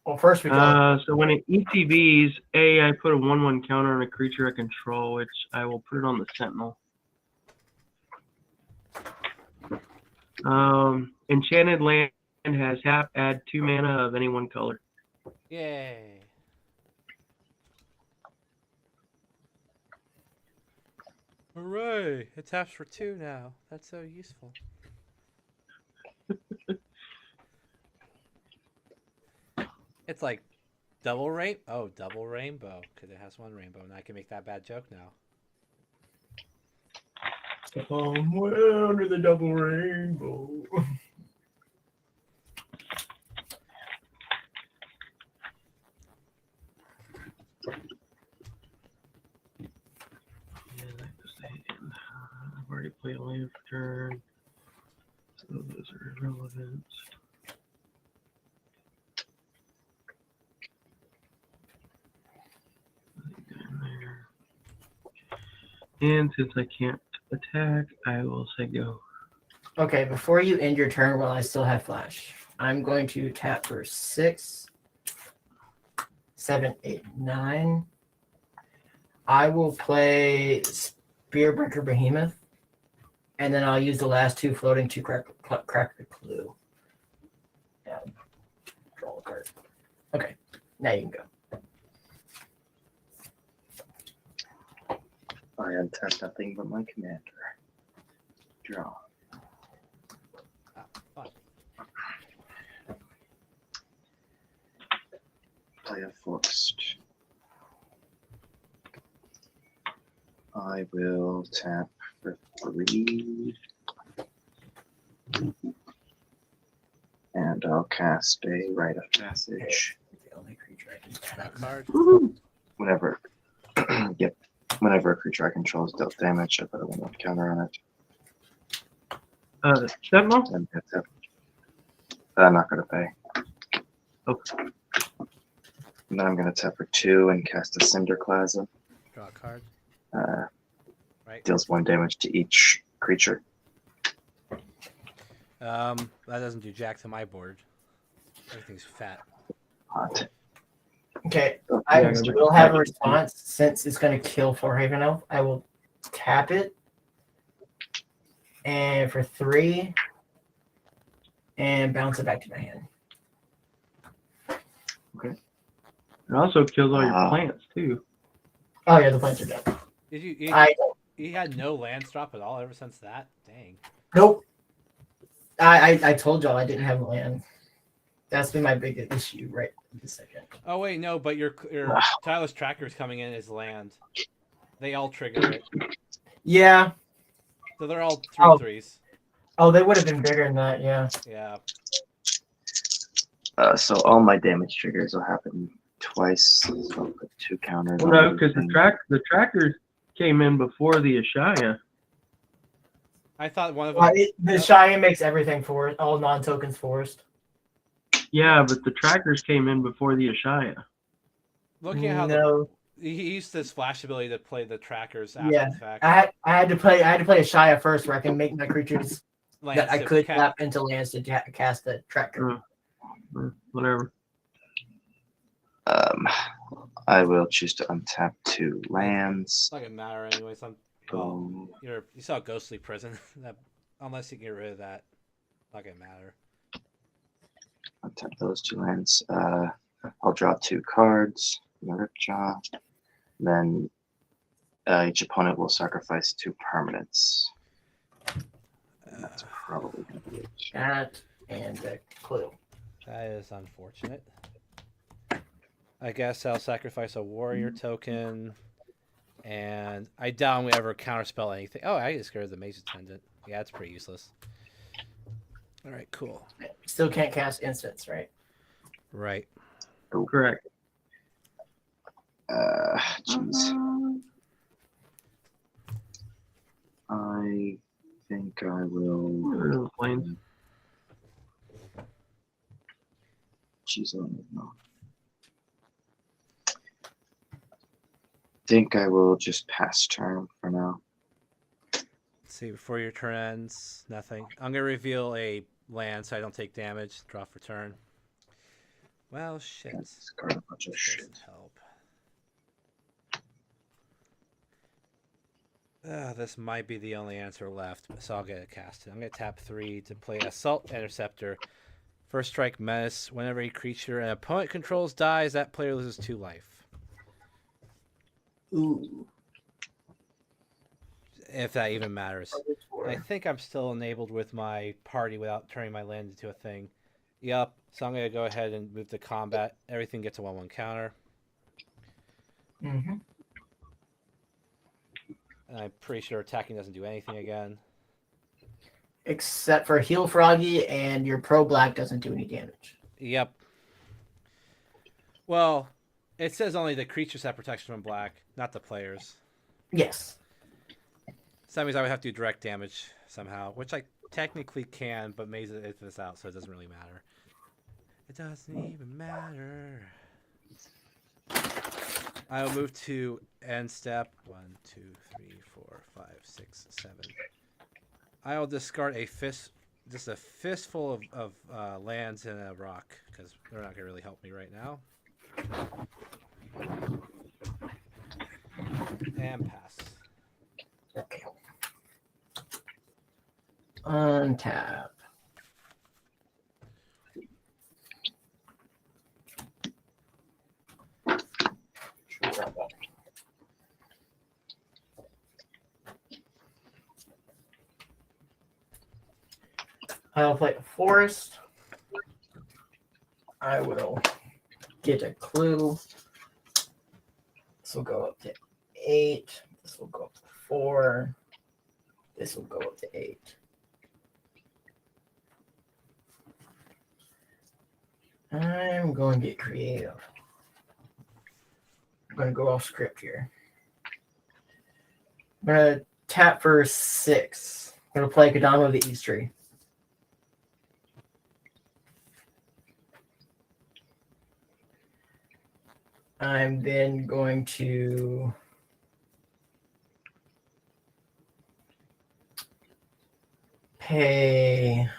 Well, first we got So when it ETBs, I put a 1/1 counter on a creature I control, which I will put it on the Sentinel. Enchanted land has add 2 mana of any one color. Yay. Hooray! It taps for 2 now. That's so useful. It's like double rainbow. Oh, double rainbow. Because it has 1 rainbow, and I can make that bad joke now. somewhere under the double rainbow. I've already played a land for turn, so those are irrelevant. And since I can't attack, I will say go. Okay, before you end your turn while I still have flash, I'm going to tap for 6, 7, 8, 9. I will play Spearbreaker Behemoth, and then I'll use the last 2 floating to crack the clue. Yeah. Draw a card. Okay, now you can go. I untap nothing but my commander. Draw. Fuck. Play a forest. I will tap for 3. And I'll cast a Rite of Passage. The only creature I can That tap. card. Whenever, yep. Whenever a creature I control is dealt damage, I put a 1/1 counter on it. Sentinel? And that's it. I'm not going to pay. Okay. And then I'm going to tap for 2 and cast a Cinderclasm. Draw a card. Right. Deals 1 damage to each creature. That doesn't do jack to my board. Everything's fat. Hot. Okay, Oh, I yeah, will have a response since it's going to kill Forehaven Elf. I will tap it, and for 3, and bounce it back to my hand. It also kills all your plants too. Oh yeah, the plants are dead. Did you? He had no lands drop at all ever since that. Dang. Nope. I told y'all I didn't have land. That's been my biggest issue right this second. Oh wait, no, but your Tyler's Tracker's coming in as land. They all trigger it. Yeah. So they're all 3/3s. Oh, they would have been bigger than that. Yeah. Yeah. So all my damage triggers will happen twice. So I'll put 2 counters. Well, no, because the trackers came in before the Ashaya. I thought one of them. The Cheyenne makes everything for it. All non-tokens forest. Yeah, but the trackers came in before the Ashaya. Looking at how he used this flash ability to play the trackers after the fact. I had to play a Shia first where I can make my creatures that I could tap into lands to cast the tracker. Whatever. I will choose to untap 2 lands. It's not gonna matter anyways. You saw Ghostly Prison. Unless you can get rid of that, not gonna matter. Untap those 2 lands. I'll draw 2 cards. Ripjaw. Then each opponent will sacrifice 2 permanents. That's probably gonna be it. That and the clue. That is unfortunate. I guess I'll sacrifice a warrior token, and I doubt we ever counterspell anything. Oh, I just scared the mage attendant. Yeah, it's pretty useless. All right, cool. Still can't cast instants, right? Right. Correct. Jeez. I think I will. Planes. Jeez, I don't know. Think I will just pass turn for now. Let's see, before your turn ends, nothing. I'm gonna reveal a land so I don't take damage. Draw for turn. Well, shit. Discard a bunch of This shit. doesn't help. This might be the only answer left, so I'll get it casted. I'm going to tap 3 to play Assault Interceptor. First strike menace. Whenever a creature an opponent controls dies, that player loses 2 life. Ooh. If that even matters. I think I'm still enabled with my party without turning my land into a thing. Yup. So I'm going to go ahead and move to combat. Everything gets a 1/1 counter. Mm-hmm. And I'm pretty sure attacking doesn't do anything again. Except for Heal Froggy, and your Pro Black doesn't do any damage. Yep. Well, it says only the creatures have protection from black, not the players. Yes. So that means I would have to do direct damage somehow, which I technically can, but Maze edits this out, so it doesn't really matter. It doesn't even matter. I will move to end step. 1, 2, 3, 4, 5, 6, 7. I will discard just a fistful of lands and a rock, because they're not going to really help me right now. And pass. Okay. Untap. I'll play a forest. I will get a clue. This will go up to 8. This will go up to 4. This will go up to 8. I'm going to get creative. I'm going to go off script here. I'm going to tap for 6. I'm going to play Kodama of the East Tree. I'm then going to pay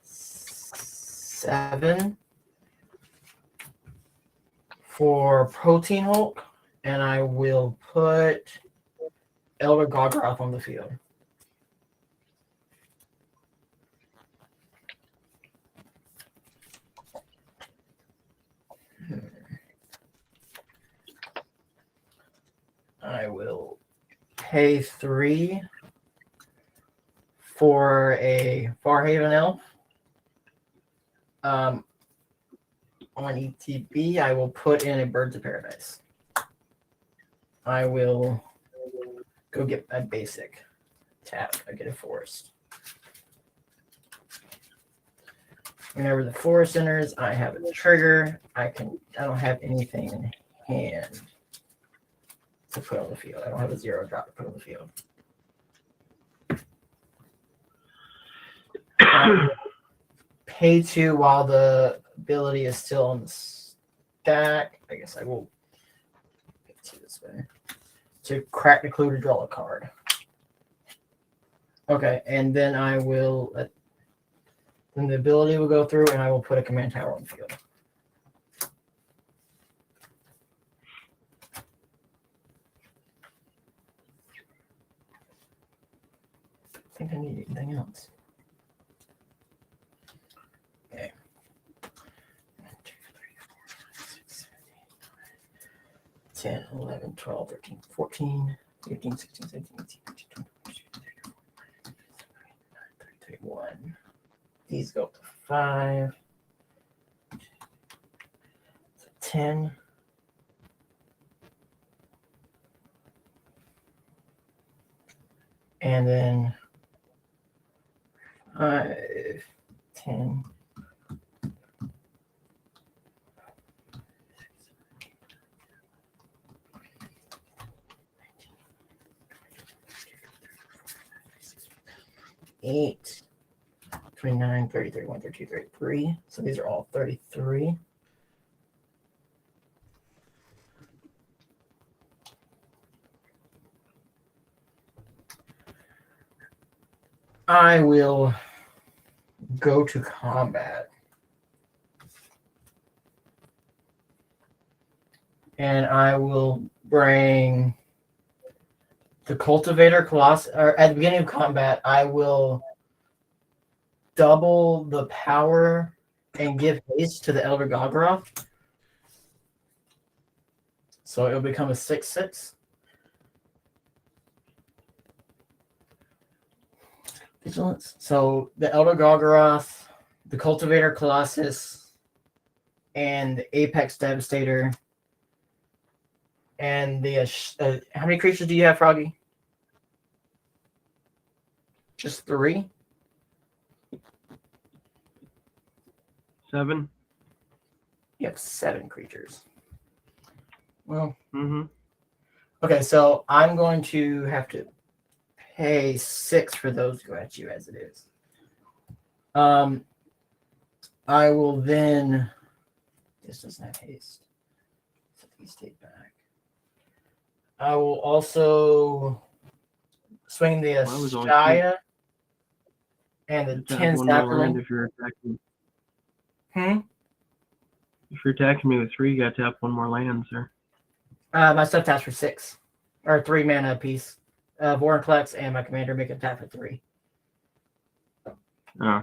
$7 for Protein Hulk, and I will put Elder Gogroth on the field. I will pay 3 for a Farhaven Elf. On ETB, I will put in a Birds of Paradise. I will go get a basic tap. I get a forest. Whenever the forest enters, I have a trigger. I don't have anything in hand to put on the field. I don't have a 0 drop to put on the field. Pay 2 while the ability is still on the stack. I guess I will pay 2 this way. To crack the clue to draw a card. Okay, and then I will then the ability will go through and I will put a command tower on the field. I think I need anything else. Okay. 1, 2, 3, 4, 5, 6, 7, 8, 9, 10, 11, 12, 13, 14, 15, 16, 17, 18, 19, 20, 21, 31. These go up to 5. 10. And then 5, 10. 8, 29, 30, 31, 32, 33. So these are all 33. I will go to combat. And I will bring the Cultivator Colossus. Or at the beginning of combat, I will double the power and give haste to the Elder Gogroth. So it'll become a 6/6. Vigilance. So the Elder Gogroth, the Cultivator Colossus, and the Apex Devastator. And the how many creatures do you have, Froggy? Just 3? 7. You have 7 creatures. Well, Mm-hmm. okay, so I'm going to have to pay 6 for those to go at you as it is. I will then. This doesn't have haste. So these take back. I will also swing the Well, I was only Ashaya and the Attack 10 one more land sapling. if you're attacking. Hmm? If you're attacking me with 3, you got to tap one more land, sir. My stuff taps for 6. Or 3 mana apiece. Vorinclex and my commander make a tap for 3. Oh.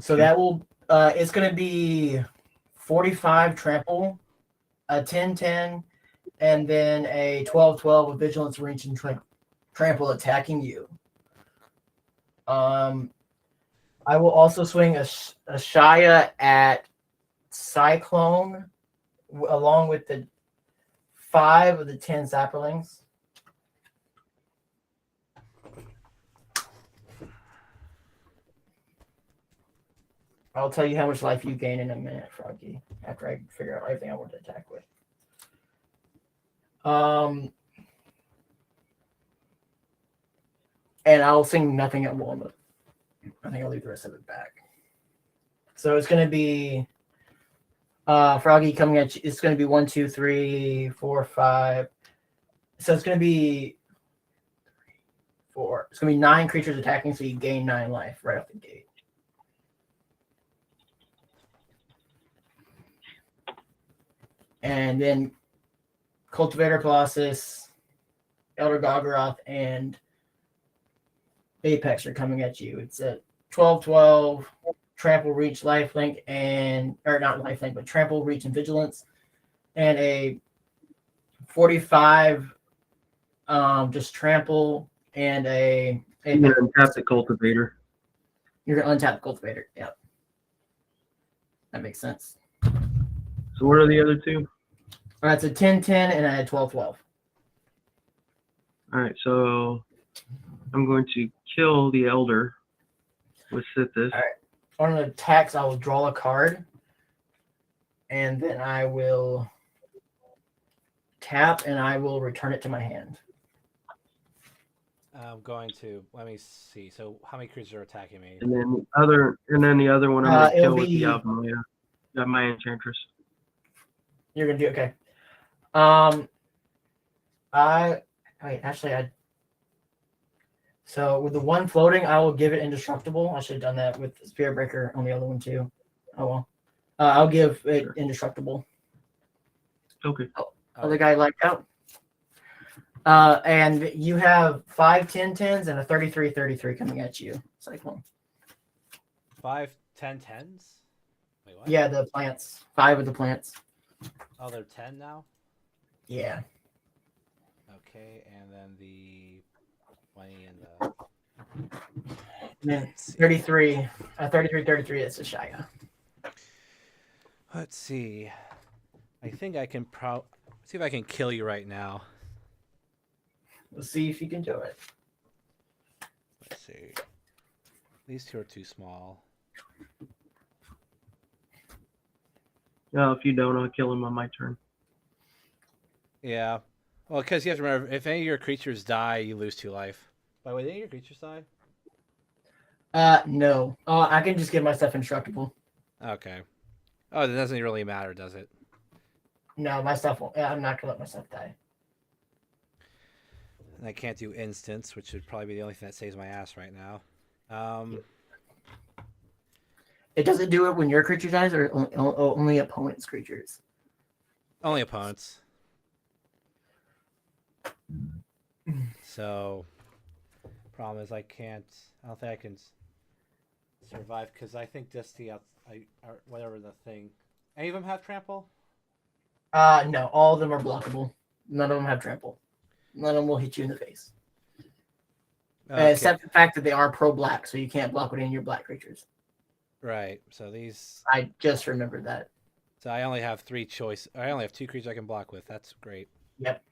So Okay. that will it's gonna be 45 trample, a 10-10, and then a 12-12 with vigilance, reach, and trample attacking you. I will also swing a Shia at Cyclone along with the 5 of the 10 Sapperlings. I'll tell you how much life you gain in a minute, Froggy, after I figure out everything I want to attack with. And I'll sing nothing at Walnut. I think I'll leave the rest of it back. So it's going to be Froggy coming at you. It's going to be 1, 2, 3, 4, 5. So it's going to be 4. It's going to be 9 creatures attacking, so you gain 9 life right off the gate. And then Cultivator Colossus, Elder Gogroth, and Apex are coming at you. It's a 12-12, trample, reach, lifelink, and or not lifelink, but trample, reach, and vigilance, and a 45 just trample and a You're going to untap the Cultivator. You're gonna untap the Cultivator. Yep. That makes sense. So what are the other 2? All right, it's a 10-10 and a 12-12. All right, so I'm going to kill the Elder with Sithis. All right. On an attacks, I will draw a card, and then I will tap, and I will return it to my hand. I'm going to let me see. So how many creatures are attacking me? And then the other one I'm going to it'll kill with be- the Alchemia. Got my Enchantress. You're gonna do okay. So with the one floating, I will give it indestructible. I should have done that with Spirit Breaker on the other one too. Oh well. I'll give it indestructible. Okay. Other guy liked out. And you have 5 10-10s and a 33-33 coming at you. Cyclone. 5 10-10s? Wait, what? Yeah, the plants. 5 of the plants. Oh, they're 10 now? Yeah. Okay, and then the 20 and the... And then Let's see. 33. 33, it's a Shia. Let's see. I think I can see if I can kill you right now. We'll see if you can do it. Let's see. These two are too small. Yeah, if you don't, I'll kill him on my turn. Yeah. Well, because you have to remember, if any of your creatures die, you lose 2 life. By the way, did any of your creatures die? No. I can just give myself indestructible. Okay. Oh, that doesn't really matter, does it? No, my stuff won't. I'm not gonna let myself die. And I can't do instants, which would probably be the only thing that saves my ass right now. It doesn't do it when your creature dies, or only opponent's creatures. Only opponents. So, problem is I don't think I can survive because I think just or whatever the thing. Any of them have trample? No, all of them are blockable. None of them have trample. None of them will hit you in the face. Okay. Except the fact that they are pro-black, so you can't block with any of your black creatures. Right. So these. I just remembered that. So I only have 3 choice. I only have 2 creatures I can block with. That's great. Yep.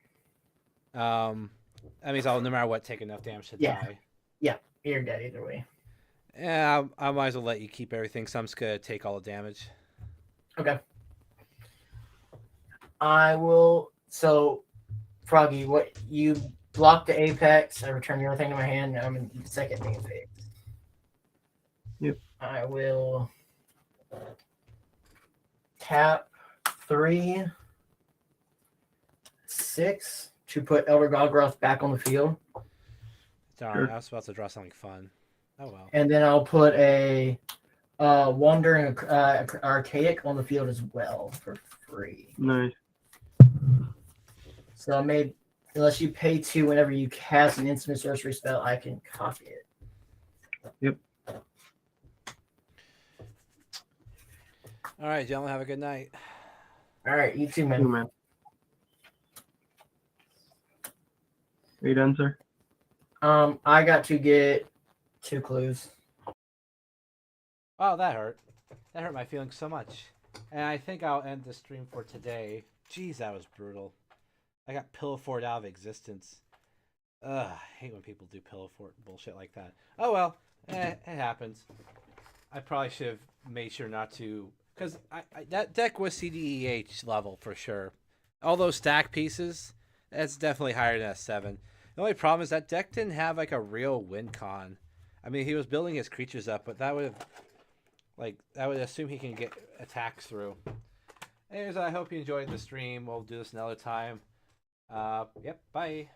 That means I'll no matter what take enough damage to die. Yeah, you're dead either way. Yeah, I might as well let you keep everything. So I'm just gonna take all the damage. Okay. I will. So, Froggy, what you block the apex? I return your thing to my hand. Now I'm in the second main phase. Yep. I will tap 3, 6 to put Elder Golgroth back on the field, Darn, Sure. I was about to draw something fun. Oh well. and then I'll put a Wandering Archaic on the field as well for free. Nice. So I made, unless you pay 2 whenever you cast an instant sorcery spell, I can copy it. Yep. All right, gentlemen, have a good night. All right, you too, Cool, man. man. Are you done, sir? I got to get 2 clues. Oh, that hurt. That hurt my feelings so much. And I think I'll end the stream for today. Jeez, that was brutal. I got pillow fort out of existence. Ugh, I hate when people do pillow fort bullshit like that. Oh well, it happens. I probably should have made sure not to, because that deck was CDEH level for sure. All those stack pieces, that's definitely higher than a 7. The only problem is that deck didn't have like a real win con. I mean, he was building his creatures up, but that would assume he can get attacks through. Anyways, I hope you enjoyed the stream. We'll do this another time. Yep, bye.